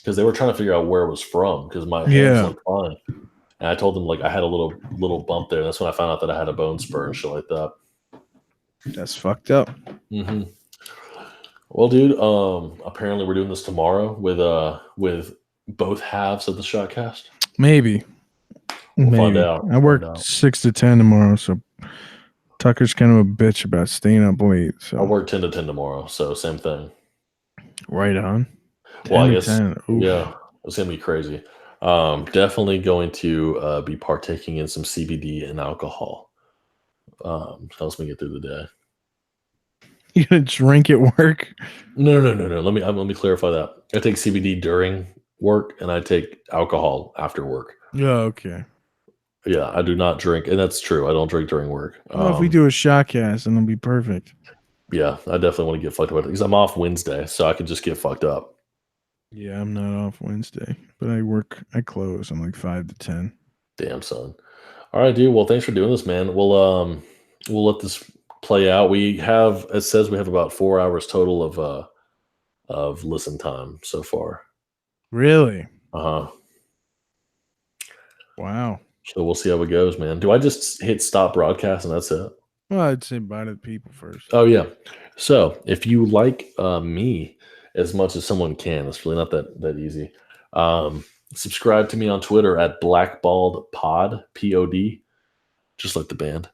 because they were trying to figure out where it was from because my hands Yeah, looked fine. And I told them like I had a little bump there. And that's when I found out that I had a bone spur and shit like that. that's fucked up. Mm-hmm. Well, dude, apparently we're doing this tomorrow with both halves of the Shotcast. Maybe. We'll find Maybe. out. I We'll work find out. 6 to 10 tomorrow, so Tucker's kind of a bitch about staying up late. I So work 10 to 10 tomorrow, so same thing. right on. Well, 10 I to guess 10. Oof. yeah, it's gonna be crazy. Definitely going to be partaking in some CBD and alcohol. Helps me get through the day. You gonna drink at work? No. Let me clarify that. I take CBD during work, and I take alcohol after work. Yeah, okay. Yeah, I do not drink, and that's true. I don't drink during work. Well, if we do a shotcast, then it'll be perfect. Yeah, I definitely want to get fucked up because I'm off Wednesday, so I could just get fucked up. Yeah, I'm not off Wednesday, but I close. I'm like 5 to 10. Damn son. All right, dude. Well, thanks for doing this, man. We'll let this play out. It says we have about 4 hours total of listen time so far. Really? Uh huh. Wow. So we'll see how it goes, man. Do I just hit stop broadcast and that's it? Well, I'd say bye to the people first. Oh yeah. So if you like me as much as someone can, it's really not that easy. Subscribe to me on Twitter at blackballedpod, POD, just like the band,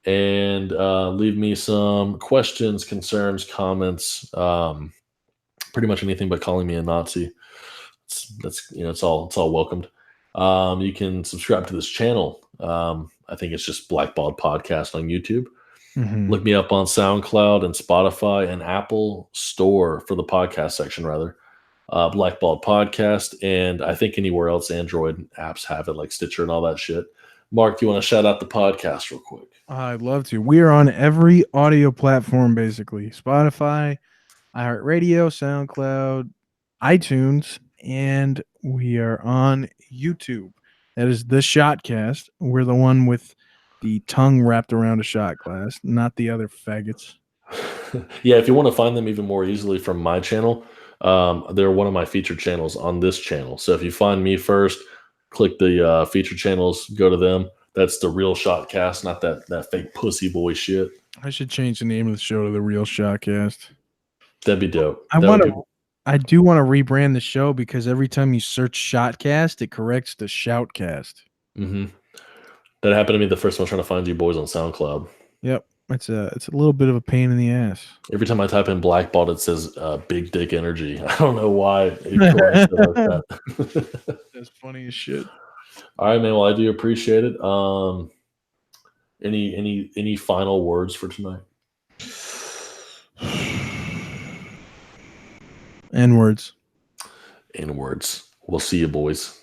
and leave me some questions, concerns, comments, pretty much anything but calling me a Nazi. That's it's all welcomed. You can subscribe to this channel. I think it's just Blackballed Podcast on YouTube. Mhm. Look me up on SoundCloud and Spotify and Apple Store for the podcast section, rather. Blackballed Podcast, and I think anywhere else Android apps have it, like Stitcher and all that shit. Mark, do you want to shout out the podcast real quick? I'd love to. We are on every audio platform, basically Spotify, iHeartRadio, SoundCloud, iTunes, and we are on YouTube. That is the Shotcast. We're the one with the tongue wrapped around a shot glass, not the other faggots. Yeah, if you want to find them even more easily from my channel, they're one of my featured channels on this channel. So if you find me first, click the featured channels, go to them. That's the real Shotcast, not that fake pussy boy shit. I should change the name of the show to the Real Shotcast. That'd be dope. I That want would to. I do want to rebrand the show because every time you search Shotcast, it corrects to Shoutcast. hmm That happened to me the first time I was trying to find you boys on SoundCloud. Yep, it's a little bit of a pain in the ass. Every time I type in blackballed, it says big dick energy. I don't know why it corrects it like that. That's funny as shit. All right, man. Well, I do appreciate it. Any final words for tonight? N words. N words. We'll see you, boys.